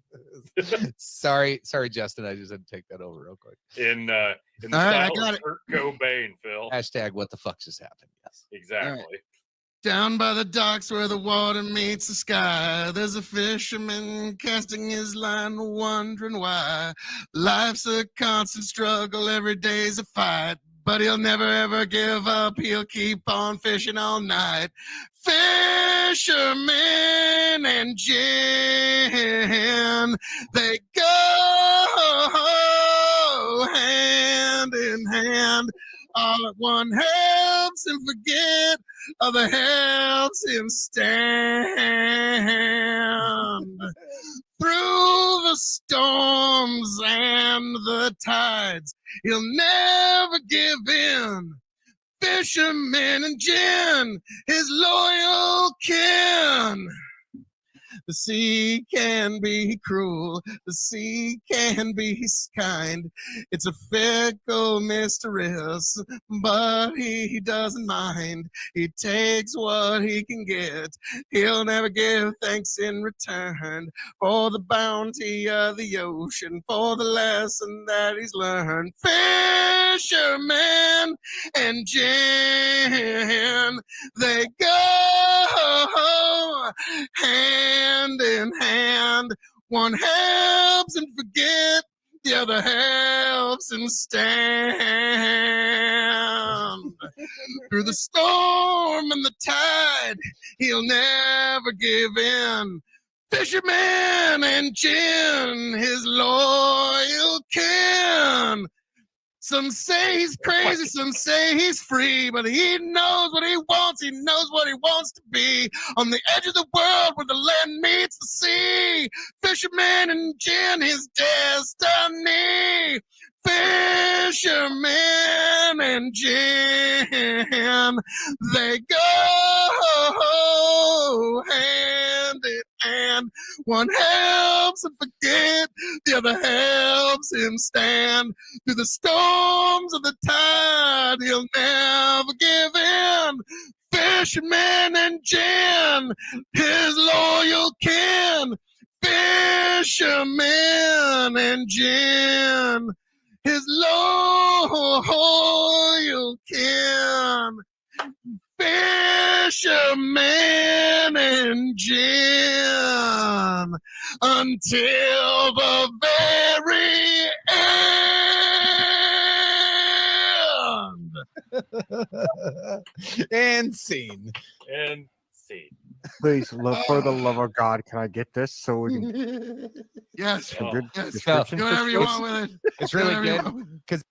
sorry, Justin. I just had to take that over real quick. In the All right, I style got of it. Kurt Cobain, Phil. Hashtag what the fuck just happened? Yes. Exactly. Down by the docks where the water meets the sky, there's a fisherman casting his line, wondering why. Life's a constant struggle, every day's a fight, but he'll never ever give up, he'll keep on fishing all night. Fisherman and gin, they go hand in hand. All at one helps him forget, other helps him stand. Through the storms and the tides, he'll never give in. Fisherman and Jen, his loyal kin. The sea can be cruel, the sea can be kind. It's a fickle mistress, but he doesn't mind. He takes what he can get. He'll never give thanks in return for the bounty of the ocean, for the lesson that he's learned. Fisherman and Jen, they go hand in hand. One helps him forget, the other helps him stand. Through the storm and the tide, he'll never give in. Fisherman and Jen, his loyal kin. Some say he's crazy, some say he's free, but he knows what he wants, he knows what he wants to be. On the edge of the world where the land meets the sea, Fisherman and Jen, his destiny. Fisherman and Jen, they go hand in hand. One helps him forget, the other helps him stand. Through the storms of the tide, he'll never give in. Fisherman and Jen, his loyal kin. Fisherman and Jen, his loyal kin. Fisherman and Jen, until the very end. And scene. And see. Please, for the love of God, can I get this so we can Yes, Oh. good yes. description? Do whatever you want with it. It's Do really whatever you good want with it. because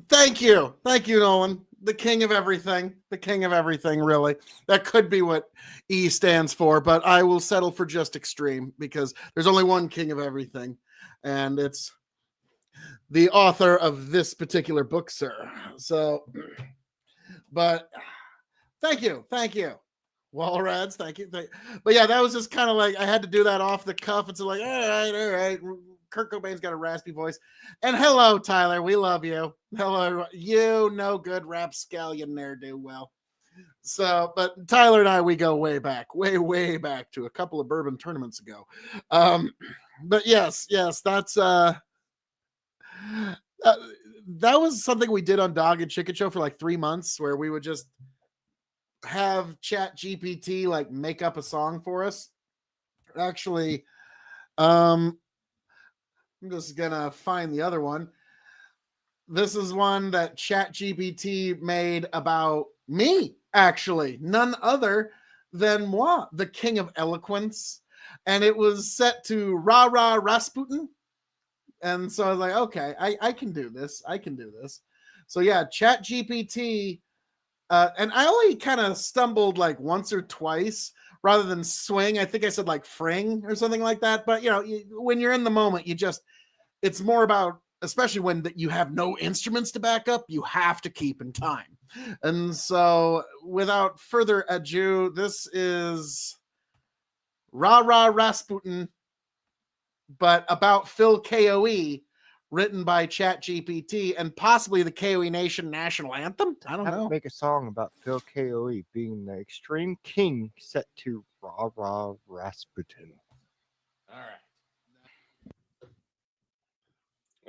Thank you, Nolan, the king of everything, really. That could be what E stands for, but I will settle for just extreme because there's only one king of everything, and it's the author of this particular book, sir. So, but thank you, Walrads, thank you. But yeah, that was just kind of like I had to do that off the cuff. It's like, all right. Kurt Cobain's got a raspy voice. And hello, Tyler. We love you. Hello, everyone. You no good rapscallion ne'er-do-well. So, but Tyler and I, we go way back to a couple of bourbon tournaments ago. But yes, that's that was something we did on Dog and Chicken Show for like 3 months, where we would just have Chat GPT like make up a song for us. Actually, I'm just gonna find the other one. This is one that Chat GPT made about me, actually, none other than moi, the king of eloquence. And it was set to Rah Rah Rasputin. And so I was like, okay, I can do this. So yeah, Chat GPT. And I only kind of stumbled like once or twice rather than swing. I think I said like fring or something like that. But, when you're in the moment, it's more about, especially when you have no instruments to back up, you have to keep in time. And so without further ado, this is Rah Rah Rasputin, but about Phil KOE, written by ChatGPT, and possibly the KOE Nation national anthem. I don't know. Make a song about Phil KOE being the extreme king set to Rah Rah Rasputin. All right.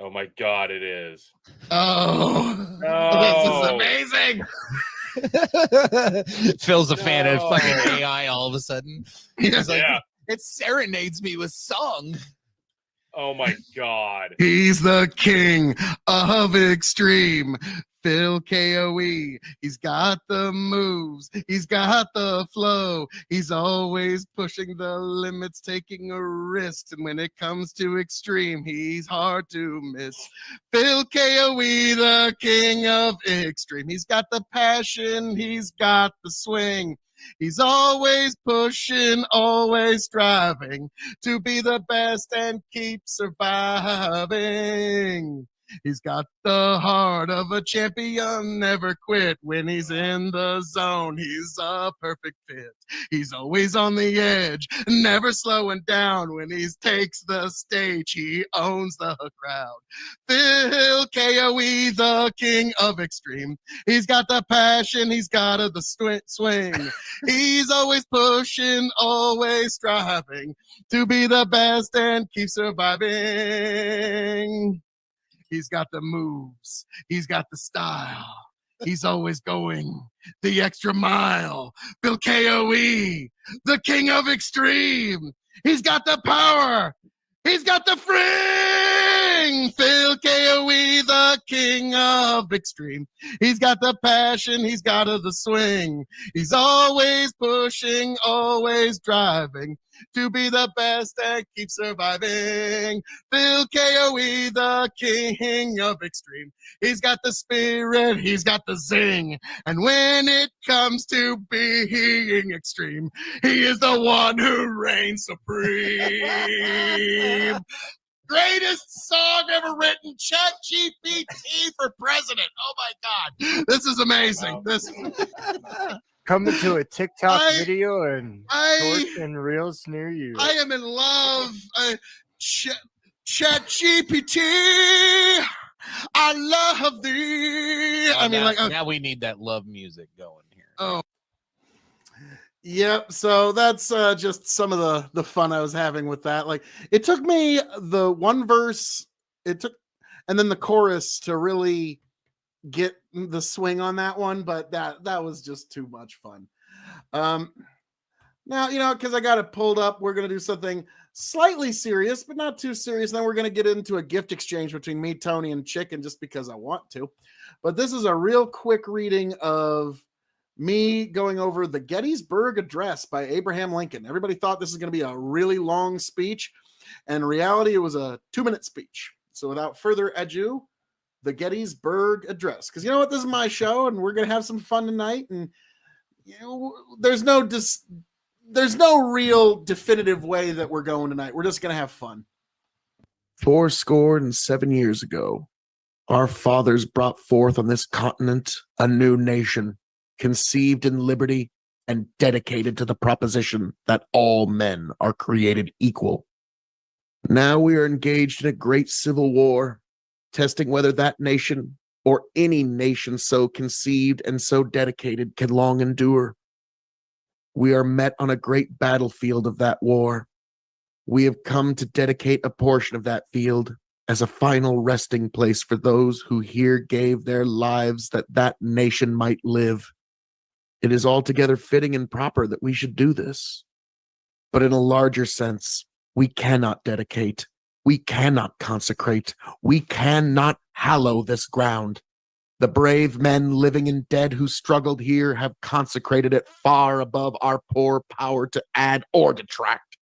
Oh my God, it is. Oh, No. this is amazing. Phil's a fan of No. fucking AI all of a sudden. He's like, Yeah. it serenades me with song. Oh my God. He's the king of extreme. Phil KOE. He's got the moves. He's got the flow. He's always pushing the limits, taking a risk. And when it comes to extreme, he's hard to miss. Phil KOE, the king of extreme. He's got the passion. He's got the swing. He's always pushing, always striving to be the best and keep surviving. He's got the heart of a champion, never quit. When he's in the zone, he's a perfect fit. He's always on the edge, never slowing down. When he takes the stage, he owns the crowd. Phil KOE, the king of extreme. He's got the passion, he's got the swing. He's always pushing, always striving to be the best and keep surviving. He's got the moves, he's got the style. He's always going the extra mile. Phil KOE, the king of extreme. He's got the power. He's got the fring. Phil KOE, the king of extreme. He's got the passion. He's got the swing. He's always pushing, always driving to be the best and keep surviving. Phil KOE, the king of extreme. He's got the spirit. He's got the zing. And when it comes to being extreme, he is the one who reigns supreme. Greatest song ever written. ChatGPT for president. Oh my God. This is amazing. Wow. This Coming to a TikTok I- video and I- shorts and reels near you. I am in love. ChatGPT. I love thee. I mean, like, now we need that love music going here. oh. Yep. So that's just some of the fun I was having with that. Like, it took me the one verse, and then the chorus to really get the swing on that one, but that was just too much fun. Now, because I got it pulled up, we're gonna do something slightly serious, but not too serious. Then we're gonna get into a gift exchange between me, Tony, and Chicken, just because I want to. But this is a real quick reading of me going over the Gettysburg Address by Abraham Lincoln. Everybody thought this was going to be a really long speech, and in reality, it was a 2-minute speech. So without further ado, the Gettysburg Address. Because you know what? This is my show, and we're going to have some fun tonight. And there's no real definitive way that we're going tonight. We're just going to have fun. 77 years ago, our fathers brought forth on this continent a new nation, conceived in liberty and dedicated to the proposition that all men are created equal. Now we are engaged in a great civil war, testing whether that nation or any nation so conceived and so dedicated can long endure. We are met on a great battlefield of that war. We have come to dedicate a portion of that field as a final resting place for those who here gave their lives that that nation might live. It is altogether fitting and proper that we should do this. But in a larger sense, we cannot dedicate, we cannot consecrate, we cannot hallow this ground. The brave men living and dead who struggled here have consecrated it far above our poor power to add or detract.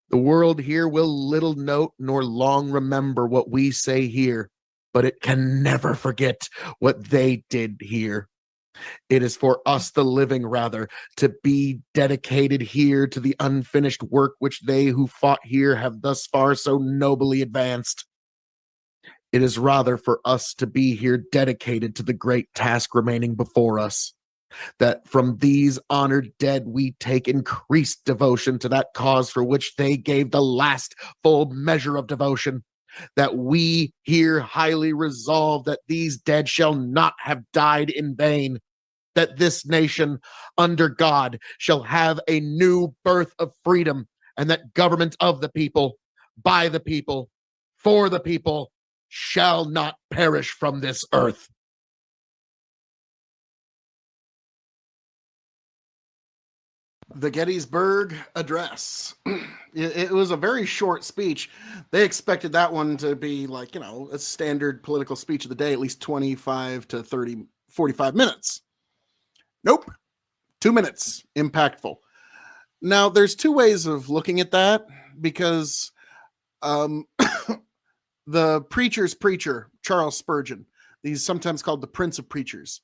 The world here will little note nor long remember what we say here, but it can never forget what they did here. It is for us, the living, rather, to be dedicated here to the unfinished work which they who fought here have thus far so nobly advanced. It is rather for us to be here dedicated to the great task remaining before us, that from these honored dead we take increased devotion to that cause for which they gave the last full measure of devotion, that we here highly resolve that these dead shall not have died in vain, that this nation under God shall have a new birth of freedom, and that government of the people, by the people, for the people, shall not perish from this earth. The Gettysburg Address. It was a very short speech. They expected that one to be like, a standard political speech of the day, at least 25 to 30, 45 minutes. Nope. 2 minutes. Impactful. Now, there's two ways of looking at that, because the preacher's preacher, Charles Spurgeon, he's sometimes called the Prince of Preachers.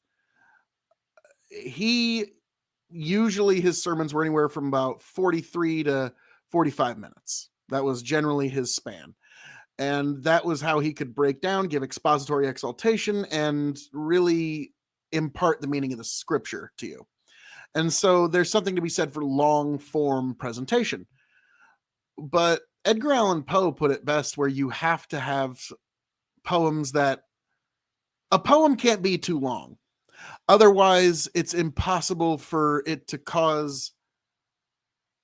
Usually his sermons were anywhere from about 43 to 45 minutes. That was generally his span. And that was how he could break down, give expository exaltation, and really impart the meaning of the scripture to you. And so there's something to be said for long form presentation. But Edgar Allan Poe put it best, where you have to have poems that a poem can't be too long. Otherwise, it's impossible for it to cause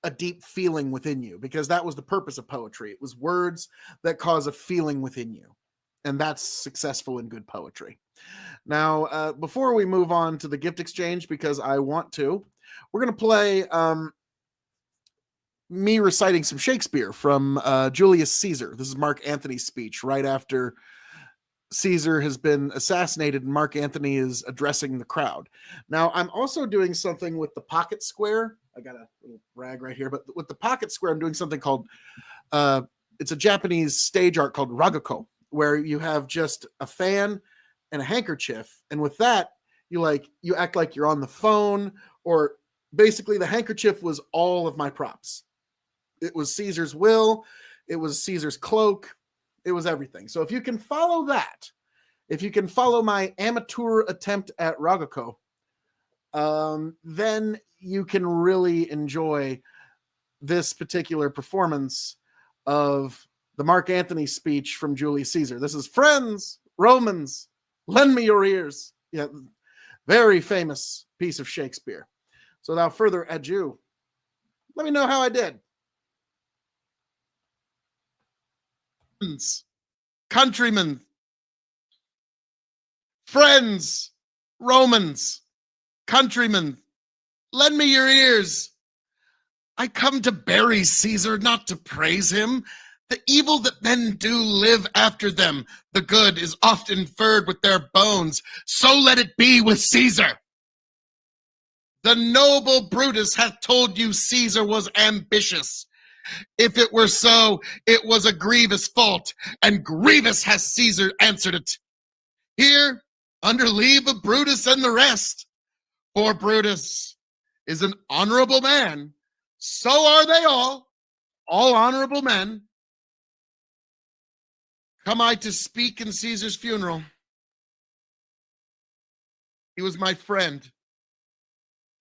a deep feeling within you, because that was the purpose of poetry. It was words that cause a feeling within you. And that's successful in good poetry. Now, before we move on to the gift exchange, because I want to, we're going to play me reciting some Shakespeare from Julius Caesar. This is Mark Antony's speech right after Caesar has been assassinated and Mark Antony is addressing the crowd. Now, I'm also doing something with the pocket square. I got a little rag right here, but with the pocket square, I'm doing something called, it's a Japanese stage art called ragako, where you have just a fan and a handkerchief. And with that, you act like you're on the phone, or basically the handkerchief was all of my props. It was Caesar's will. It was Caesar's cloak. It was everything. So if you can follow that, if you can follow my amateur attempt at ragako, then you can really enjoy this particular performance of the Mark Antony speech from Julius Caesar. This is "Friends, Romans, lend me your ears." Yeah, very famous piece of Shakespeare. So without further ado, let me know how I did. Countrymen, friends, Romans, countrymen, lend me your ears. I come to bury Caesar, not to praise him. The evil that men do live after them, the good is oft inferred with their bones. So let it be with Caesar. The noble Brutus hath told you Caesar was ambitious. If it were so, it was a grievous fault, and grievous has Caesar answered it. Here, under leave of Brutus and the rest, for Brutus is an honorable man, so are they all honorable men. Come I to speak in Caesar's funeral. He was my friend,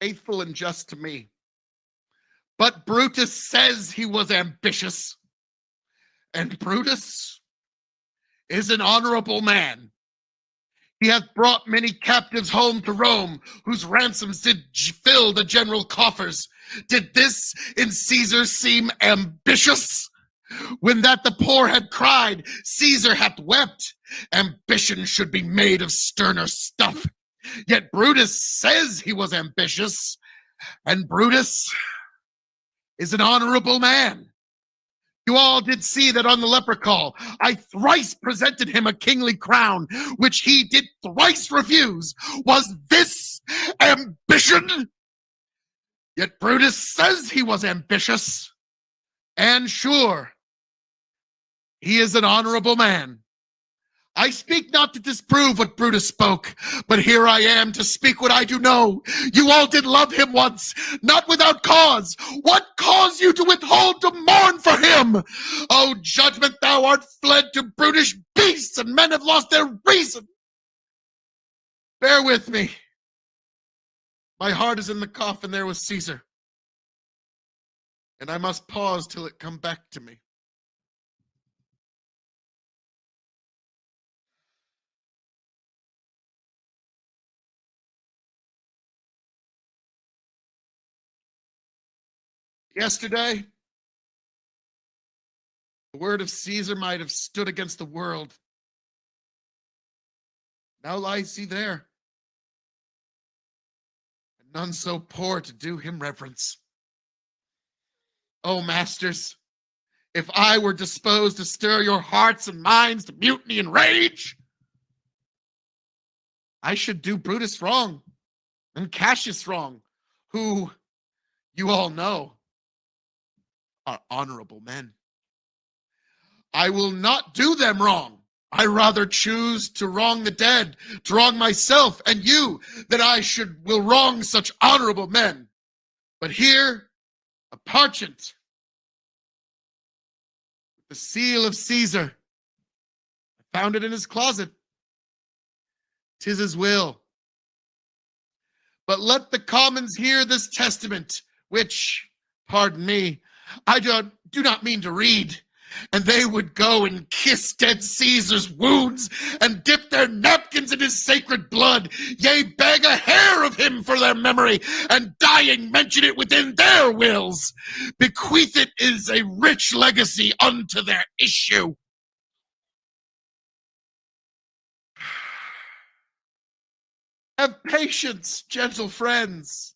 faithful and just to me. But Brutus says he was ambitious, and Brutus is an honorable man. He hath brought many captives home to Rome, whose ransoms did fill the general coffers. Did this in Caesar seem ambitious? When that the poor had cried, Caesar hath wept. Ambition should be made of sterner stuff. Yet Brutus says he was ambitious, and Brutus is an honorable man. You all did see that on the leper call, I thrice presented him a kingly crown, which he did thrice refuse. Was this ambition? Yet Brutus says he was ambitious, and sure, he is an honorable man. I speak not to disprove what Brutus spoke, but here I am to speak what I do know. You all did love him once, not without cause. What caused you to withhold to mourn for him? O judgment, thou art fled to brutish beasts, and men have lost their reason. Bear with me. My heart is in the coffin there with Caesar, and I must pause till it come back to me. Yesterday, the word of Caesar might have stood against the world. Now lies he there, and none so poor to do him reverence. O masters, if I were disposed to stir your hearts and minds to mutiny and rage, I should do Brutus wrong and Cassius wrong, who, you all know, are honorable men. I will not do them wrong. I rather choose to wrong the dead, to wrong myself and you, that I will wrong such honorable men. But here, a parchment, the seal of Caesar, Found it in his closet. 'Tis his will. But let the commons hear this testament, which, pardon me, I do not mean to read. And they would go and kiss dead Caesar's wounds and dip their napkins in his sacred blood, yea, beg a hair of him for their memory, and dying mention it within their wills. Bequeath it as a rich legacy unto their issue. Have patience, gentle friends.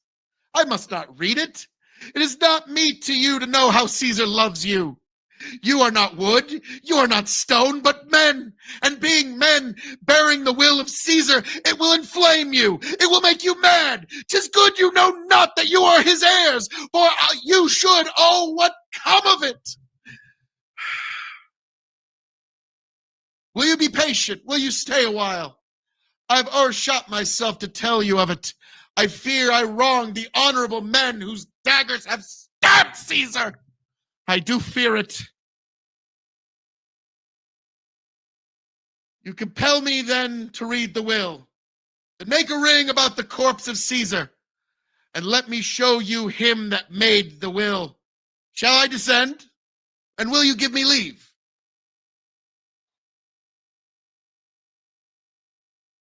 I must not read it. It is not meet to you to know how Caesar loves you. You are not wood, you are not stone, but men. And being men, bearing the will of Caesar, it will inflame you. It will make you mad. 'Tis good you know not that you are his heirs, for you should, oh, what come of it? Will you be patient? Will you stay a while? I've o'ershot myself to tell you of it. I fear I wrong the honorable men whose daggers have stabbed Caesar. I do fear it. You compel me then to read the will, and make a ring about the corpse of Caesar, and let me show you him that made the will. Shall I descend? And will you give me leave?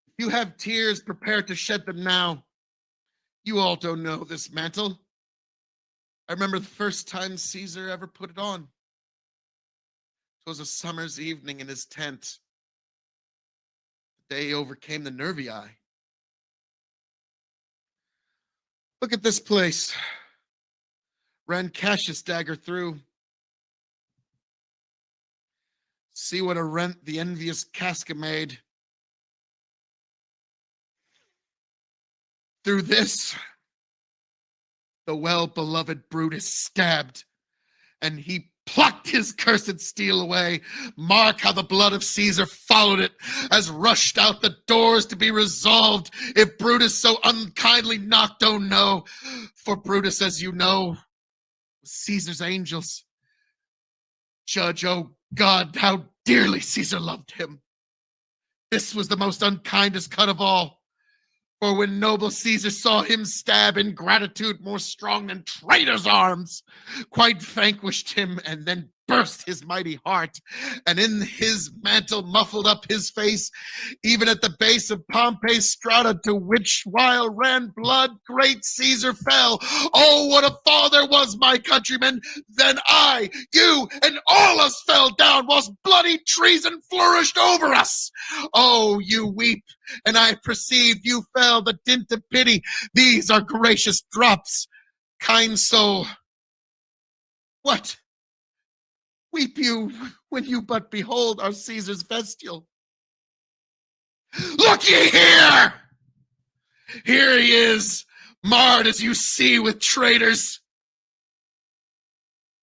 If you have tears, prepare to shed them now. You all don't know this mantle. I remember the first time Caesar ever put it on. 'Twas a summer's evening in his tent. The day overcame the nervii. Look at this place. Ran Cassius' dagger through. See what a rent the envious Casca made. Through this, the well-beloved Brutus stabbed, and he plucked his cursed steel away. Mark how the blood of Caesar followed it, as rushed out the doors to be resolved. If Brutus so unkindly knocked, oh no, for Brutus, as you know, was Caesar's angels. Judge, oh God, how dearly Caesar loved him. This was the most unkindest cut of all. For when noble Caesar saw him stab, ingratitude more strong than traitors' arms, quite vanquished him, and then burst his mighty heart, and in his mantle muffled up his face, even at the base of Pompey's strata, to which while ran blood, great Caesar fell. Oh, what a fall there was, my countrymen! Then I, you, and all us fell down, whilst bloody treason flourished over us. Oh, you weep, and I perceive you fell the dint of pity. These are gracious drops, kind soul. What? Weep you when you but behold our Caesar's vestial. Look ye here! Here he is, marred as you see with traitors.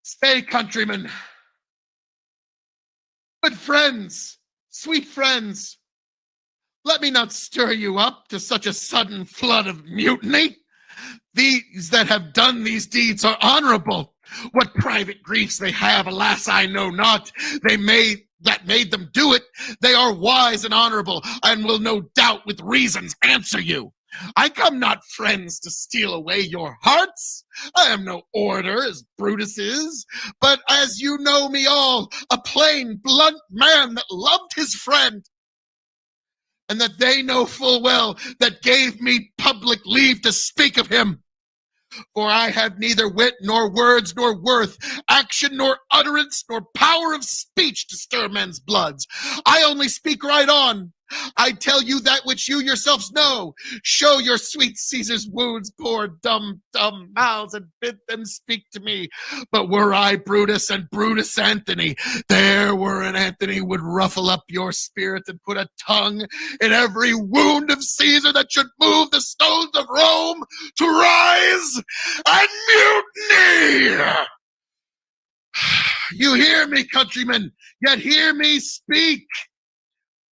Stay, countrymen. Good friends, sweet friends, let me not stir you up to such a sudden flood of mutiny. These that have done these deeds are honorable. What private griefs they have, alas, I know not. That made them do it. They are wise and honorable, and will no doubt with reasons answer you. I come not, friends, to steal away your hearts. I am no orator, as Brutus is, but as you know me all, a plain, blunt man that loved his friend, and that they know full well that gave me public leave to speak of him. For I have neither wit nor words nor worth, action nor utterance nor power of speech to stir men's bloods. I only speak right on. I tell you that which you yourselves know. Show your sweet Caesar's wounds, poor dumb mouths, and bid them speak to me. But were I Brutus and Brutus Antony, there were an Antony would ruffle up your spirit and put a tongue in every wound of Caesar that should move the stones of Rome to rise and mutiny. You hear me, countrymen, yet hear me speak.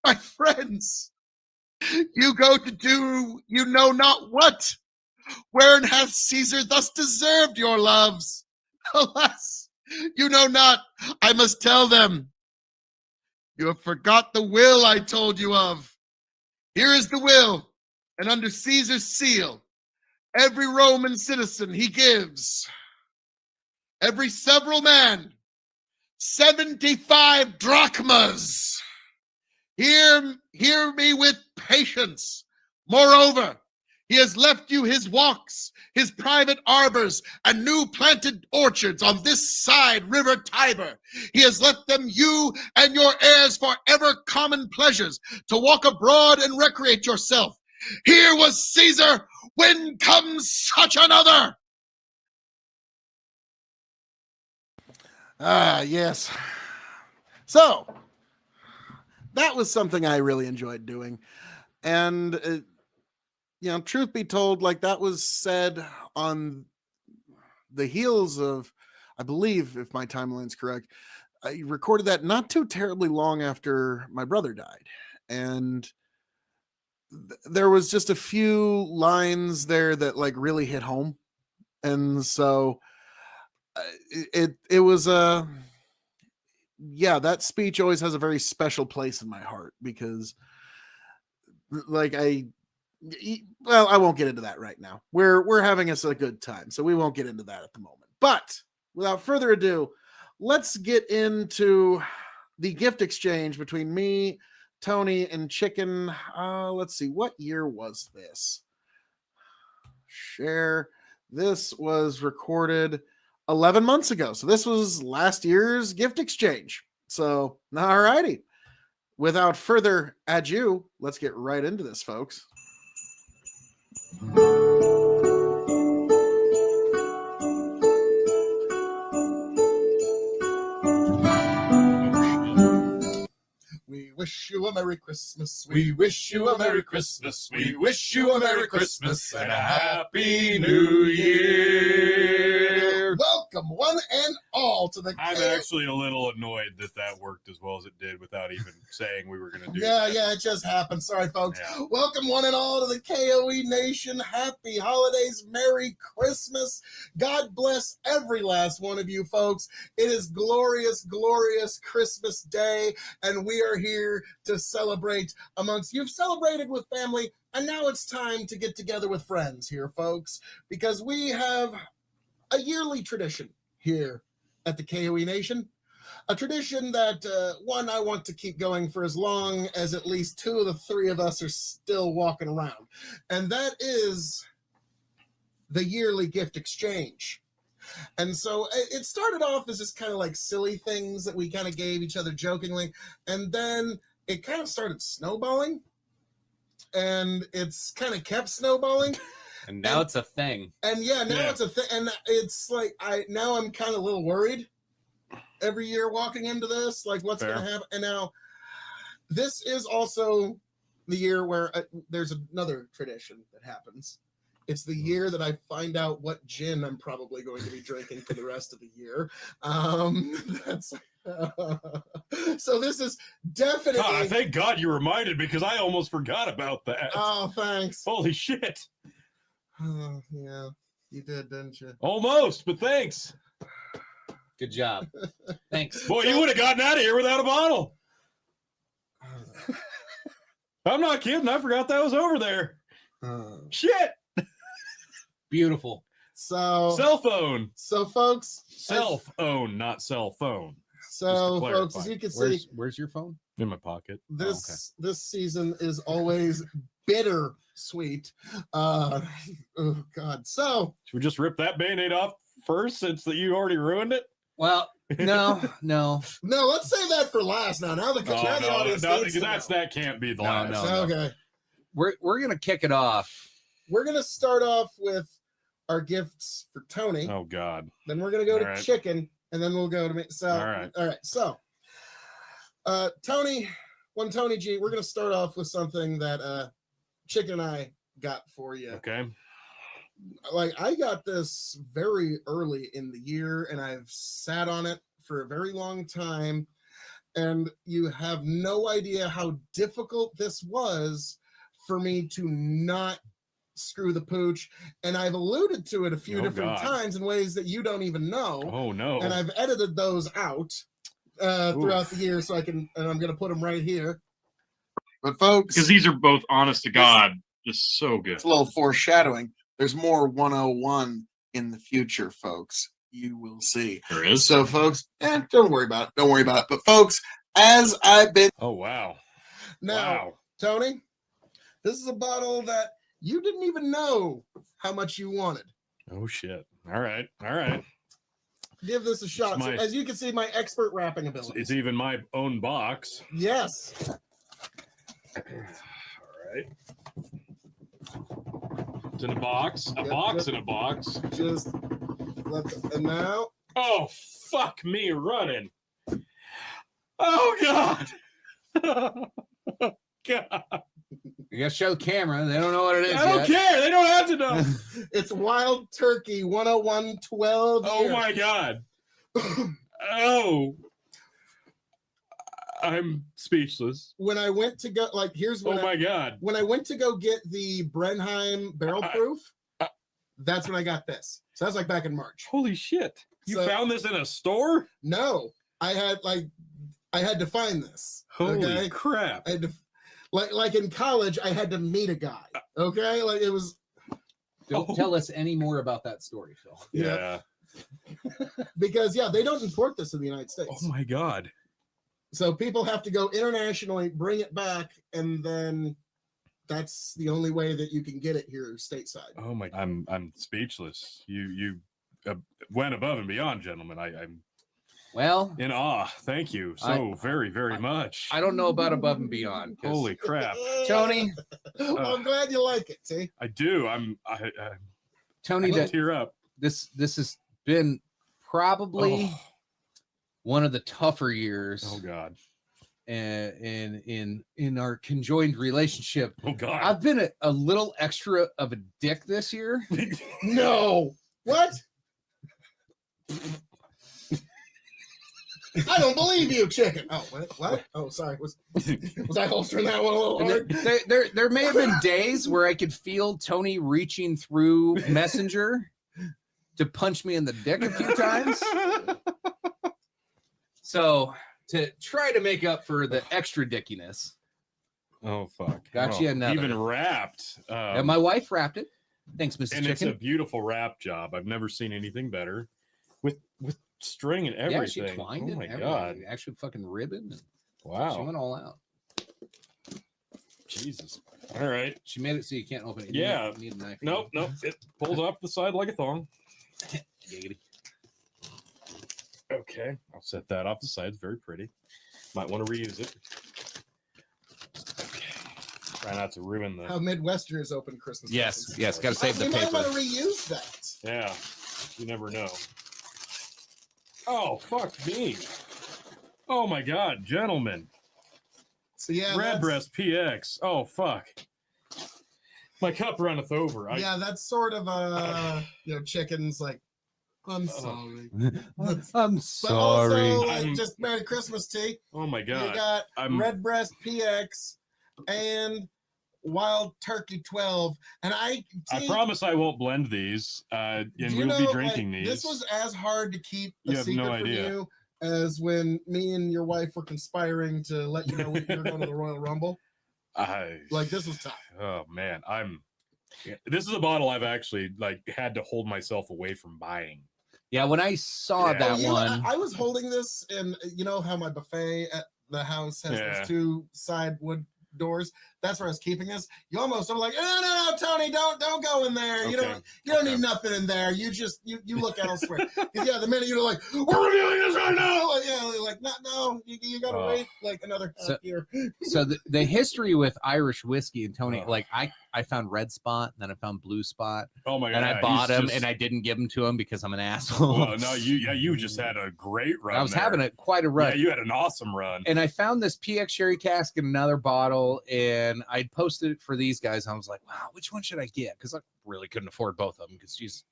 My friends, you go to do you know not what. Wherein hath Caesar thus deserved your loves? Alas, you know not. I must tell them. You have forgot the will I told you of. Here is the will, and under Caesar's seal, every Roman citizen he gives, every several man, 75 drachmas. Hear me with patience. Moreover, he has left you his walks, his private arbors, and new planted orchards on this side River Tiber. He has left them you and your heirs for ever common pleasures, to walk abroad and recreate yourself. Here was Caesar, when comes such another? Ah, yes. So, that was something I really enjoyed doing. And, truth be told, like, that was said on the heels of, I believe, if my timeline's correct, I recorded that not too terribly long after my brother died. And there was just a few lines there that like really hit home. And so it was that speech always has a very special place in my heart, because like I won't get into that right now. We're having us a good time, so we won't get into that at the moment. But without further ado, let's get into the gift exchange between me, Tony, and Chicken. Let's see, what year was this? Share. This was recorded 11 months ago. So this was last year's gift exchange. So, all righty. Without further ado, let's get right into this, folks. We wish you a Merry Christmas. We wish you a Merry Christmas. We wish you a Merry Christmas and a Happy New Year. Welcome, one and all, to the. I'm actually a little annoyed that worked as well as it did without even saying we were going to do that. Yeah, it just happened. Sorry, folks. Yeah. Welcome, one and all, to the KOE Nation. Happy holidays. Merry Christmas. God bless every last one of you, folks. It is glorious, glorious Christmas Day, and we are here to celebrate amongst you've celebrated with family, and now it's time to get together with friends here, folks, because we have a yearly tradition here at the KOE Nation, a tradition that one I want to keep going for as long as at least two of the three of us are still walking around, and that is the yearly gift exchange. And so it started off as just kind of like silly things that we kind of gave each other jokingly. And then it kind of started snowballing. And it's kind of kept snowballing. And now it's a thing. And it's a thing. And it's like, I'm kind of a little worried every year walking into this, like what's going to happen. And now this is also the year where there's another tradition that happens. It's the year that I find out what gin I'm probably going to be drinking for the rest of the year. So this is definitely. God, thank God you reminded me, because I almost forgot about that. Oh, thanks. Holy shit. Yeah, you did, didn't you? Almost, but thanks. Good job. Thanks. Boy, you would have gotten out of here without a bottle. I'm not kidding. I forgot that was over there. Shit. Beautiful. So cell phone. So folks, self-own, not cell phone. So folks, as you can see, where's your phone? In my pocket. This season is always bitter sweet. Oh God. So should we just rip that Band-Aid off first, since that you already ruined it? Well, no. Let's save that for last. Now the audience that can't be the last. No. Okay. We're gonna kick it off. We're gonna start off with our gifts for Tony. Oh God. Then we're gonna go to Chicken, and then we'll go to me. So all right. So Tony G, we're gonna start off with something that Chicken and I got for you. Okay. Like, I got this very early in the year, and I've sat on it for a very long time, and you have no idea how difficult this was for me to not screw the pooch. And I've alluded to it a few different times in ways that you don't even know. Oh no. And I've edited those out. throughout the year, so and I'm going to put them right here. But folks, Because these are both, honest to God, just so good. It's a little foreshadowing. There's more 101 in the future, folks. You will see. There is. So, folks, don't worry about it. Don't worry about it. But, folks, as I've been Oh wow. now, Wow. Tony, this is a bottle that you didn't even know how much you wanted. Oh shit. All right. All right. Give this a shot. So, my- as you can see, my expert wrapping It's abilities. even my own box. Yes. All right. It's in a box. A Yep, box yep. in a box. Just and now. Oh fuck me running. Oh god. God. You gotta show the camera. They don't know what it is. I don't yet. care. They don't have to know. It's Wild Turkey 101 12 Oh year. my god. Oh. I'm speechless. When I went to go, like, here's Oh when my god. when I went to go get the Brenheim barrel proof, that's when I got this. So that's like back in March. Holy shit. You So- found this in a store? No, I had to find this. Holy okay? crap. I had to, like in college, I had to meet a guy. Okay, like it was Don't tell us any more about that story, Phil. Yeah. because they don't import this in the United States. Oh my god. So people have to go internationally, bring it back, and then that's the only way that you can get it here stateside. Oh my I'm speechless. You went above and beyond, gentlemen. I'm Well, in awe. Thank you so very, very much. I don't know about above and beyond. 'cause Holy crap. Tony, Well, I'm glad you like it. See, I do. I Tony, don't tear up. this has been probably Oh, one of the tougher years oh god. in our conjoined relationship. Oh god. I've been a little extra of a dick this year. no, what? I don't believe you, chicken. Oh, what? Oh, sorry. Was I holstering that one a little And hard? there may have been days where I could feel Tony reaching through Messenger to punch me in the dick a few times. So to try to make up for the extra dickiness, Oh fuck. Got Oh, you another. Even wrapped. and my wife wrapped it. Thanks, Mrs. and it's a Chicken. beautiful wrap job. I've never seen anything better. With string and everything. Yeah, she twined oh it. my and everything. god. Actually, fucking ribbon. And She Wow. went all out. Jesus. All right. She made it so you can't open it. You Yeah. need a knife. Nope, nope. It pulls off the side like a thong. Giggity. Okay. I'll set that off the side. It's very pretty. Might want to reuse it. Okay. Try not to ruin the. How Midwesterners open Christmas. Yes, presents. yes, gotta save the You might paper. want to reuse that. Yeah. You never know. Oh, fuck me. Oh my god, gentlemen. So yeah, Redbreast PX. Oh fuck. My cup runneth over. yeah, that's sort of chickens like. I'm sorry. I'm But sorry. also, I'm- just Merry Christmas tea. Oh my You god. got I'm Redbreast PX and Wild Turkey 12, and I see, promise I won't blend these. And do you we'll know, be like, drinking these. This was as hard to keep a You have secret no from idea. you as when me and your wife were conspiring to let you know we were going to the Royal Rumble. Like, this was tough. Oh man, this is a bottle I've actually had to hold myself away from buying. Yeah, when I saw Yeah. that You know, one, I was holding this, and you know how my buffet at the house has Yeah. those two side wood doors. That's where I was keeping this. I'm like, no, Tony, don't go in there. You Okay. don't Okay. need nothing in there. You just you look elsewhere. 'Cause, yeah, the minute you're like, we're reviewing this right now, like, yeah, like no, you gotta Oh. wait like another half So- year. so the history with Irish whiskey and Tony, Oh. like I found Red Spot, and then I found Blue Spot, Oh my god. and I he's bought them, just- and I didn't give them to him because I'm an asshole. Well, no, you just had a great run. I was there. having quite a run. Yeah, you had an awesome run. And I found this PX sherry cask in another bottle, and I posted it for these guys. I was like, wow, which one should I get? Because I really couldn't afford both of them because Jesus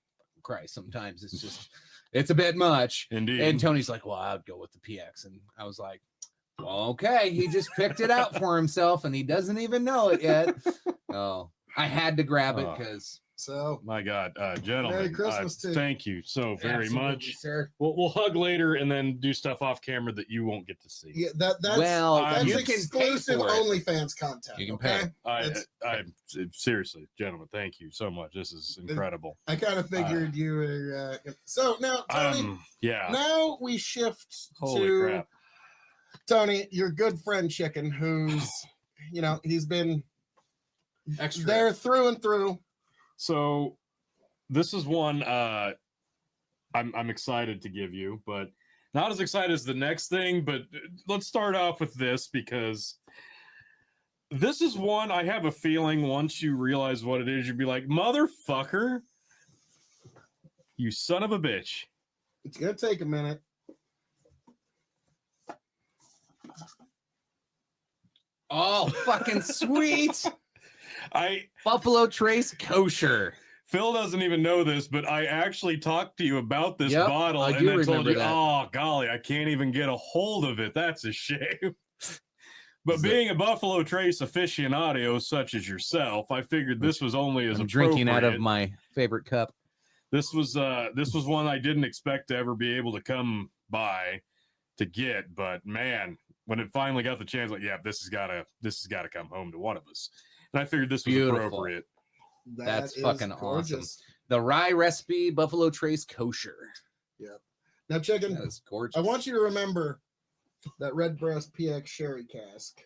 Christ, sometimes it's a bit much. Indeed. And Tony's like, well, I'd go with the PX. And I was like, well, okay. He just picked it out for himself and he doesn't even know it yet. Oh, I had to grab it Oh. because So My God, gentlemen, Merry Christmas to you. thank you so very much. sir. We'll hug later and then do stuff off camera that you won't get to see. yeah, that's Well, that's you can pay exclusive for it. OnlyFans content. You can okay? pay. I seriously, gentlemen, thank you so much. This is incredible. I kind of figured you were. So now, Tony, Yeah. now we shift Holy to crap. Tony, your good friend Chicken, who's, he's been Extra. there through and through. So this is one I'm excited to give you, but not as excited as the next thing. But let's start off with this because this is one I have a feeling once you realize what it is, you'd be like, motherfucker, you son of a bitch. It's gonna take a minute. Oh, fucking sweet. I Buffalo Trace kosher. Phil doesn't even know this, but I actually talked to you about this Yep, bottle I and do then told remember you, that. oh golly, I can't even get a hold of it. That's a shame. But Is it- being a Buffalo Trace aficionado such as yourself, I figured this was only as I'm drinking out of appropriate. my favorite cup. This was one I didn't expect to ever be able to come by to get, but man, when it finally got the chance, like, yeah, this has gotta come home to one of us. And I figured this was Beautiful. appropriate. That's That is fucking awesome. gorgeous. The rye recipe Buffalo Trace kosher. Now, Chicken, That is gorgeous. I want you to remember that Redbreast PX Sherry cask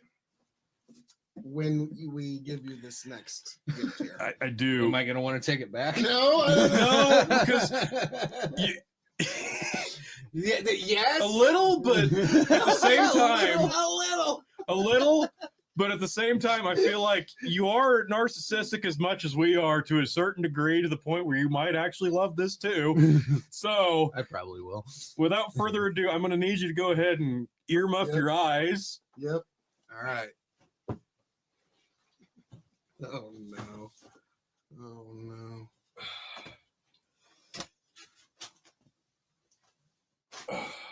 when we give you this next gift here. I do. Am I gonna want to take it back? No, No, because yes. a little, but at the same time, a little. but at the same time, I feel like you are narcissistic as much as we are to a certain degree, to the point where you might actually love this too. So, I probably will. without further ado, I'm going to need you to go ahead and earmuff Yep. your eyes. Yep. All right. Oh no. Oh no.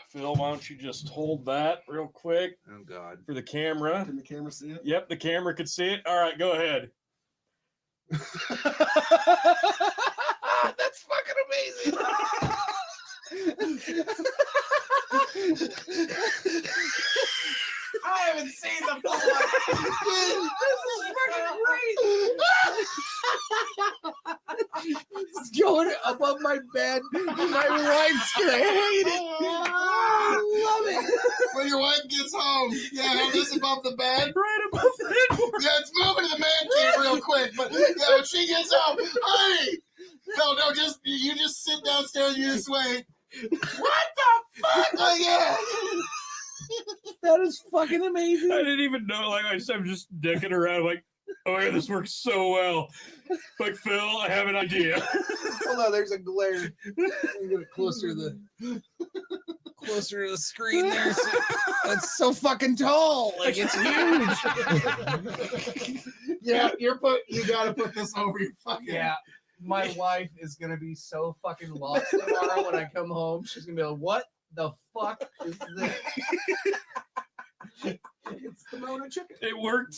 Phil, why don't you just hold that real quick Oh God. for the camera? Can the camera see it? Yep, the camera could see it. All right, go ahead. That's fucking amazing. I haven't seen the full one. This is fucking great. It's going above my bed. My wife's gonna hate it. I love it. When your wife gets home, yeah, have this above the bed. Right above the headboard. Yeah, it's moving to the man cave real quick, but yeah, when she gets home, honey, no, you just sit downstairs and you just wait. What the fuck? Like, yeah. That is fucking amazing. I didn't even know. Like, I'm just dicking around. Like, oh yeah, this works so well. Like, Phil, I have an idea. Hold on, there's a glare. I'm get it closer to the screen there. That's so fucking tall. Like it's huge. Yeah, you gotta put this over your fucking. Yeah. My wife is gonna be so fucking lost tomorrow when I come home. She's gonna be like, "What the fuck is this?" It's the Mona chicken. It worked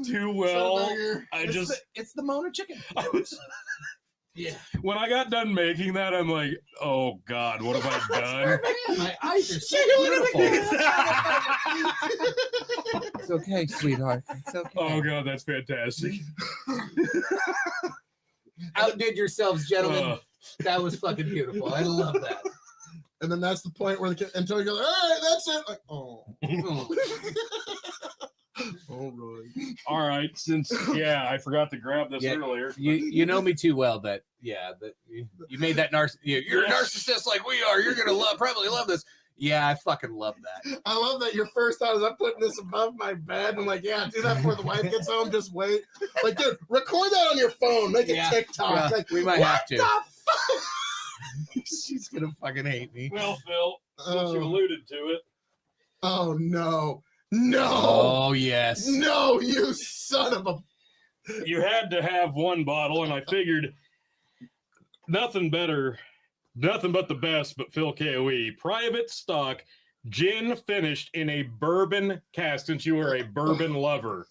too well. It's the Mona chicken. I was Yeah. when I got done making that, I'm like, oh God, what have I done? My eyes are so beautiful. It's okay, sweetheart. It's okay. Oh God, that's fantastic. Outdid yourselves, gentlemen. Uh, That was fucking beautiful. I love that. And then that's the point where the kid, until you go, all right, that's it. Like, oh. All right. all right, since I forgot to grab this Yeah. earlier. You know me too well that you made that you're a narcissist like we are. You're gonna probably love this. Yeah, I fucking love that. I love that your first thought is I'm putting this above my bed. I'm like, yeah, do that before the wife gets home. Just wait. Like, dude, record that on your phone. Make it Yeah. TikTok. Yeah, Like, we might what have to. the fuck? She's gonna fucking hate me. Well, Phil, since you Oh, alluded to it, oh no. No. Oh yes. No, you son of a. you had to have one bottle, and I figured nothing but the best, but Phil KOE private stock gin finished in a bourbon cask. Since you are a bourbon lover,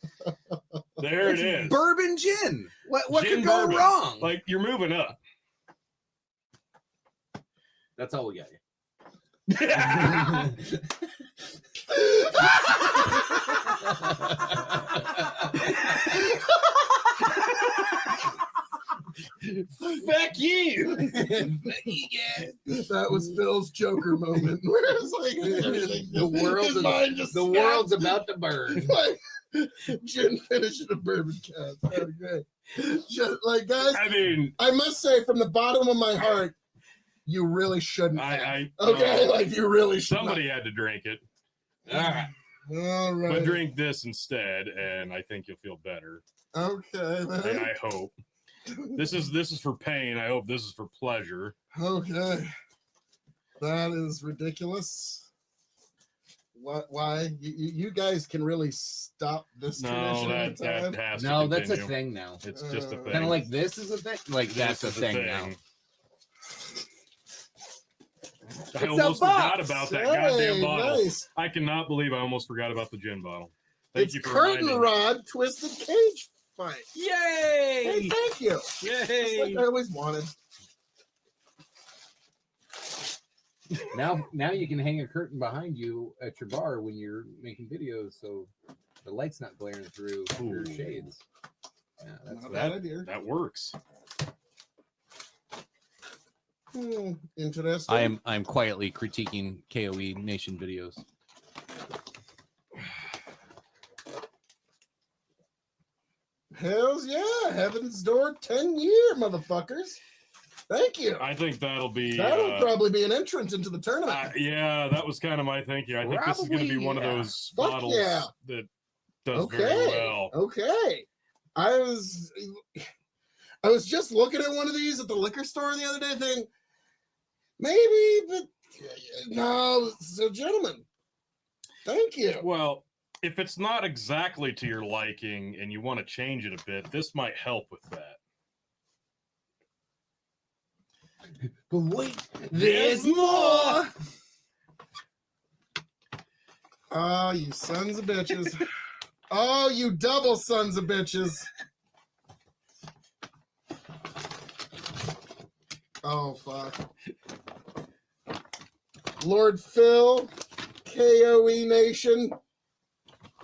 there it is. Bourbon gin. What Gin could go bourbon. wrong? Like you're moving up. That's all we got. Fuck you. That was Phil's Joker moment. Where it's like the world's about to burn. like Jim finishing a bourbon cast. That was great. Just, like guys, I mean, I must say from the bottom of my heart, you really shouldn't. Okay, like you really should. somebody had to drink it. All right. All right. But drink this instead, and I think you'll feel better. Okay, man. I hope. This is for pain. I hope this is for pleasure. Okay. That is ridiculous. Why? You guys can really stop this No, tradition at that a time? has No, to that's a continue. thing now. It's just a thing. Kind of like this is a thing. Like that's This a is thing now. I a almost forgot box. about that Hey, goddamn bottle. nice. I cannot believe I almost forgot about the gin bottle. Thank It's you for curtain reminding me. rod twisted cage fight. Hey, Yay! thank you. Just like I always wanted. Now you can hang a curtain behind you at your bar when you're making videos, so the light's not glaring through your Ooh. shades. Yeah, that's Not a what bad idea. That works. Interesting. I'm quietly critiquing KOE Nation videos. Hells yeah. Heaven's Door 10-year, motherfuckers. Thank you. I think that'll be. That'll probably be an entrance into the tournament. Yeah, that was kind of my thinking. I think this is going to be Probably, one of yeah. those Fuck bottles yeah. that does Okay. very well. Okay. I was just looking at one of these at the liquor store the other day thinking, maybe, but no. So, gentlemen, thank you. Well, if it's not exactly to your liking and you want to change it a bit, this might help with that. But wait, There's more. Oh, you sons of bitches. Oh, you double sons of bitches. Oh, fuck. Lord Phil, KOE Nation.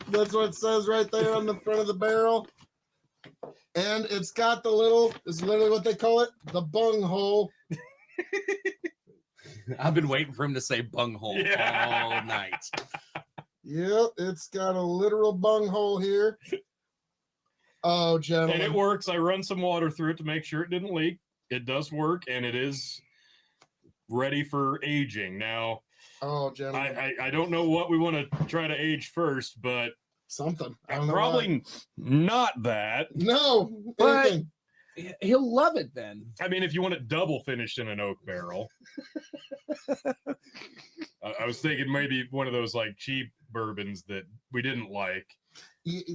That's what it says right there on the front of the barrel. And it's got it's literally what they call it, the bung hole. I've been waiting for him to say bunghole all night. Yep, it's got a literal bung hole here. Oh, gentlemen. And it works. I run some water through it to make sure it didn't leak. It does work, and it is ready for aging. Now, Oh, gentlemen. I don't know what we want to try to age first, but Something. I don't know probably not that. why. No. But- Anything. He'll love it then. I mean, if you want it double finished in an oak barrel, I was thinking maybe one of those like cheap bourbons that we didn't like.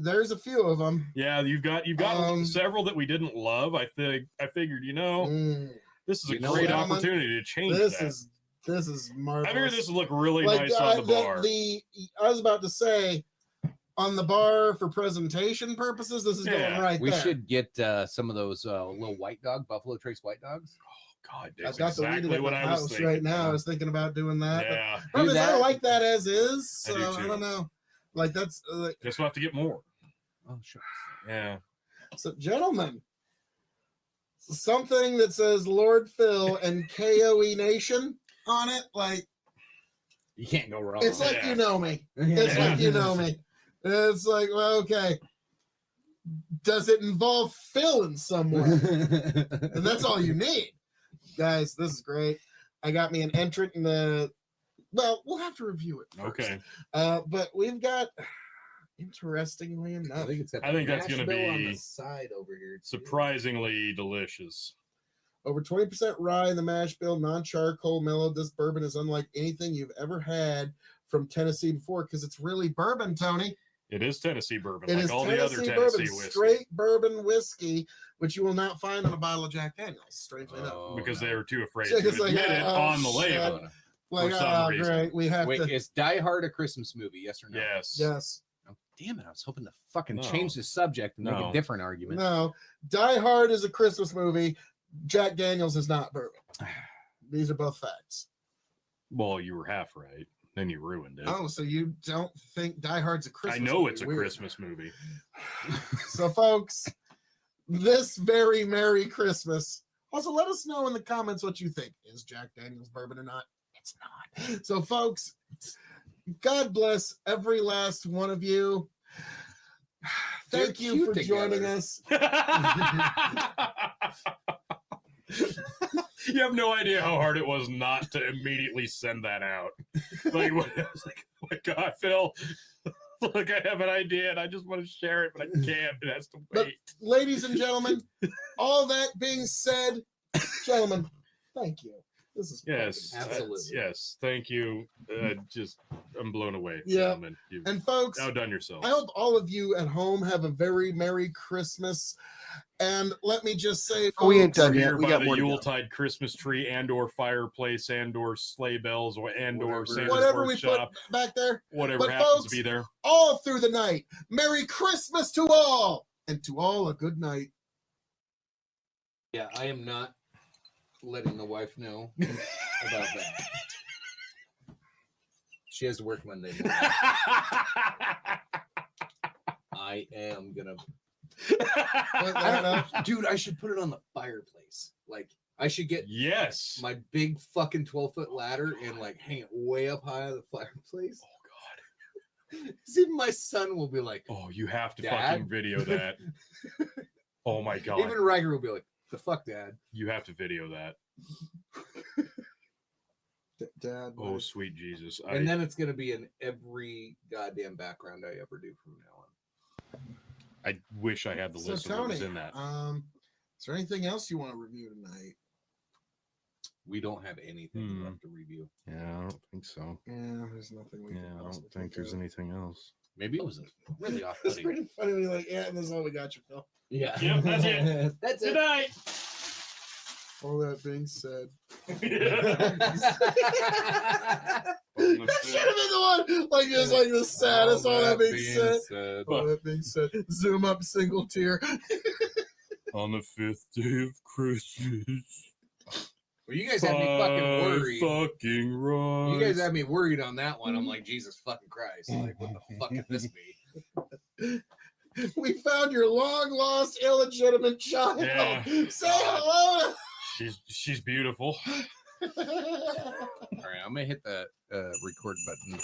There's a few of them. Yeah, you've got several that we didn't love. I figured, this is a You know great what, opportunity to change This that. is marvelous. I figured this would look really Like, nice on the bar. I was about to say, on the bar for presentation purposes, this is Yeah, going right We there. should get some of those little white dog, Buffalo Trace white dogs. God, I've that's got the exactly weed at what my I was house thinking. right now. I was thinking about doing that. but Yeah, problem is, I that. like that as is. So I do I too. don't know. Like that's guess we'll have to get more. Oh, sure. Yeah. so, gentlemen. Something that says Lord Phil and KOE Nation on it, like You can't go wrong. it's like Yeah. you know me. It's Yeah. like you know me. It's like, well, okay. Does it involve Phil in some way? And that's all you need. Guys, this is great. I got me an entrant in the well, we'll have to review it first. Okay. But we've got interestingly I enough. think it's got I think the that's gonna mash bill on be the side over here. too. Surprisingly delicious. Over 20% rye in the mash bill, non-charcoal mellow. This bourbon is unlike anything you've ever had from Tennessee before because it's really bourbon, Tony. It is Tennessee bourbon, It like is all the other Tennessee Tennessee bourbon, whiskey. straight bourbon whiskey, which you will not find on a bottle of Jack Daniels, strangely enough. Oh, because no. they were too afraid So to it's like, admit it oh, on the shit. label. Like, for some oh, reason. great. We have Wait, to. is Die Hard a Christmas movie? Yes or no? Yes. Yes. Damn it! I was hoping to fucking No. change the subject and make No. a different argument. No, Die Hard is a Christmas movie. Jack Daniels is not bourbon. These are both facts. Well, you were half right. Then you ruined it. Oh, so you don't think Die Hard's a Christmas I know movie? it's a Weird. Christmas movie. So, folks, this very Merry Christmas. Also, let us know in the comments what you think. Is Jack Daniels bourbon or not? It's not. So, folks, God bless every last one of you. Thank They're you for cute joining together. us. You have no idea how hard it was not to immediately send that out. Like, what, I was like, oh my God, Phil, look, I have an idea and I just want to share it, but I can't. It has to But- wait. Ladies and gentlemen, all that being said, gentlemen, thank you. This is Yes, fucking Absolutely. intense. yes, thank you. I'm blown away. Yeah. Gentlemen. You've And folks, outdone yourselves. I hope all of you at home have a very Merry Christmas. And let me just say, Oh, we ain't folks, done We're yet. here We by got the more to go. Yuletide Christmas tree and/or fireplace and/or sleigh bells and/or Santa's whatever we workshop, put back there, whatever but happens folks, to be there. all through the night. Merry Christmas to all, and to all a good night. Yeah, I am not letting the wife know about that. She has to work Monday morning. I am gonna. I don't know, dude. I should put it on the fireplace. Like, I should get Yes. my big fucking 12-foot ladder and like hang it way up high on the fireplace. Oh God. See, my son will be like, Oh, you have to Dad? fucking video that. Oh my God. even Riker will be like, the fuck, Dad. You have to video that. Dad, Oh, sweet Jesus. And then it's gonna be in every goddamn background I ever do from now on. I wish I had the so list of what Tony, was in that. is there anything else you want to review tonight? We don't have anything left to review. Yeah, I don't think so. Yeah, there's nothing we can possibly think of. anything else. Maybe it was really It's off-putting. pretty funny when you're like, yeah, and that's all we got you, Phil. Yeah. Yep, that's it. That's Good it. night. All that being said, On the that should have been the one, like just like the saddest. All that being said, all that being said, zoom up, single tear. On the 5th day of Christmas. Well, you guys had me fucking worried. Fucking right. You guys had me worried on that one. I'm like, Jesus fucking Christ. Like, what the fuck could this be? We found your long lost illegitimate child. Yeah. Say hello. She's beautiful. All right, I'm gonna hit the record button.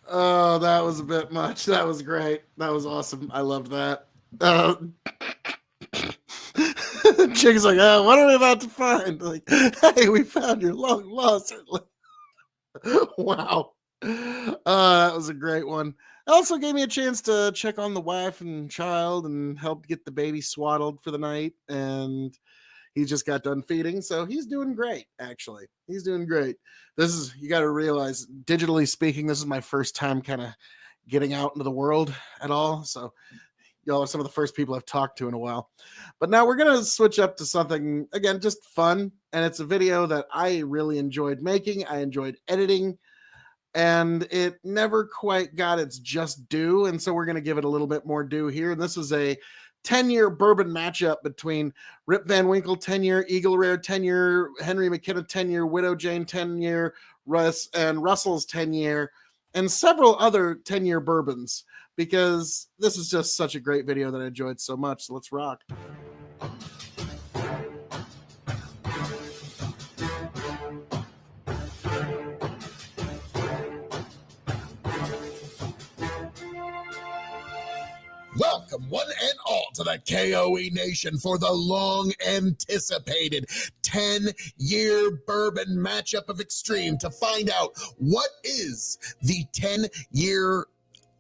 Oh, that was a bit much. That was great. That was awesome. I loved that. Chick's like, oh, what are we about to find? Like, hey, we found your long lost. Wow. That was a great one. It also gave me a chance to check on the wife and child and help get the baby swaddled for the night. And he just got done feeding, so he's doing great, actually. He's doing great. This is, you got to realize, digitally speaking, this is my first time kind of getting out into the world at all. So y'all are some of the first people I've talked to in a while. But now we're going to switch up to something, again, just fun. And it's a video that I really enjoyed making. I enjoyed editing. And it never quite got its just due. And so we're going to give it a little bit more due here. And this is a 10-year bourbon matchup between Rip Van Winkle 10-year, Eagle Rare 10-year, Henry McKenna 10-year, Widow Jane 10-year, Russ and Russell's 10-year, and several other 10-year bourbons, because this is just such a great video that I enjoyed so much. So let's rock. Welcome, one and all, to the KOE Nation for the long-anticipated 10-year bourbon matchup of extreme to find out what is the 10-year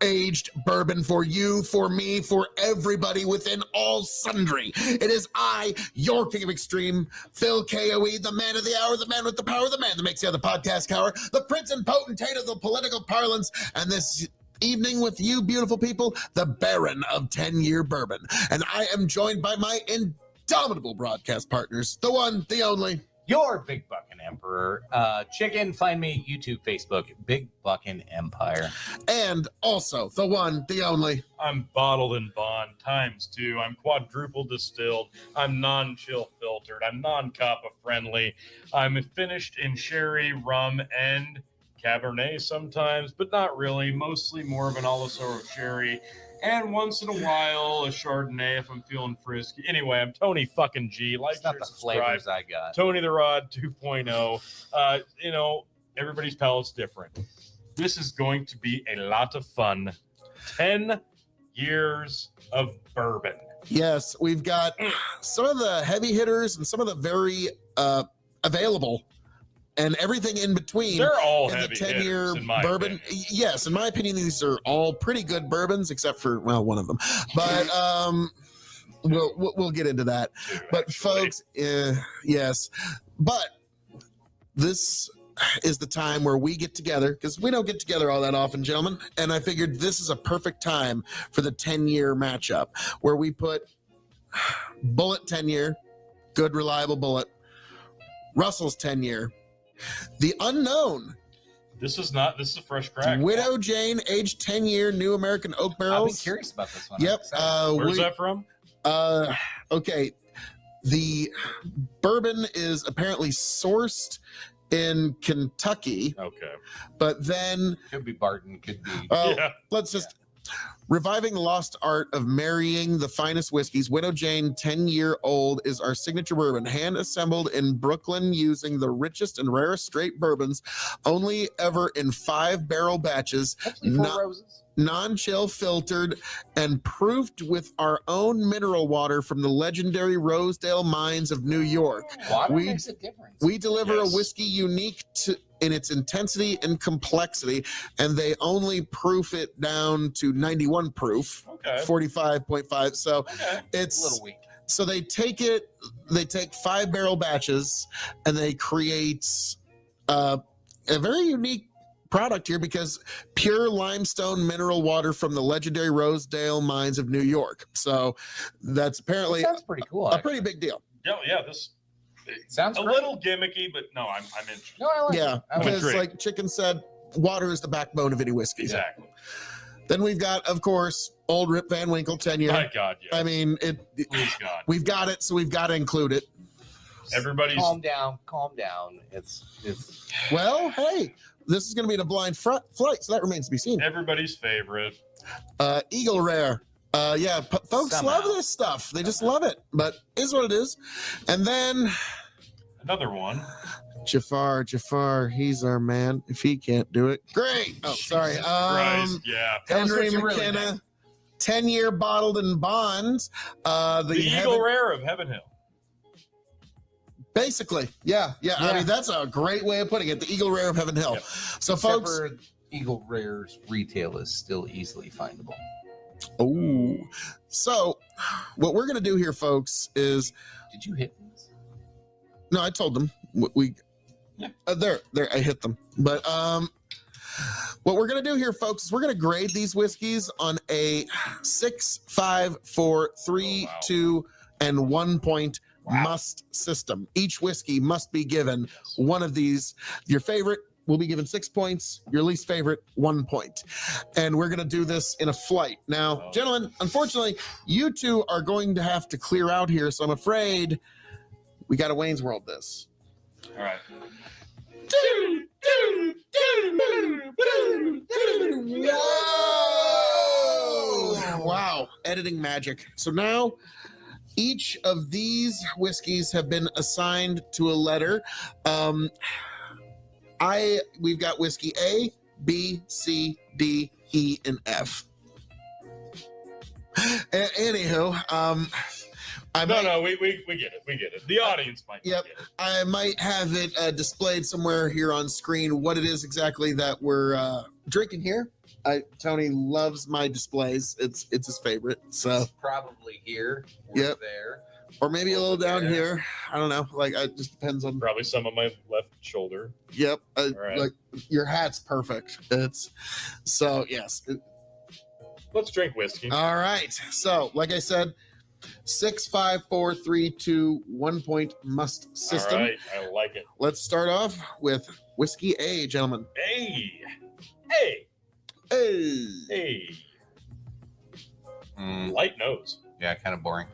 aged bourbon for you, for me, for everybody within all sundry. It is I, your king of extreme, Phil KOE, the man of the hour, the man with the power, the man that makes the other podcast cower, the prince and potentate of the political parlance, and this evening with you beautiful people, the Baron of 10-year bourbon. And I am joined by my indomitable broadcast partners, the one, the only, your Big Buckin' Emperor. Chicken, find me YouTube, Facebook, Big Buckin' Empire. And also the one, the only. I'm bottled in bond ×2. I'm quadruple distilled. I'm non-chill filtered. I'm non-coppa friendly. I'm finished in sherry, rum, and Cabernet sometimes, but not really. Mostly more of an Oloroso sherry, and once in a while a Chardonnay if I'm feeling frisky. Anyway, I'm Tony fucking G. Like, It's not share, the subscribe. flavors I got. Tony the Rod 2.0. You know, everybody's palate's different. This is going to be a lot of fun. 10 years of bourbon. Yes, we've got some of the heavy hitters and some of the very available and everything in between. They're all in the heavy 10-year hitters, in my bourbon. opinion. Yes, in my opinion, these are all pretty good bourbons, except for, well, one of them. But we'll get into that. Too, But actually. folks, yes, but this is the time where we get together, because we don't get together all that often, gentlemen. And I figured this is a perfect time for the 10-year matchup, where we put Bullet 10-year, good reliable Bullet, Russell's 10-year, the unknown This is a fresh crack. Widow Jane, aged 10-year, New American Oak I've been barrels. curious about this one. Yep. Where's that from? Okay. The bourbon is apparently sourced in Kentucky, Okay. but then Could be Barton, could be. Yeah. let's just reviving the lost art of marrying the finest whiskeys. Widow Jane 10-year-old is our signature bourbon, hand assembled in Brooklyn using the richest and rarest straight bourbons, only ever in 5-barrel batches, Actually, Four not- Roses. non-chill filtered, and proofed with our own mineral water from the legendary Rosedale mines of New York. Water we- makes a difference. We deliver Yes. a whiskey unique in its intensity and complexity, and they only proof it down to 91 proof, Okay. 45.5. So Okay. a it's little weak. so they take 5-barrel batches and they create a very unique product here, because pure limestone mineral water from the legendary Rosedale mines of New York. So that's apparently Sounds pretty cool. a pretty big deal. Yeah. This Sounds a great. little gimmicky, but no, I'm interested. No, I like Yeah, it. I like because great. like Chicken said, water is the backbone of any whiskey. Exactly. Then we've got, of course, Old Rip Van Winkle 10-year. My God, yes. I mean, Please God. we've got it, so we've got to include it. Everybody's Calm down. It's Well, hey, this is going to be in a blind flight, so that remains to be seen. everybody's favorite. Eagle Rare. Yeah, folks Somehow. love this stuff. They just love it, but is what it is. And then Another one. Jafar, he's our man. If he can't do it, great. Oh, sorry. Jesus Christ, yeah. Tell us Henry what you really McKenna, 10-year bottled in bonds. The Eagle Rare of Heaven Hill. Basically, yeah. I Yeah. mean, that's a great way of putting it. The Eagle Rare of Heaven Hill. Yep. So, Except folks. for Eagle Rare's retail is still easily findable. Oh, so what we're gonna do here, folks, is Did you hit this? no. I told them we. Yeah. There. I hit them. But what we're gonna do here, folks, is we're gonna grade these whiskeys on a 6, 5, 4, 3, Oh, wow. 2, and 1 point Wow. must system. Each whiskey must be given one of these. Your favorite will be given 6 points. Your least favorite, 1 point. And we're going to do this in a flight. Now, Oh. gentlemen, unfortunately, you two are going to have to clear out here. So I'm afraid we got to Wayne's World this. All right. Whoa! Wow. Editing magic. So now each of these whiskeys have been assigned to a letter. We've got whiskey A, B, C, D, E, and F. Anywho, No, we get it. We get it. The audience might Yep. get it. I might have it displayed somewhere here on screen what it is exactly that we're drinking here. Tony loves my displays. It's his favorite. So, Probably here. Yep. There. or maybe a little down Yeah. here. I don't know. Like, it just depends on. Probably some of my left shoulder. Yep. right. Like your hat's perfect. It's so yes. Let's drink whiskey. All right. So, like I said, 6, 5, 4, 3, 2, 1 point must system. All right, I like it. Let's start off with Whiskey A, gentlemen. Hey, Hey. light nose. Yeah, kind of boring.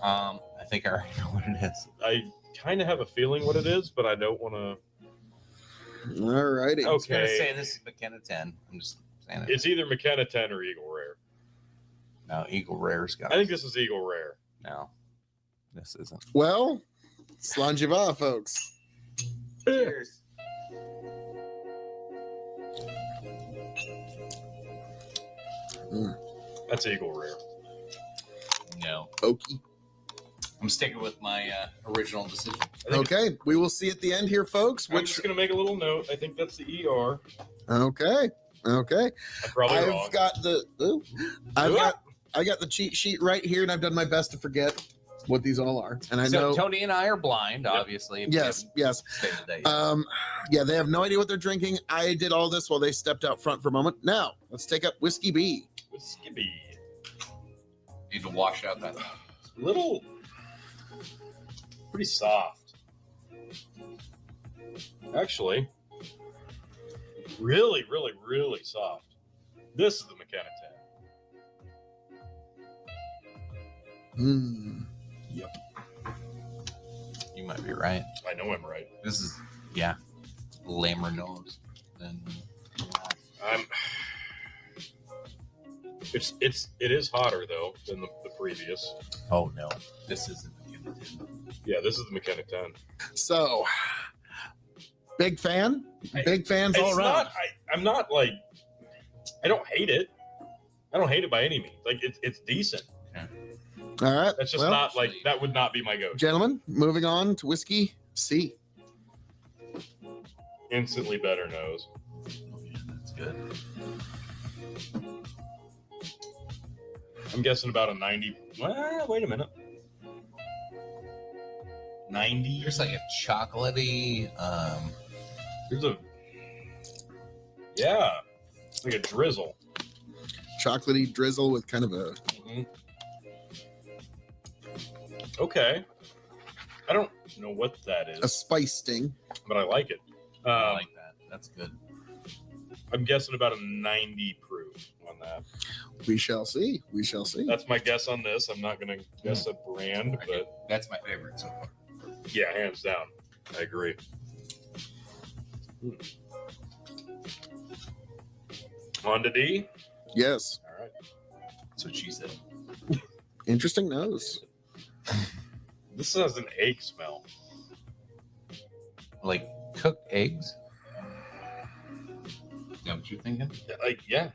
I think I already know what it is. I kind of have a feeling what it is, but I don't want to. All righty. I was gonna Okay. say this is McKenna 10. I'm just saying it. It's either McKenna 10 or Eagle Rare. No, Eagle Rare's got. I think this is Eagle Rare. No, this isn't. Well, Slanjiva, folks. Cheers. That's Eagle Rare. No, Okie. I'm sticking with my original decision. I think Okay, we will see at the end here, folks. I'm Which just going to make a little note. I think that's the ER. okay, okay. I'm probably I've wrong. got the I got the cheat sheet right here, and I've done my best to forget what these all are. And I So know, Tony and I are blind, obviously. if we yes, haven't yes. stated that yet. Yeah, they have no idea what they're drinking. I did all this while they stepped out front for a moment. Now let's take up Whiskey B. Skippy. Need to wash out that. Little. Pretty soft. Actually. Really, really, really soft. This is the McKenna 10. Hmm. You might be right. I know I'm right. This is, yeah, lamer nose than. I'm. It is hotter though than the previous. Oh no, this isn't McKenna 10. Yeah, this is the McKenna 10. So, big fan, big fans all It's around. not. I'm not like. I don't hate it. I don't hate it by any means. Like it's decent. All right, That's just well, not like that would not be my go. gentlemen. Moving on to Whiskey C. Instantly better nose. Oh yeah, that's good. I'm guessing about a 90. Well, wait a minute. 90. There's like a chocolatey. There's a. Yeah, it's like a drizzle. Chocolatey drizzle with kind of a Mhm. Okay. I don't know what that is, spice sting. but I like it. I like that. That's good. I'm guessing about a 90 proof on that. We shall see. We shall see. That's my guess on this. I'm not going to guess a brand, but That's my favorite so far. yeah, hands down. I agree. Honda D. Yes. All right. That's what she said. Interesting nose. This has an egg smell. Like cooked eggs. Is that what you're thinking? Like, yeah.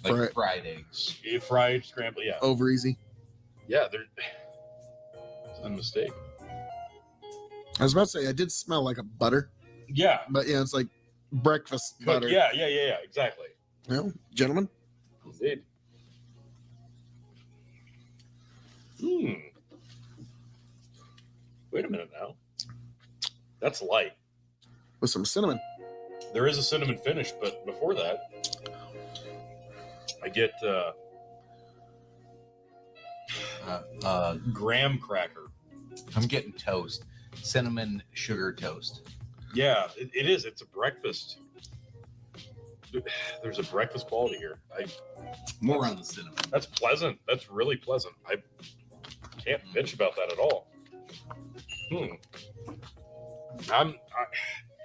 Like Fri- fried eggs. Fried, scrambled. Yeah. Over easy. Yeah, they're. It's a mistake. I was about to say I did smell like a butter, Yeah. but yeah, it's like breakfast butter. Yeah, exactly. Well, gentlemen, Indeed. Wait a minute now. That's light. with some cinnamon. There is a cinnamon finish, but before that, I get graham cracker. I'm getting toast. Cinnamon sugar toast. Yeah, it is. It's a breakfast. There's a breakfast quality here. More on the cinnamon. That's pleasant. That's really pleasant. I can't bitch about that at all.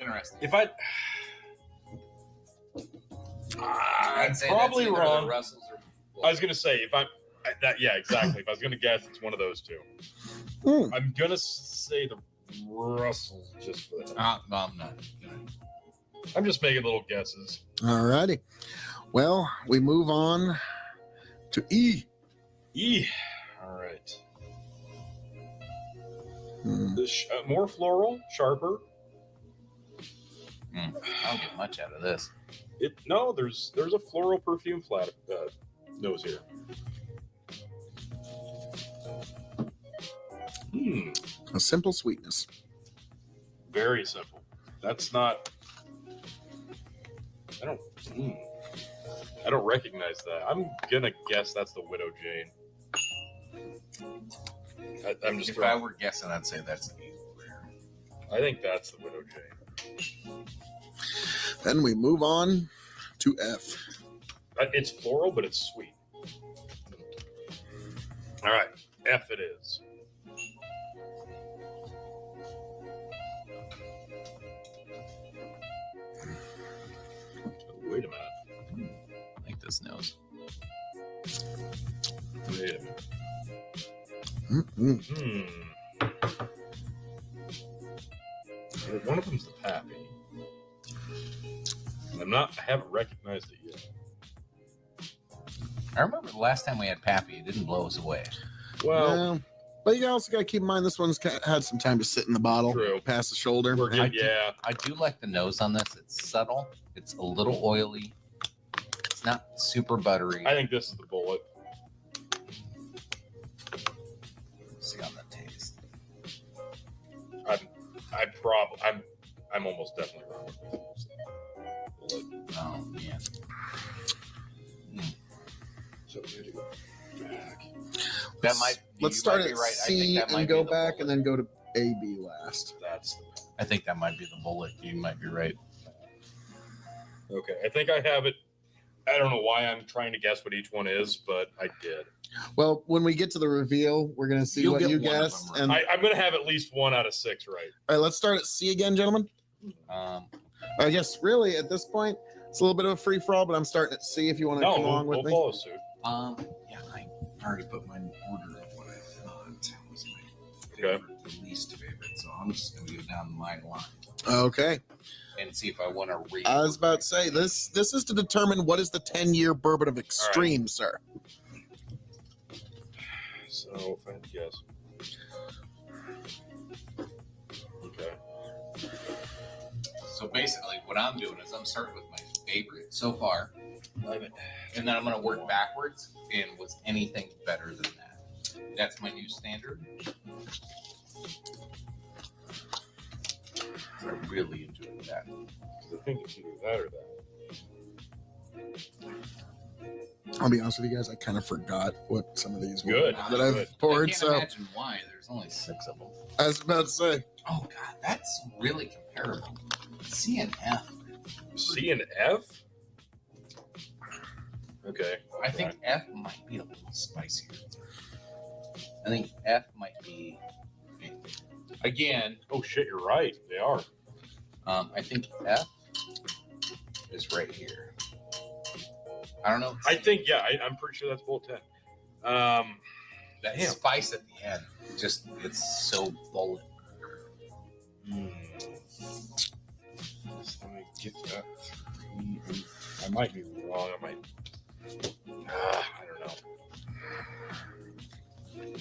Interesting. If I'm I'd say probably that's either wrong. the Russells or I was gonna say yeah, exactly. If I was gonna guess, it's one of those two. Hmm. I'm gonna say the Russells just for that. No, I'm not. I'm just making little guesses. All righty. Well, we move on to E. All right. Hmm. More floral, sharper. I don't get much out of this. There's a floral perfume flat nose here. A simple sweetness. Very simple. That's not. I don't recognize that. I'm gonna guess that's the Widow Jane. I'm just. If I were guessing, I'd say that's the rare. I think that's the Widow Jane. Then we move on to F. It's floral, but it's sweet. All right, F it is. Wait a minute. I like this nose. Wait a minute. Mm-mm. Well, one of them's the Pappy. And I haven't recognized it yet. I remember the last time we had Pappy, it didn't blow us away. Well, Yeah. But you also got to keep in mind this one's had some time to sit in the bottle, True. past the shoulder. we're good. Yeah. I do like the nose on this. It's subtle. It's a little oily. It's not super buttery. I think this is the bullet. See on the taste. I'm almost definitely wrong with this. Bullet. Oh man. So we gotta go back. That might. Let's you start might be at right. I think C that might and be go the back, bullet. and then go to A, B last. That's I think that might be the bullet. You might be right. okay. I think I have it. I don't know why I'm trying to guess what each one is, but I did. Well, when we get to the reveal, we're gonna see You'll what get you one of guessed. them And I'm gonna have at least 1 out of 6 right. all right, let's start at C again, gentlemen. I guess really at this point it's a little bit of a free for all, but I'm starting at C if you want to No, come along we'll with me. follow suit. Yeah, I already put my order of what I thought was my Okay. favorite, the least favorite. So I'm just gonna go down my line Okay. and see if I want to read. I was about to say this is to determine what is the 10-year bourbon of extreme, sir. So if I had to guess. Okay. So basically, what I'm doing is I'm starting with my favorite so far, and then I'm going to work backwards. And was anything better than that? That's my new standard. I really enjoyed that. I think it's either that or that. I'll be honest with you guys, I kind of forgot what some of these were Good. that Good. I've poured. I can't So imagine why. There's only 6 of them. I was about to say, Oh God, that's really comparable. C and F. C and F? Okay. I think F might be a little spicier. I think F might be. Again, Oh shit, you're right. They are. I think F is right here. I don't know. I think I'm pretty sure that's bullet 10. That damn. spice at the end, just it's so bullet. Just let me get that. I might be wrong. I don't know. I'm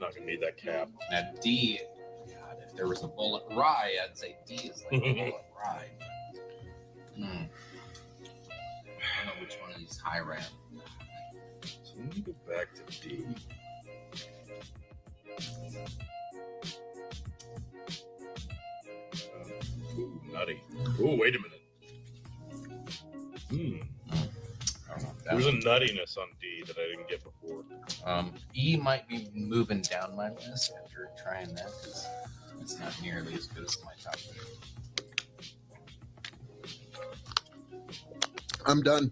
not gonna need that cap. Now D, God, if there was a bullet rye, I'd say D is like a bullet rye. I don't know which one of these high ram. So let me go back to D. Ooh, nutty. Ooh, wait a minute. I don't know. There's a nuttiness on D that I didn't get before. E might be moving down my list after trying that because it's not nearly as good as my top 3. I'm done.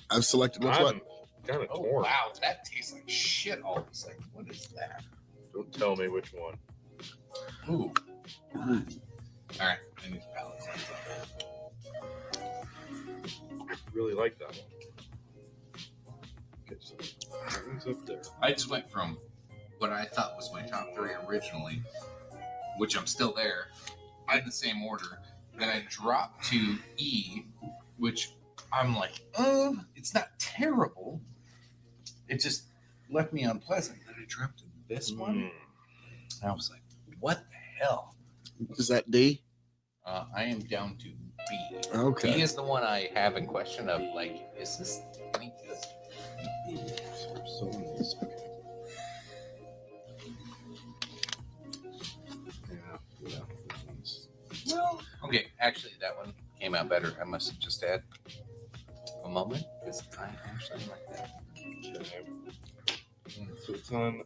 I've selected what's what. I'm kind of Oh torn. wow, that tastes like shit all of a sudden. What is that? Don't tell me which one. Ooh. All right, I need to balance that. I really like that one. Okay, so that one's up there. I just went from what I thought was my top 3 originally, which I'm still there, in the same order. Then I dropped to E, which I'm like, it's not terrible. It just left me unpleasant. Then I dropped to this one. And I was like, what the hell? Is that D? I am down to B. Okay. B is the one I have in question of like, is this any good? So many. Yeah. That one's- Well, okay, actually, that one came out better. I must have just had a moment because I actually like that. Okay. So it's on.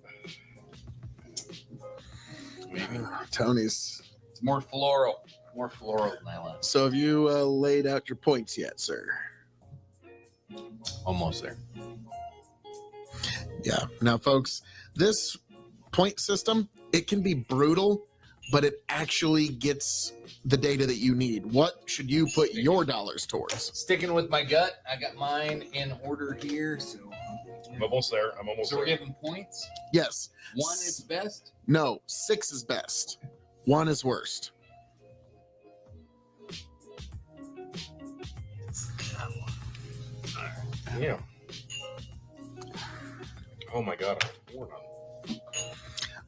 Tony's. It's more floral than I love. So have you laid out your points yet, sir? Almost there. Yeah. Now, folks, this point system, it can be brutal, but it actually gets the data that you need. What should you put your dollars towards? Sticking with my gut, I got mine in order here. So I'm almost there. I'm almost So we're there. giving points. Yes. 1 is best. No, 6 is best. 1 is worst. Damn. Oh my god, I'm torn on.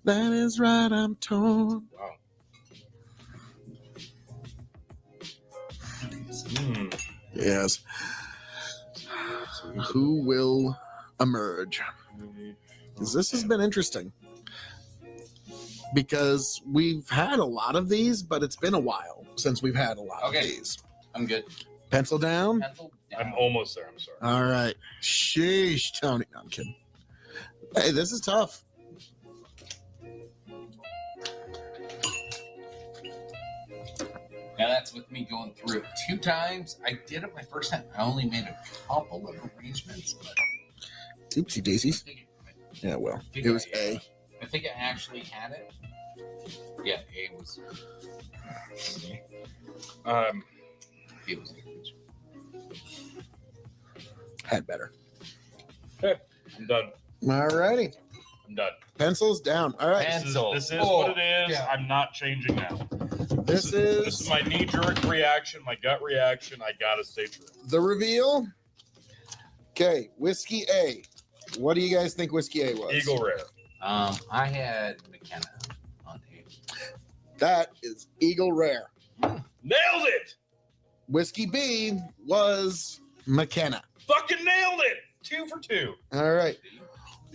That is right, I'm torn. Wow. Hmm. Yes. Who will emerge? Because this has been interesting. Because we've had a lot of these, but it's been a while since we've had a lot of these. I'm good. Pencil down? Pencil down. I'm almost there. I'm sorry. All right. Sheesh, Tony. No, I'm kidding. Hey, this is tough. Now that's with me going through it 2 times. I did it my first time. I only made a couple of arrangements, but Oopsie I daisies. think, Yeah, well, I think it was I, A. I think I actually had it. Yeah, A was. It was the original. Had better. I'm done. All righty. I'm done. Pencils down. All right. Pencil. This is Oh, what it is. yeah. I'm not changing now. This This is is my knee-jerk reaction, my gut reaction. I gotta stay true. the reveal. Okay, Whiskey A. What do you guys think Whiskey A was? Eagle Rare. I had McKenna on A. That is Eagle Rare. Nailed it! Whiskey B was McKenna. Fucking nailed it! 2 for 2. All right.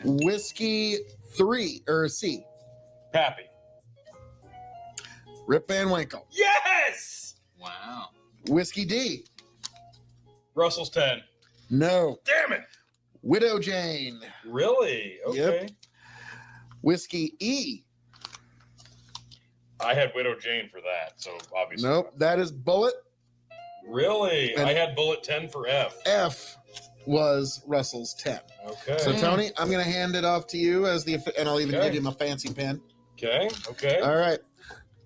Whiskey 3 or C. Pappy. Rip Van Winkle. Yes! Wow. Whiskey D. Russell's 10. No. Damn it! Widow Jane. Really? Okay. Whiskey E. I had Widow Jane for that, so obviously. Nope. That is Bullet. Really? And- I had Bullet 10 for F. F was Russell's 10. Okay. So Tony, I'm going to hand it off to you as the, and I'll even Okay. give you my fancy pen. Okay. Okay. All right.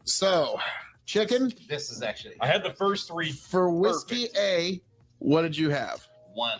So, chicken This is actually I had the first 3. for Whiskey Perfect. A. What did you have? 1.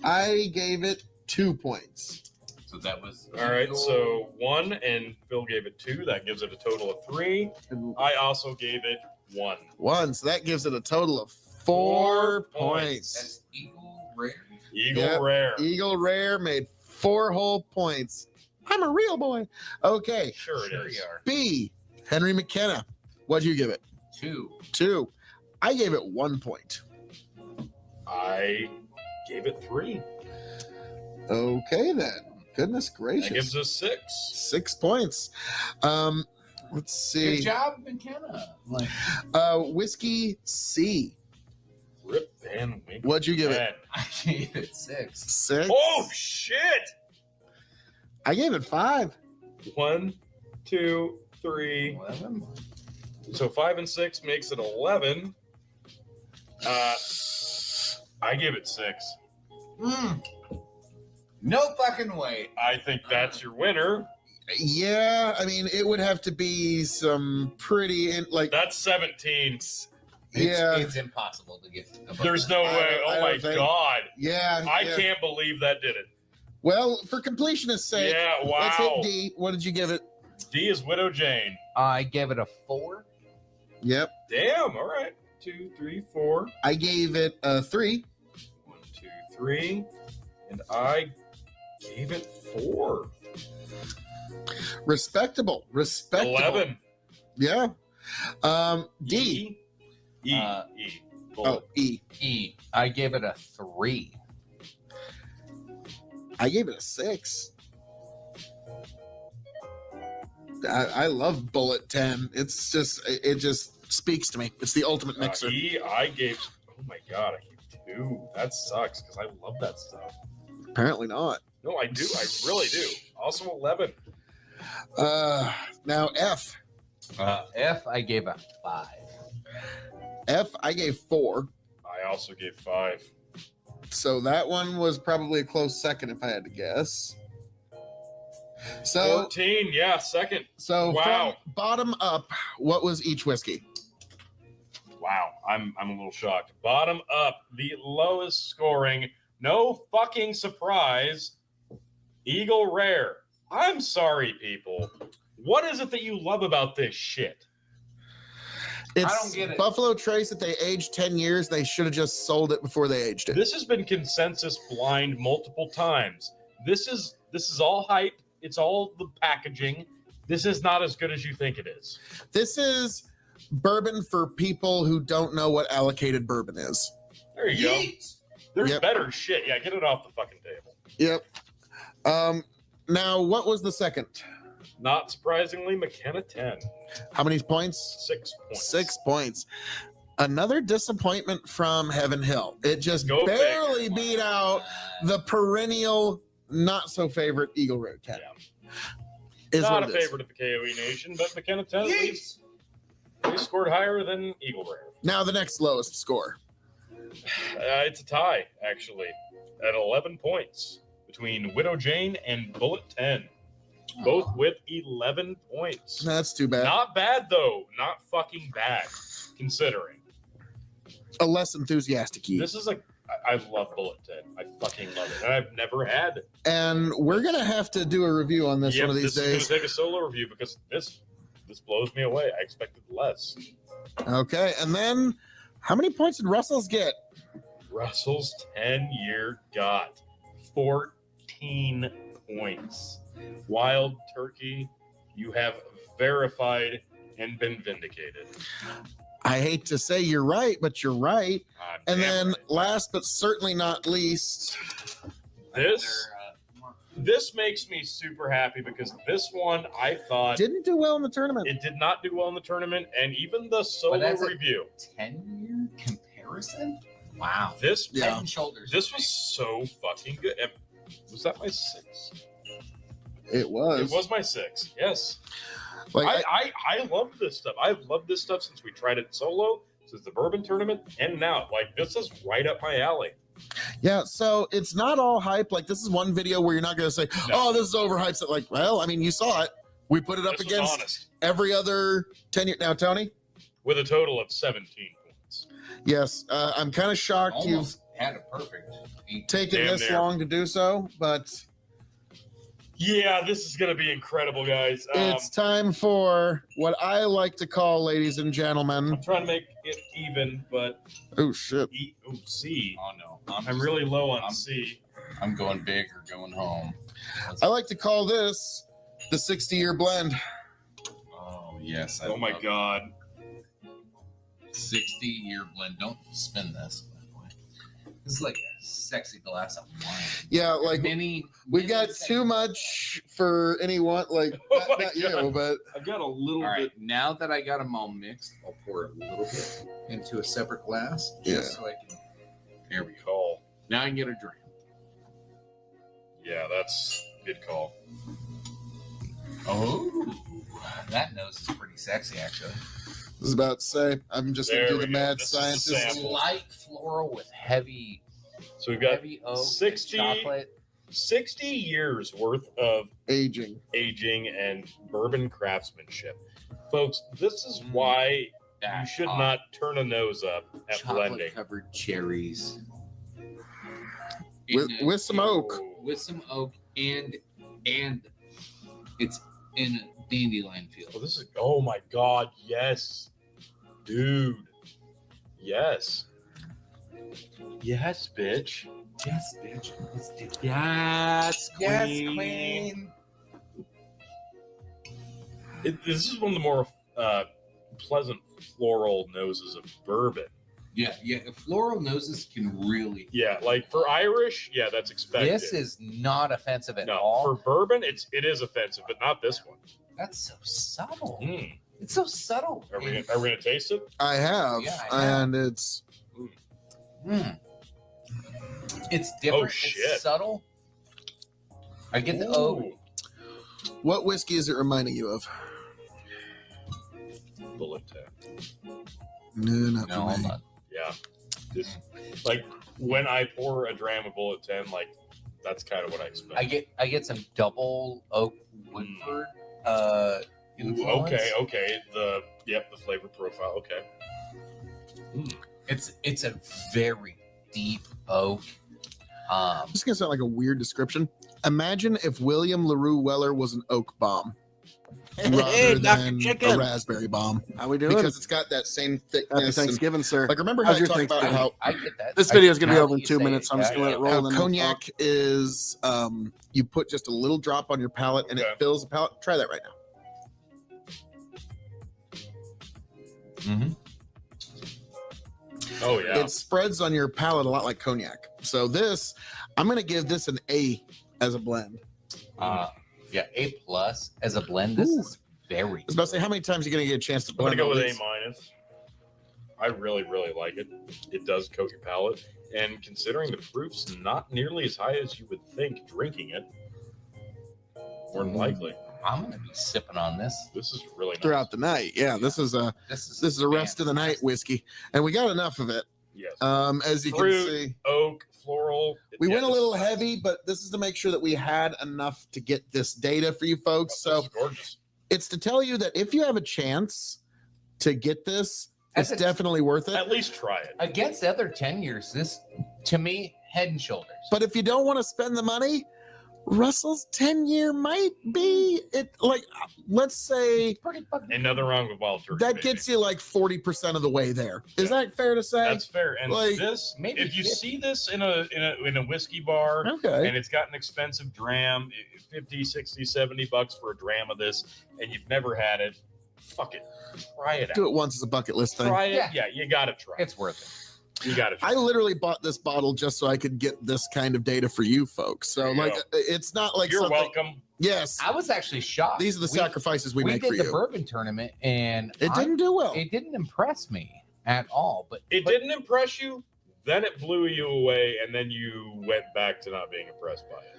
I gave it 2 points. So that was All right. Eagle. So 1, and Phil gave it 2. That gives it a total of 3. I also gave it 1. 1. So that gives it a total of 4 points. That's Eagle Rare. Eagle Yep. Rare. Eagle Rare made 4 whole points. I'm a real boy. Okay. Sure it Sure is. you are. B. Henry McKenna. What'd you give it? 2. 2. I gave it 1 point. I gave it 3. Okay then. Goodness gracious. That gives us 6. 6 points. Let's see. Good job, McKenna. Like, Whiskey C. Rip Van Winkle. What'd you give it? 10. I gave it 6. 6. Oh shit! I gave it 5. 1, 2, 3. 11. So 5 and 6 makes it 11. I give it 6. No fucking way. I think that's your winner. Yeah, I mean, it would have to be some pretty like. That's 17. Yeah. It's impossible to get above There's that. no I way. don't- I Oh don't my think- god. Yeah, I yeah. can't believe that did it. Well, for completionist's sake, Yeah, let's hit wow. D. What did you give it? D is Widow Jane. I gave it a 4. Yep, Damn, all right. 2, 3, 4. I gave it a 3. 1, 2, 3. And I gave it 4. Respectable. 11. Yeah. D. E. Uh, E. Oh, E. E. I gave it a 3. I gave it a 6. I love Bullet 10. It's just it just speaks to me. It's the ultimate mixer. E. I gave. Oh my god, I gave 2. That sucks because I love that stuff. Apparently not. No, I do. I really do. Also 11. Now F. F, I gave a 5. F, I gave 4. I also gave 5. So that one was probably a close second if I had to guess. So 14. Yeah, second. from Wow. bottom up, what was each whiskey? Wow. I'm a little shocked. Bottom up, the lowest scoring. No fucking surprise. Eagle Rare. I'm sorry, people. What is it that you love about this shit? It's don't get it. Buffalo Trace that they aged 10 years. They should have just sold it before they aged it. This has been consensus blind multiple times. This is all hype. It's all the packaging. This is not as good as you think it is. This is bourbon for people who don't know what allocated bourbon is. There you go. There's Yep. better shit. Yeah, get it off the fucking table. Yep. Now, what was the second? Not surprisingly, McKenna 10. How many points? 6 points. 6 points. Another disappointment from Heaven Hill. It just Go barely figure. beat out the perennial, not so favorite Eagle Rare 10. Yeah. Is Not what a it is. favorite of the KOE Nation, but McKenna 10 at least they scored higher than Eagle Rare. Now the next lowest score. It's a tie, actually, at 11 points between Widow Jane and Bullet 10. Both with 11 points. That's too bad. Not bad, though. Not fucking bad, considering. A less enthusiastic E. This is I love Bullet 10. I fucking love it. And I've never had. And we're going to have to do a review on this Yep, one of these this is days. going to take a solo review because this blows me away. I expected less. Okay. And then how many points did Russell's get? Russell's 10-year got 14 points. Wild Turkey, you have verified and been vindicated. I hate to say you're right, but you're right. And Damn then right. last but certainly not least, This makes me super happy because this one I thought didn't do well in the tournament. it did not do well in the tournament, and even the solo that's a- review. 10-year comparison? Wow. This Yeah. Head and shoulders. this was so fucking good. And was that my 6? It was. It was my 6. Yes. Like, I love this stuff. I've loved this stuff since we tried it solo, since the bourbon tournament, and now. Like, this is right up my alley. yeah, so it's not all hype. Like, this is one video where you're not going to say, No. oh, this is overhyped. So, like, well, I mean, you saw it. We put it up This was against honest. every other 10 year. Now, Tony? With a total of 17 points. Yes, I'm kind of shocked Almost had a perfect. you've taken Damn this near. long to do so, but Yeah, this is going to be incredible, guys. it's time for what I like to call, ladies and gentlemen. I'm trying to make it even, but Oh, shit. C. Oh, no. I'm really low on I'm- C. I'm going big or going home. I like to call this the 60-year blend. Oh, yes. I Oh my love god. 60-year blend. Don't spin this, by the way. This is like a sexy glass of wine. Yeah, like Many. we've got too much for anyone. Like Oh not, my not you, God. but I've got a little All right, bit. now that I got them all mixed, I'll pour a little bit into a separate glass. Yeah. Just so I can. There we go. Call. Now I can get a drink. Yeah, that's good call. Oh, that nose is pretty sexy, actually. I was about to say I'm just There gonna do we the go. mad This is the scientist. sample. Light floral with heavy, So we've got heavy oak, 60 chocolate. 60 years worth of Aging. aging and bourbon craftsmanship. Folks, this is why you that should hot not turn a nose up at blending. chocolate-covered cherries. With- In a- with some oak. With some oak and it's in a dandelion Oh, field. this is oh my god, yes. Dude. Yes. Yes, bitch. Yes, bitch. Let's do it. Yes, this is one of the more pleasant floral noses of bourbon. Yeah. Floral noses can really. Yeah, like for Irish, yeah, that's expected. This is not offensive at no all. for bourbon. It is offensive, but not this one. That's so subtle. Mm. It's so subtle. Are we gonna taste it? I have, Yeah, I have. and it's It's different. Oh, shit. It's subtle, I get the oak. What whiskey is it reminding you of? Bullet tap. No, not No, for I'm me. not. Yeah. Just like when I pour a dram of Bullet 10, like that's kind of what I expect. I get some double oak Woodford influence. Okay. The flavor profile. Okay. It's a very deep oak. This is gonna sound like a weird description. Imagine if William LaRue Weller was an oak bomb rather than a raspberry bomb, How we doing? because it's got that same Happy thickness. and- Thanksgiving, sir. like, remember how How's I your talked about Thanksgiving? how I get that. This video is going to be Now over that in you 2 say minutes, so I'm just yeah, going to let it how roll. and then we'll talk. cognac is you put just a little drop on your palate and Okay. it fills the palate. Try that right now. Mhm. Oh yeah. It spreads on your palate a lot like cognac. So this, I'm going to give this an A as a blend. Yeah, A plus as a blend. This Ooh. is very. I was about to say, how many times are you going to get a chance to I'm gonna blend go all with these? A minus. I really like it. It does coat your palate, and considering the proof's not nearly as high as you would think drinking it, more than likely, I'm gonna be sipping on this. this is really nice. Throughout the night. Yeah, this is a This a rest of the night fantastic. whiskey. And we got enough of it. Yes. As you Fruit. can see. Oak, floral. We Yeah, went a this little is- heavy, but this is to make sure that we had enough to get this data for you folks. This So is gorgeous. it's to tell you that if you have a chance to get this, it's As a- definitely worth it. At least try it. Against the other 10 years, this to me head and shoulders. But if you don't want to spend the money, Russell's 10-year might be it. Like, let's say Pretty fucking. Ain't nothing wrong with wild turkey. that baby. gets you like 40% of the way there. Is that fair to say? That's fair. And like, this, maybe if you 50. see this in a whiskey bar, Okay. and it's got an expensive dram, 50, 60, 70 bucks for a dram of this, and you've never had it, fuck it. Try it out. Do it once as a bucket list thing. Try it. Yeah. Yeah, you gotta try it. It's worth it. You gotta try I literally bought this bottle just so I could get this kind of data for you folks. So, There you like, go. it's not like You're something. welcome. Yes. I was actually shocked. These are the sacrifices we make did for the you. bourbon tournament, and It didn't do well. It didn't impress me at all. But It but didn't impress you, then it blew you away, and then you went back to not being impressed by it.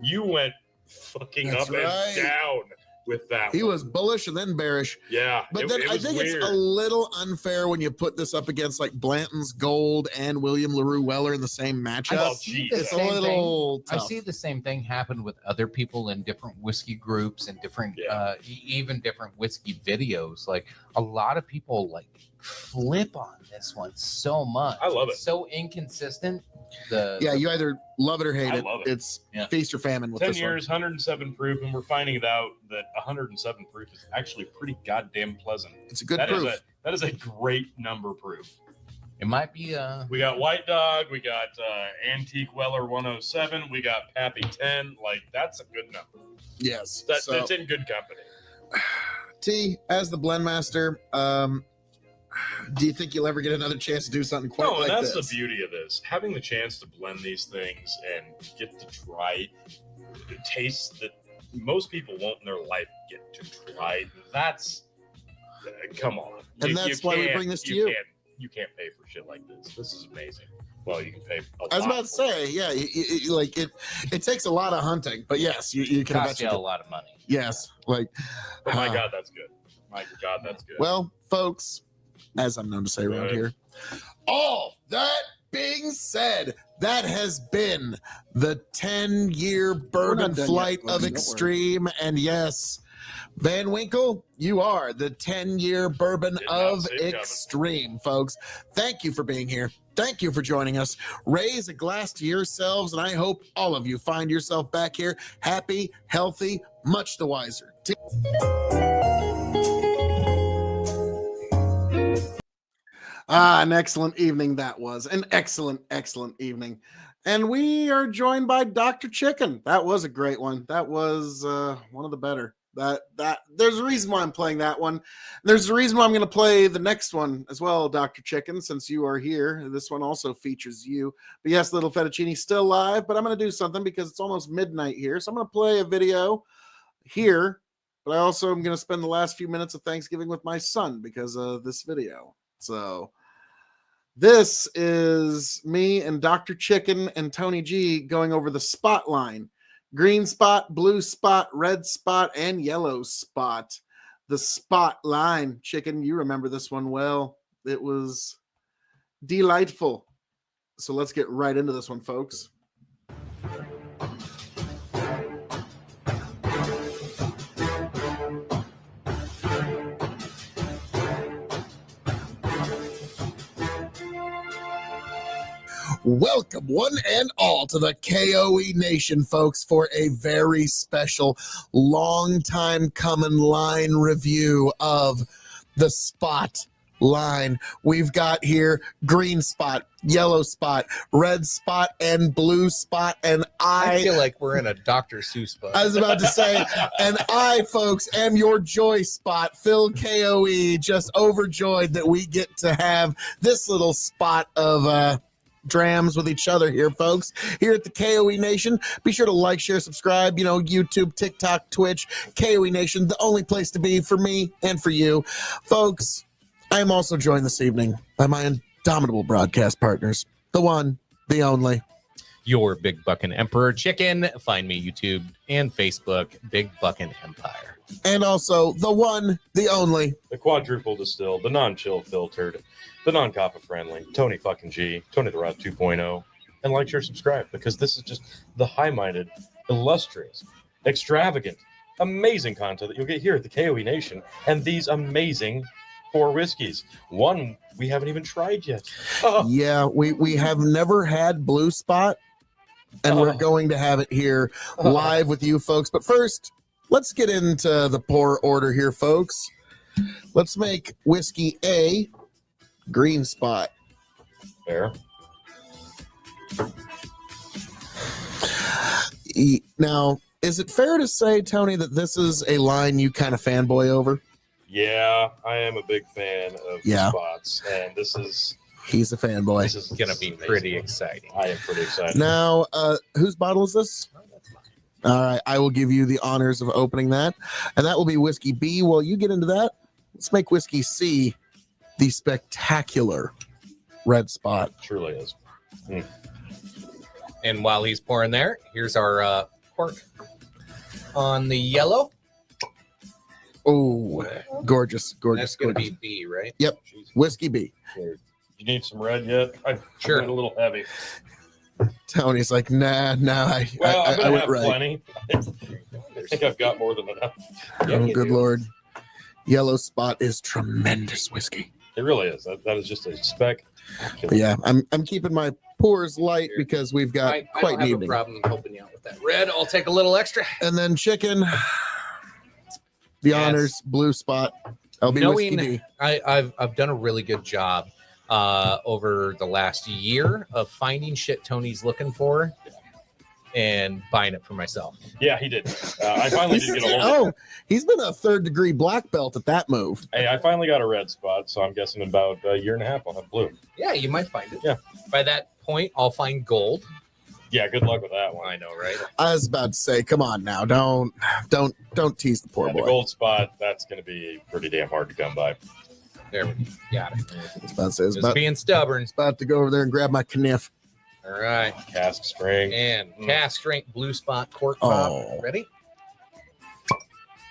You went fucking That's up right. and down with that. He one. was bullish and then bearish. Yeah. But it, then it I was think weird. it's a little unfair when you put this up against like Blanton's Gold and William LaRue Weller in the same matchup. Oh, see geez. the It's a same little thing. tough. I see the same thing happen with other people in different whiskey groups and different, Yeah. even different whiskey videos. Like a lot of people like flip on this one so much. I love It's it. so inconsistent. Yeah, you either love it or hate I it. love it. It's Yeah. feast or famine with 10 this years, 107 proof, and we're finding it out that 107 proof is actually pretty goddamn pleasant. one. It's a good That is proof. that is a great number proof. It might be We got White Dog, we got Antique Weller 107, we got Pappy 10. Like that's a good number. Yes. That's So, in good company. T, as the blend master, do you think you'll ever get another chance to do something quite No, and like that's this? the beauty of this. Having the chance to blend these things and get to try tastes that most people won't in their life get to try. That's come on. And that's why we can't- bring this to you. You can't pay for shit like this. This is amazing. Well, you can pay. I was about to say, yeah, like it takes a lot of hunting, but yes, you can cost you a eventually. lot of money. Yes, like Oh my uh, God, that's good. My God, that's good. Well, folks, as I'm known to say around Right. here, all that being said, that has been the 10-year bourbon not done yet, flight folks, of don't worry. Extreme. And yes, Van Winkle, you are the 10-year bourbon Did not of see it coming. Extreme, folks. Thank you for being here. Thank you for joining us. Raise a glass to yourselves, and I hope all of you find yourself back here happy, healthy, much the wiser. An excellent evening that was. An excellent, excellent evening. And we are joined by Dr. Chicken. That was a great one. That was one of the better. That there's a reason why I'm playing that one. There's a reason why I'm going to play the next one as well, Dr. Chicken, since you are here. This one also features you. But yes, Little Fettuccine's still live, but I'm going to do something because it's almost midnight here. So I'm going to play a video here, but I also am going to spend the last few minutes of Thanksgiving with my son because of this video. So this is me and Dr. Chicken and Tony G going over the spot line. green spot, blue spot, red spot, and yellow spot. The spot line chicken. You remember this one well. It was delightful. So let's get right into this one, folks. Welcome, one and all, to the KOE Nation, folks, for a very special, long time coming line review of the spot line. We've got here green spot, yellow spot, red spot, and blue spot. And I feel like we're in a Dr. Seuss book. I was about to say, and I, folks, am your joy spot, Phil KOE, just overjoyed that we get to have this little spot of drams with each other here, folks, here at the KOE Nation. Be sure to like, share, subscribe, YouTube, TikTok, Twitch, KOE Nation, the only place to be for me and for you. Folks, I am also joined this evening by my indomitable broadcast partners, the one, the only, Your Big Buckin' Emperor Chicken. Find me YouTube and Facebook, Big Buckin' Empire. and also the one, the only, The quadruple distilled, the non-chill filtered, the non-copper friendly, Tony fucking G, Tony the Rod 2.0, and like, share, subscribe, because this is just the high-minded, illustrious, extravagant, amazing content that you'll get here at the KOE Nation, and these amazing 4 whiskeys. One we haven't even tried yet. Oh, Yeah, we have never had Blue Spot, and we're going to have it here live with you folks. But first, let's get into the pour order here, folks. Let's make whiskey A Green Spot. fair. Now, is it fair to say, Tony, that this is a line you kind of fanboy over? Yeah, I am a big fan of Yeah. spots, and this is He's a fanboy. Gonna be pretty exciting. I am pretty excited. Now, whose bottle is this? All right, I will give you the honors of opening that, and that will be whiskey B. While you get into that, let's make whiskey C the spectacular red spot. Truly is. And while he's pouring there, here's our cork on the yellow. Oh, gorgeous, gorgeous, That's gonna gorgeous. be B, right? Whiskey B. You need some red yet? I'm Sure. a little heavy. Tony's like, nah, Well, I'm I gonna went have right. plenty. I think I've got more than enough. Oh, good Lord. Yellow spot is tremendous whiskey. It really is. That is just a spec. But yeah, I'm keeping my pours light because we've got I quite don't an have a evening. problem helping you out with that red. I'll take a little extra. And then chicken, the Yes. honors, blue spot. I'll be whiskey Knowing- B. I've done a really good job over the last year of finding shit Tony's looking for and buying it for myself. Yeah, he did. I finally did get a hold of it. Oh, he's been a 3rd degree black belt at that move. Hey, I finally got a red spot, so I'm guessing in about a year and a half I'll have blue. Yeah, you might find it. Yeah. By that point, I'll find gold. Yeah, good luck with that one. I know, right? I was about to say, come on now, don't tease the poor Yeah, the boy. gold spot, that's going to be pretty damn hard to come by. There we got it. I was about to say, it's Just about, being stubborn. about to go over there and grab my kniff. All right. Cask spring. And cast strength blue spot cork Oh. pop. Ready?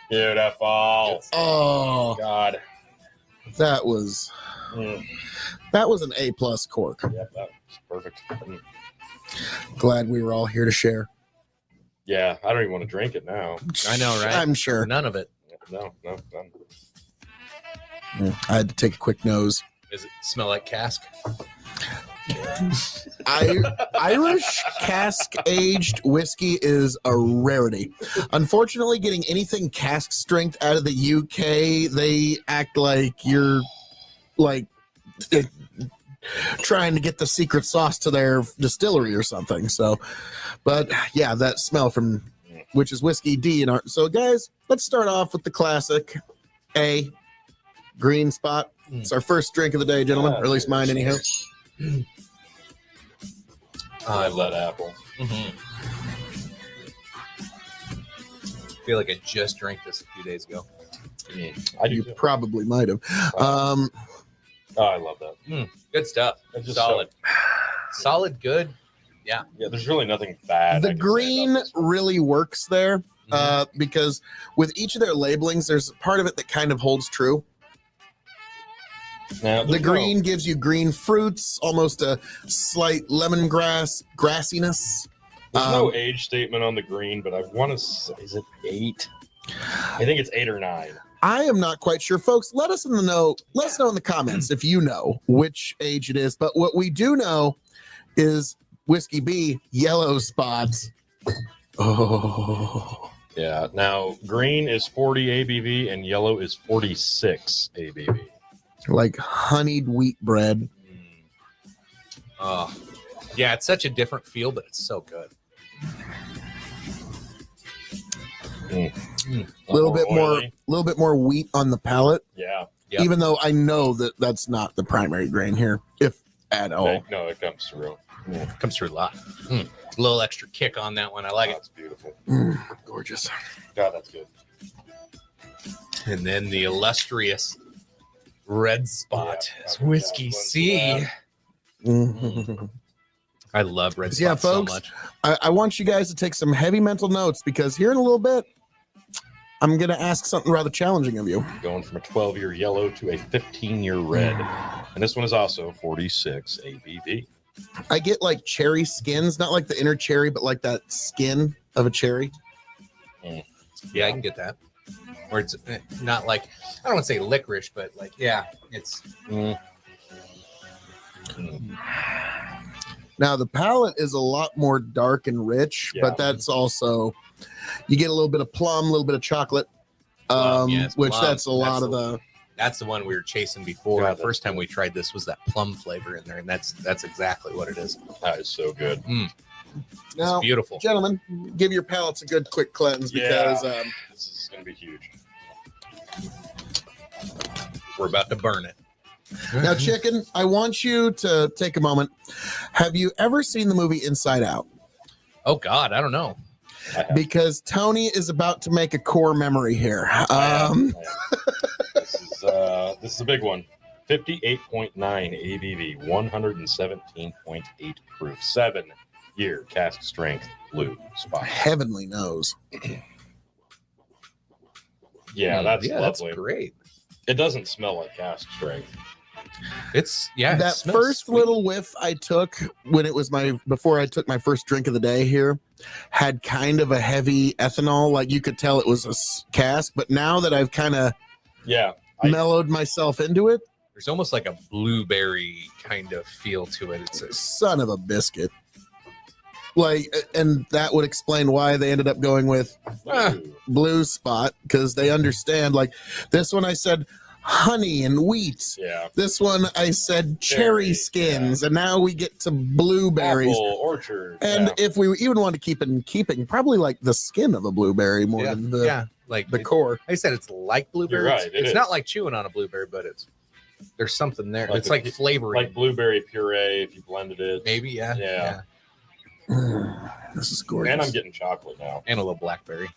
Beautiful. Oh, God. that was Mm, an A+ cork. yep, that was perfect. Glad we were all here to share. Yeah, I don't even want to drink it now. I know, right? I'm sure. None of it. No, none. I had to take a quick nose. Does it smell like cask? Irish cask aged whiskey is a rarity. Unfortunately, getting anything cask strength out of the UK, they act like you're like trying to get the secret sauce to their distillery or something. So, but yeah, that smell from which is whiskey D in our. So, guys, let's start off with the classic A green spot. It's our first drink of the day, gentlemen, or at least mine, anyhow. I love that apple. feel like I just drank this a few days ago. I do. You too. probably might have. Oh, I love that. Good stuff. It's just Solid. Solid, good. Yeah, there's really nothing bad. I The can say green about this one. really works there because with each of their labelings, there's part of it that kind of holds true. Now, The there's no- green gives you green fruits, almost a slight lemongrass grassiness. There's no age statement on the green, but I want to say, is it 8? I think it's 8 or 9. I am not quite sure, folks. Let us know in the comments if you know which age it is. But what we do know is Whiskey B yellow spots. Oh, Yeah. Now, green is 40 ABV and yellow is 46 ABV. like honeyed wheat bread. Oh, yeah, it's such a different feel, but it's so good. A little bit oily. more wheat on the palate. Yeah. Yep. Even though I know that that's not the primary grain here, if at all. No, it comes through. Comes through a lot. A little extra kick on that one. I like it. That's beautiful. Gorgeous. God, that's good. And then the illustrious red spot Yeah, is I'll Whiskey go down C. Mhm. I love red Yeah, spot so folks. much. I want you guys to take some heavy mental notes because here in a little bit, I'm going to ask something rather challenging of you. Going from a 12-year yellow to a 15-year red. And this one is also 46 ABV. I get like cherry skins, not like the inner cherry, but like that skin of a cherry. Yeah, I can get that. Or it's not like, I don't want to say licorice, but like, yeah, it's Now, the palate is a lot more dark and rich, Yeah. but that's also, you get a little bit of plum, a little bit of chocolate, yes, which plum. that's a lot of that's the one we were chasing before. God, The first time we tried this was that plum flavor in there, and that's exactly what it is. That is so good. It's Now, beautiful. gentlemen, give your palates a good quick cleanse because This is going to be huge. We're about to burn it. now, Chicken, I want you to take a moment. Have you ever seen the movie Inside Out? Oh God, I don't know. I have- Because Tony is about to make a core memory here. I have. This is a big one. 58.9 ABV, 117.8 proof, 7-year cask strength blue spot. Heavenly knows. Yeah, that's that's lovely. great. It doesn't smell like cask strength. It's it That smells first sweet. little whiff I took when it was before I took my first drink of the day here had kind of a heavy ethanol. Like you could tell it was a cask, but now that I've kind of Yeah, I- mellowed myself into it, There's almost like a blueberry kind of feel to it. It's a, son of a biscuit. Like, and that would explain why they ended up going with blue spot because they understand. Like this one, I said honey and wheat. yeah. This one, I said cherry Cherry, skins, and now we get to blueberries. Apple orchard. And yeah. if we even want to keep it in keeping, probably like the skin of a blueberry more yeah, than the, yeah, like the core. I said, it's like blueberry. You're right, it It's is. not like chewing on a blueberry, but there's something there. Like it's a- like flavoring. like blueberry puree if you blended it. Maybe, yeah, Yeah. This is gorgeous. And I'm getting chocolate now. and a little blackberry.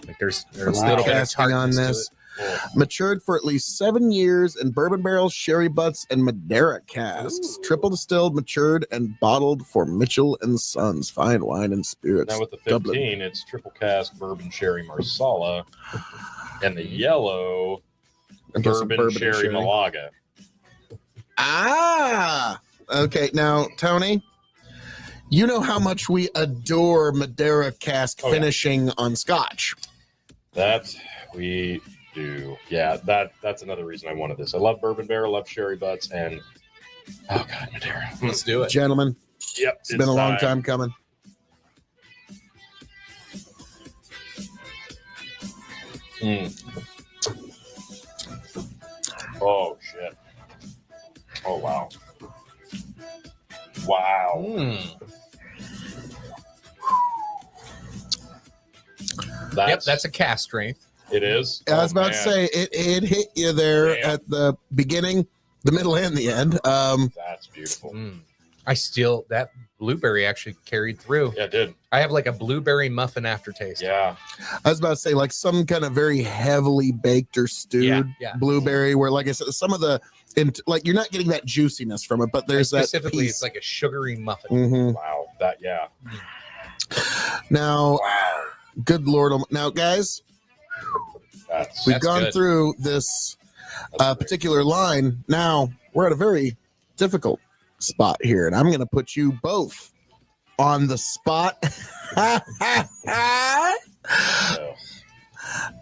Like there's a Let's little look bit of casting on tartness to this. it. Oh, Matured for at least 7 years in bourbon barrels, sherry butts, and Madeira casks. Ooh. Triple distilled, matured, and bottled for Mitchell and Sons Fine Wine and Spirits. now with the 15, Dublin. it's triple cask bourbon sherry marsala, and the yellow I'm guessing bourbon, and sherry malaga. Ah, okay. Now, Tony, you know how much we adore Madeira cask Oh, yeah. finishing on Scotch. That we do. Yeah, that's another reason I wanted this. I love bourbon barrel, love sherry butts, and oh god, Madeira. Let's do it. Gentlemen, Yep, it's been a long time coming. Oh shit. Oh wow. Wow. Yep, that's a cast strength. It is. I was Oh, about to man. say it hit you there Damn. at the beginning, the middle, and the end. That's beautiful. I still that blueberry actually carried through. Yeah, it did. I have like a blueberry muffin aftertaste. Yeah. I was about to say like some kind of very heavily baked or stewed yeah. blueberry, where like I said, some of the like you're not getting that juiciness from it, but there's that Specifically, piece. it's like a sugary muffin. Mhm. Wow. That yeah. Now, good Lord. Now, guys, That's we've That's gone good. through this great. particular line. Now, we're at a very difficult spot here, and I'm going to put you both on the spot. So,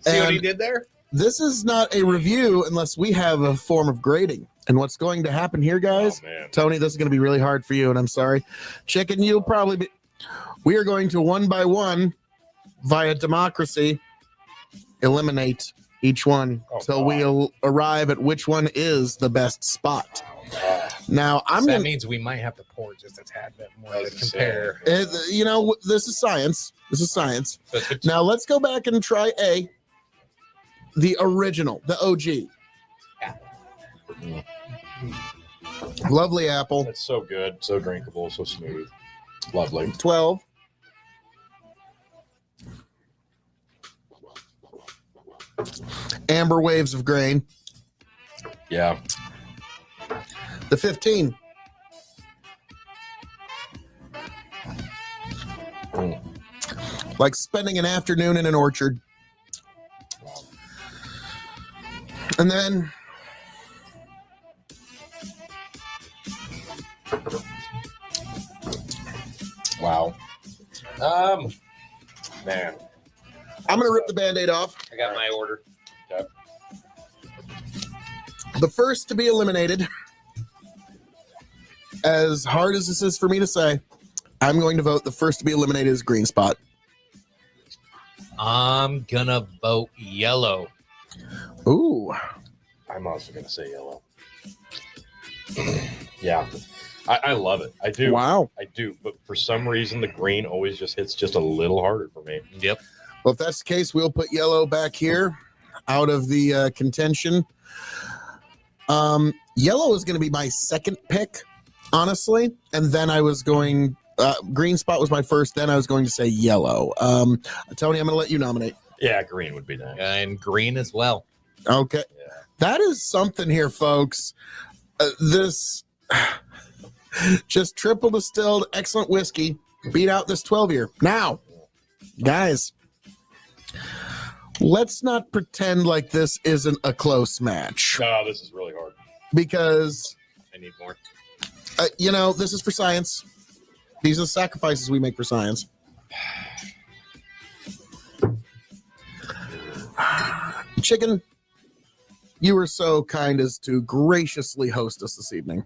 See what he And did there? this is not a review unless we have a form of grading. And what's going to happen here, guys? oh, man. Tony, this is going to be really hard for you, and I'm sorry. Chicken, you'll probably be. We are going to one by one, via democracy, eliminate each one Oh, till we'll arrive at which one is the best spot. Now, I'm that going to. means we might have to pour just a tad bit more I to was gonna say. compare. You know, this is science. This is science. So it's- Now, let's go back and try the original, the OG. Lovely apple. It's so good, so drinkable, so smooth. Lovely. 12. Amber waves of grain. Yeah. The 15. Like spending an afternoon in an orchard. And then Wow. Man. I'm going to rip the Band-Aid off. I got my order. The first to be eliminated, as hard as this is for me to say, I'm going to vote the first to be eliminated is Green Spot. I'm gonna vote yellow. Ooh. I'm also gonna say yellow. Yeah. I love it. I do. Wow. I do. But for some reason the green always just hits just a little harder for me. Yep. Well, if that's the case, we'll put yellow back here out of the contention. Yellow is going to be my second pick, honestly. And then I was going, Green Spot was my first. Then I was going to say yellow. Tony, I'm going to let you nominate. Yeah, green would be nice. And green as well. Okay. Yeah. That is something here, folks. This just triple distilled, excellent whiskey beat out this 12-year. Now, guys, let's not pretend like this isn't a close match No, this is really hard. because, I need more. you know, this is for science. These are the sacrifices we make for science. Chicken, you were so kind as to graciously host us this evening.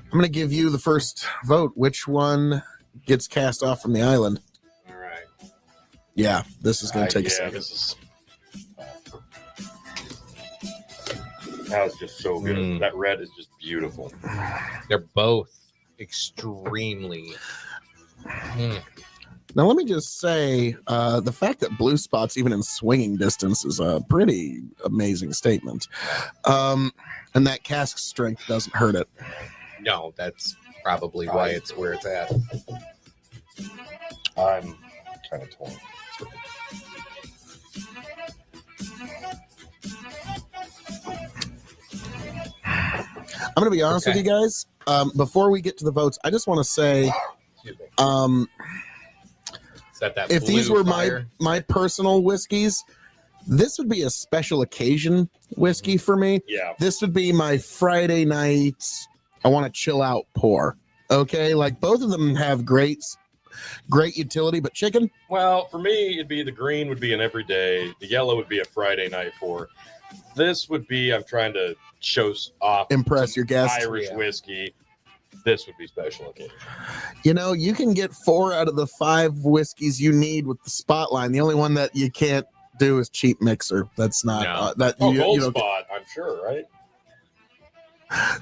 I'm going to give you the first vote. Which one gets cast off from the island? All right. Yeah, this is going to take a yeah, second. this is. That was just so good. Mm. That red is just beautiful. They're both extremely. Now, let me just say, the fact that Blue Spot's even in swinging distance is a pretty amazing statement. And that cask strength doesn't hurt it. No, that's probably why it's where it's at. I'm kind of torn. I'm going to be honest with you guys. Before we get to the votes, I just want to say, Excuse me. Is that if these blue were fire? my personal whiskeys, this would be a special occasion whiskey for me. Yeah. This would be my Friday night, I want to chill out pour. Okay, like both of them have great utility, but chicken, Well, for me, it'd be the green would be an everyday. The yellow would be a Friday night for. This would be I'm trying to show off impress your guests. Irish Yeah. whiskey. This would be special occasion. You know, you can get 4 out of the 5 whiskeys you need with the Spotline. The only one that you can't do is cheap mixer. That's not No. that Oh, you Gold don't. Spot, I'm sure, right?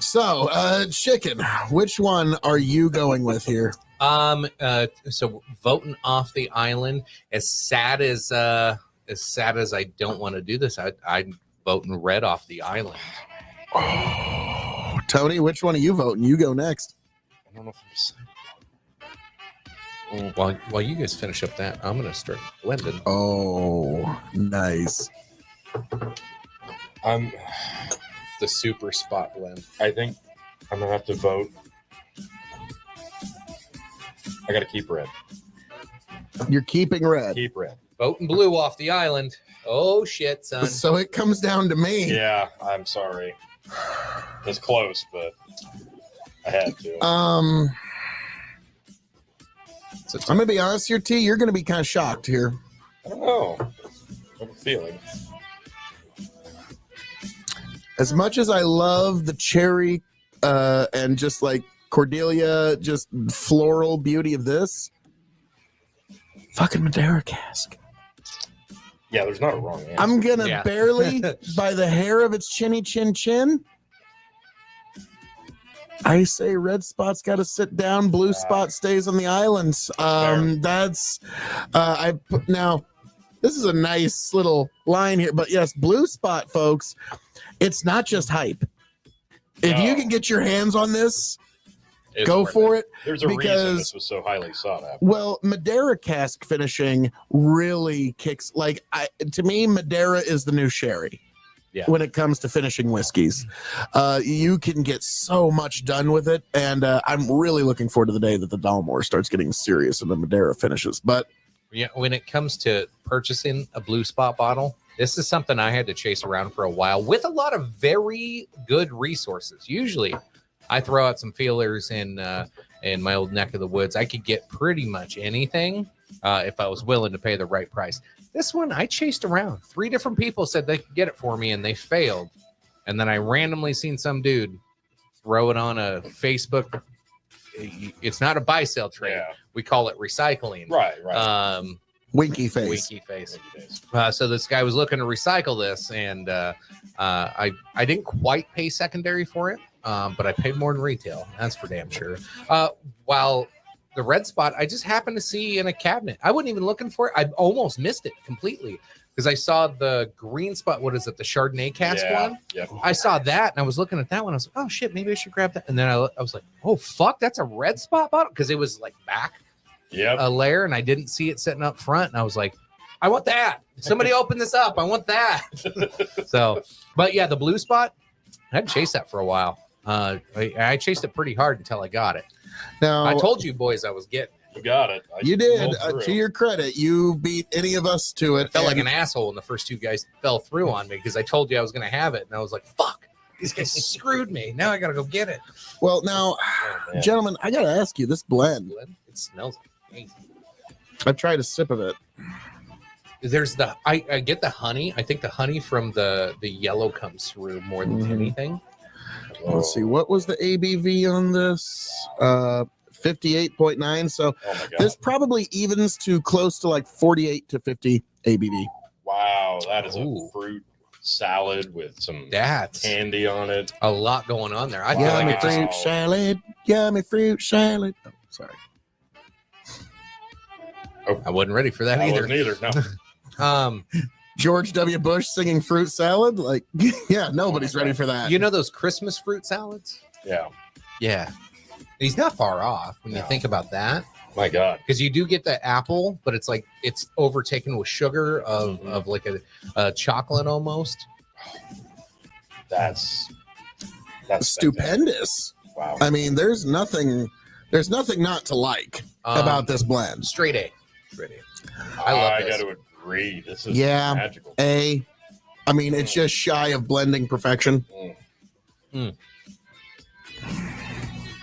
So, chicken, which one are you going with here? So voting off the island, as sad as I don't want to do this, I'm voting red off the island. Oh, Tony, which one are you voting? You go next. I don't know if I'm While you guys finish up that, I'm gonna start blending. Oh, nice. The super spot blend. I think I'm gonna have to vote I got to keep red. You're keeping red. Keep red. Voting blue off the island. Oh shit, son. So it comes down to me. Yeah, I'm sorry. It's close, but I had to. I'm gonna be honest here, T. You're gonna be kind of shocked here. I don't know. I have a feeling. As much as I love the cherry and just like Cordelia, just floral beauty of this, fucking Madeira cask. Yeah, there's not a wrong answer. I'm gonna Yeah. barely, by the hair of its chinny chin chin, I say red spot's got to sit down, blue spot stays on the islands. That's I put now. This is a nice little line here, but yes, blue spot, folks. It's not just hype. If you can get your hands on this, It's go worth for it. There's a reason because- this was so highly sought after. Well, Madeira cask finishing really kicks. Like to me, Madeira is the new sherry. Yeah. When it comes to finishing whiskeys, you can get so much done with it, and I'm really looking forward to the day that the Dalmore starts getting serious and the Madeira finishes. But Yeah, when it comes to purchasing a blue spot bottle, this is something I had to chase around for a while with a lot of very good resources. Usually, I throw out some feelers in my old neck of the woods. I could get pretty much anything if I was willing to pay the right price. This one, I chased around. 3 different people said they could get it for me, and they failed. And then I randomly seen some dude throw it on a Facebook. It's not a buy-sell trade. Yeah. We call it recycling. Right. winky face. Winky face. So this guy was looking to recycle this, and I didn't quite pay secondary for it, but I paid more than retail. That's for damn sure. While the red spot, I just happened to see in a cabinet. I wasn't even looking for it. I almost missed it completely because I saw the green spot. What is it? The Chardonnay cask one. Yep. I saw that, and I was looking at that one. I was like, oh shit, maybe I should grab that. And then I was like, oh fuck, that's a red spot bottle, because it was like back Yep. a layer, and I didn't see it sitting up front, and I was like, I want that. Somebody open this up. I want that. So, but yeah, the blue spot, I had to chase that for a while. I chased it pretty hard until I got it. Now I told you boys I was getting it. You got it. you did. rolled through. To your credit, you beat any of us to it. I felt like and- an asshole when the first 2 guys fell through on me because I told you I was going to have it, and I was like, fuck, these guys screwed me. Now I got to go get it. Well, now, Oh, man. gentlemen, I got to ask you this blend. It smells amazing. I tried a sip of it. There's I get the honey. I think the honey from the yellow comes through more than Mhm. anything. Let's see. What was the ABV on this? 58.9. So Oh my god! this probably evens to close to like 48 to 50 ABV. Wow, that is Ooh. a fruit salad with some That's candy on it. a lot going on there. I feel Wow. Yummy like it just fruit salad. Yummy fruit salad. Oh, sorry. I wasn't ready for that I either. wasn't either. No. George W. Bush singing fruit salad. Like, yeah, nobody's Oh my ready God. for that. You know those Christmas fruit salads? Yeah. Yeah. He's not far off when you No. think about that. My God. Because you do get the apple, but it's like it's overtaken with sugar Mhm. of like a chocolate almost. That's Stupendous. Wow. I mean, there's nothing not to like about this blend. Straight A. Straight A. I love I this. got to agree. This is Yeah. magical. I mean, it's just shy of blending perfection.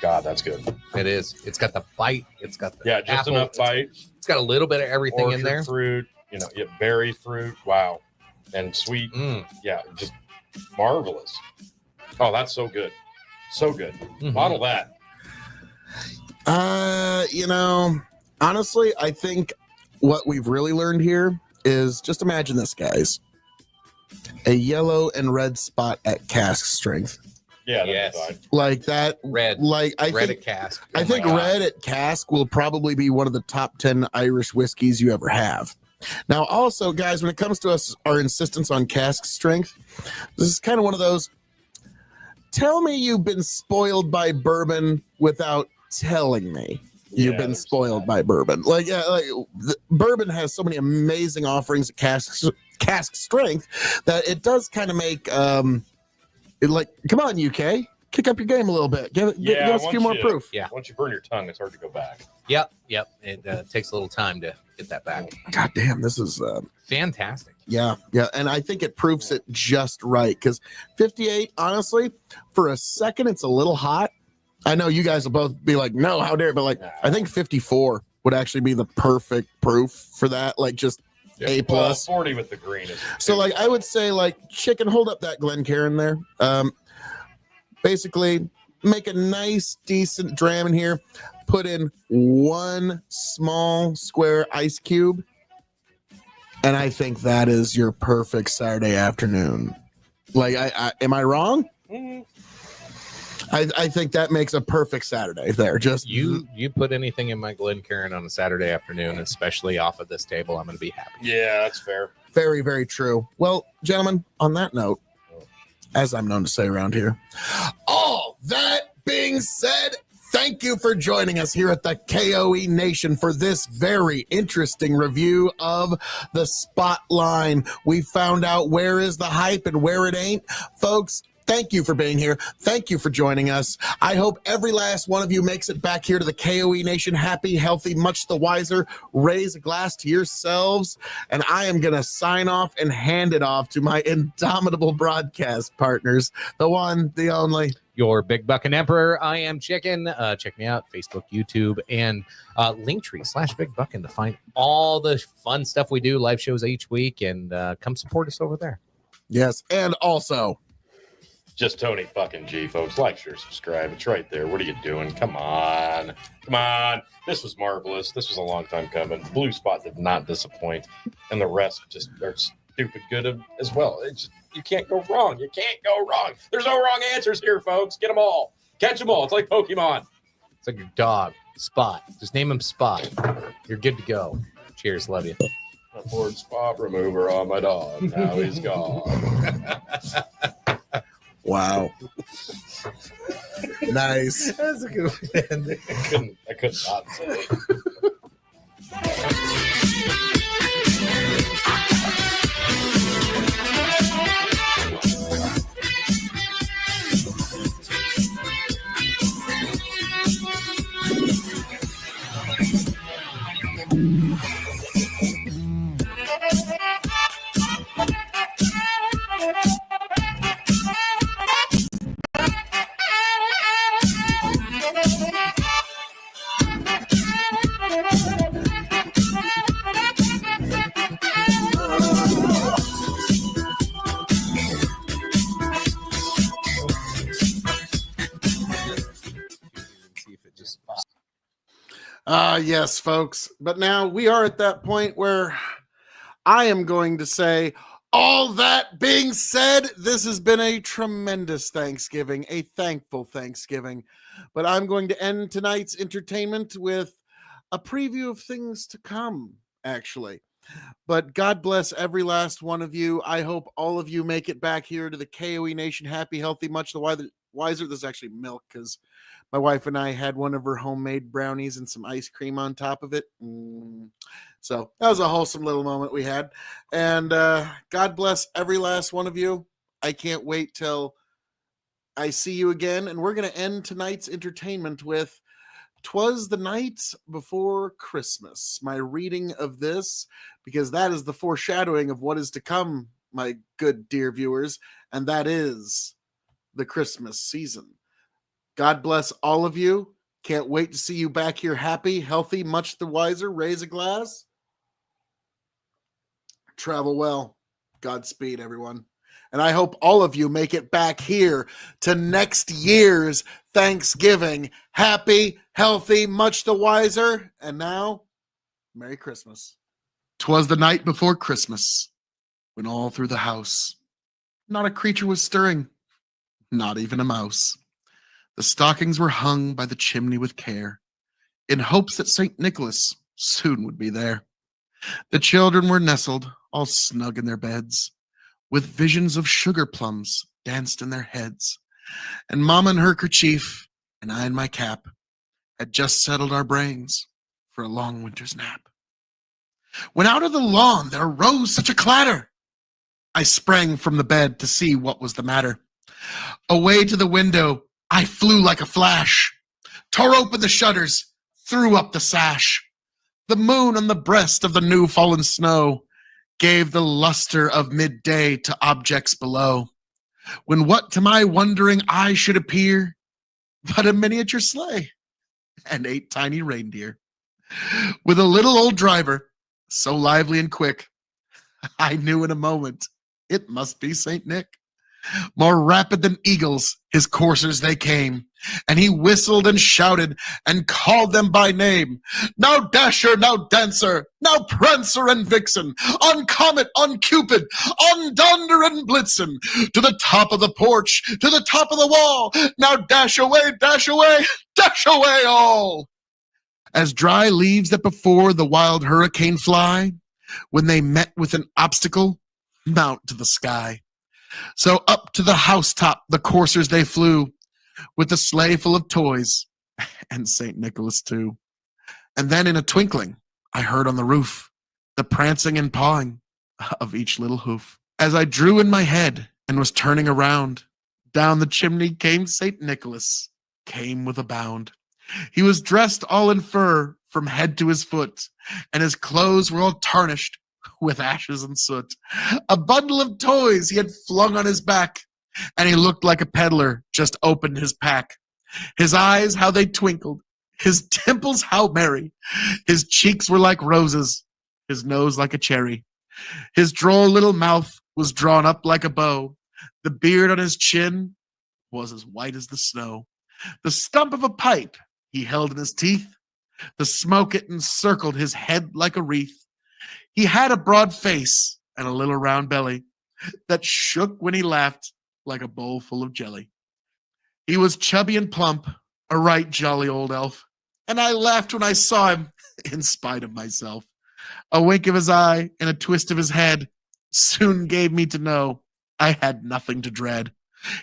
God, that's good. It is. It's got the bite. It's got the Yeah, just apple. enough bite. It's got a little bit of everything in Orchard there. fruit, berry fruit. Wow. And sweet. Mm. Yeah, just marvelous. Oh, that's so good. So good. Mhm. Bottle that. Honestly, I think what we've really learned here is just imagine this, guys. A yellow and red spot at cask strength. Yeah, that'd Yes. be fine. Like that. Red. Like I Red think at cask. I Oh my think God. red at cask will probably be one of the top 10 Irish whiskeys you ever have. Now, also, guys, when it comes to our insistence on cask strength, this is kind of one of those. Tell me you've been spoiled by bourbon without telling me you've Yeah, been there's spoiled that. by bourbon. Bourbon has so many amazing offerings at cask strength that it does kind of make it like, come on, UK. kick up your game a little bit. Give us a few more proof. Yeah. Once you burn your tongue, it's hard to go back. Yep. It takes a little time to get that back. God damn, this is Fantastic. yeah, and I think it proves it just right because 58, honestly, for a second, it's a little hot. I know you guys will both be like, no, how dare, but like, I think 54 would actually be the perfect proof for that. Like, just A plus. 40 with the green is So, like, I would say, like, chicken, hold up that Glencairn there. Basically, make a nice, decent dram in here. Put in one small square ice cube. And I think that is your perfect Saturday afternoon. Like, I am I wrong? I think that makes a perfect Saturday there. Just You put anything in my Glencairn on a Saturday afternoon, especially off of this table, I'm going to be happy. Yeah, that's fair. very, very true. Well, gentlemen, on that note, as I'm known to say around here, all that being said, thank you for joining us here at the KOE Nation for this very interesting review of the Spotline. We found out where is the hype and where it ain't. Folks, thank you for being here. Thank you for joining us. I hope every last one of you makes it back here to the KOE Nation happy, healthy, much the wiser. Raise a glass to yourselves. And I am going to sign off and hand it off to my indomitable broadcast partners. The one, the only. Your Big Buckin' Emperor. I am Chicken. Check me out, Facebook, YouTube, and Linktree/Big Buckin' to find all the fun stuff we do, live shows each week, and come support us over there. Yes. And also, Just Tony fucking G, folks. Like, share, subscribe. It's right there. What are you doing? Come on. Come on. This was marvelous. This was a long time coming. Blue Spot did not disappoint. And the rest just are stupid good as well. It's, you can't go wrong. You can't go wrong. There's no wrong answers here, folks. Get them all. Catch them all. It's like Pokemon. It's like your dog, Spot. Just name him Spot. You're good to go. Cheers. Love you. I poured spot remover on my dog. Now he's gone. wow. Nice. That's a good one. I couldn't not say it. Yes, folks. But now we are at that point where I am going to say, all that being said, this has been a tremendous Thanksgiving, a thankful Thanksgiving. But I'm going to end tonight's entertainment with a preview of things to come, actually. But God bless every last one of you. I hope all of you make it back here to the KOE Nation happy, healthy, much the wiser. This is actually milk because my wife and I had one of her homemade brownies and some ice cream on top of it. So that was a wholesome little moment we had. And God bless every last one of you. I can't wait till I see you again. And we're going to end tonight's entertainment with 'Twas the Night Before Christmas, my reading of this, because that is the foreshadowing of what is to come, my good dear viewers, and that is the Christmas season. God bless all of you. Can't wait to see you back here happy, healthy, much the wiser. Raise a glass. Travel well. Godspeed, everyone. And I hope all of you make it back here to next year's Thanksgiving. Happy, healthy, much the wiser. And now, Merry Christmas. 'Twas the night before Christmas, when all through the house, not a creature was stirring, not even a mouse. The stockings were hung by the chimney with care, in hopes that St. Nicholas soon would be there. The children were nestled, all snug in their beds, with visions of sugar plums danced in their heads. And Mama in her kerchief, and I in my cap, had just settled our brains for a long winter's nap. When out of the lawn there arose such a clatter, I sprang from the bed to see what was the matter. Away to the window I flew like a flash, tore open the shutters, threw up the sash. The moon on the breast of the new fallen snow gave the luster of midday to objects below, when what to my wondering eye should appear but a miniature sleigh and 8 tiny reindeer. With a little old driver, so lively and quick, I knew in a moment it must be Saint Nick. More rapid than eagles, his coursers they came, and he whistled and shouted and called them by name. Now Dasher, now Dancer, now Prancer and Vixen, on Comet, on Cupid, on Dunder and Blitzen, to the top of the porch, to the top of the wall. Now dash away, dash all. As dry leaves that before the wild hurricane fly, when they met with an obstacle, mount to the sky. So up to the housetop the coursers they flew, with the sleigh full of toys, and St. Nicholas too. And then in a twinkling, I heard on the roof the prancing and pawing of each little hoof. As I drew in my head and was turning around, down the chimney came St. Nicholas, came with a bound. He was dressed all in fur from head to his foot, and his clothes were all tarnished with ashes and soot. A bundle of toys he had flung on his back, and he looked like a peddler just opened his pack. His eyes, how they twinkled, his dimples, how merry. His cheeks were like roses, his nose like a cherry. His droll little mouth was drawn up like a bow. The beard on his chin was as white as the snow. The stump of a pipe he held in his teeth. The smoke it encircled his head like a wreath. He had a broad face and a little round belly that shook when he laughed like a bowl full of jelly. He was chubby and plump, a right jolly old elf, and I laughed when I saw him in spite of myself. A wink of his eye and a twist of his head soon gave me to know I had nothing to dread.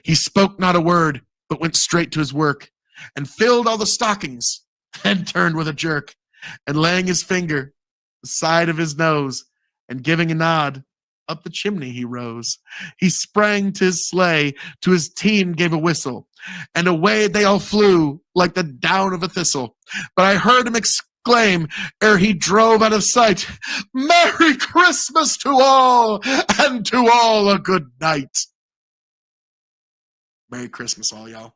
He spoke not a word, but went straight to his work and filled all the stockings, then turned with a jerk, and laying his finger the side of his nose and giving a nod, up the chimney he rose. He sprang to his sleigh, to his team gave a whistle, and away they all flew like the down of a thistle. But I heard him exclaim, ere he drove out of sight, "Merry Christmas to all, and to all a good night." Merry Christmas, all y'all.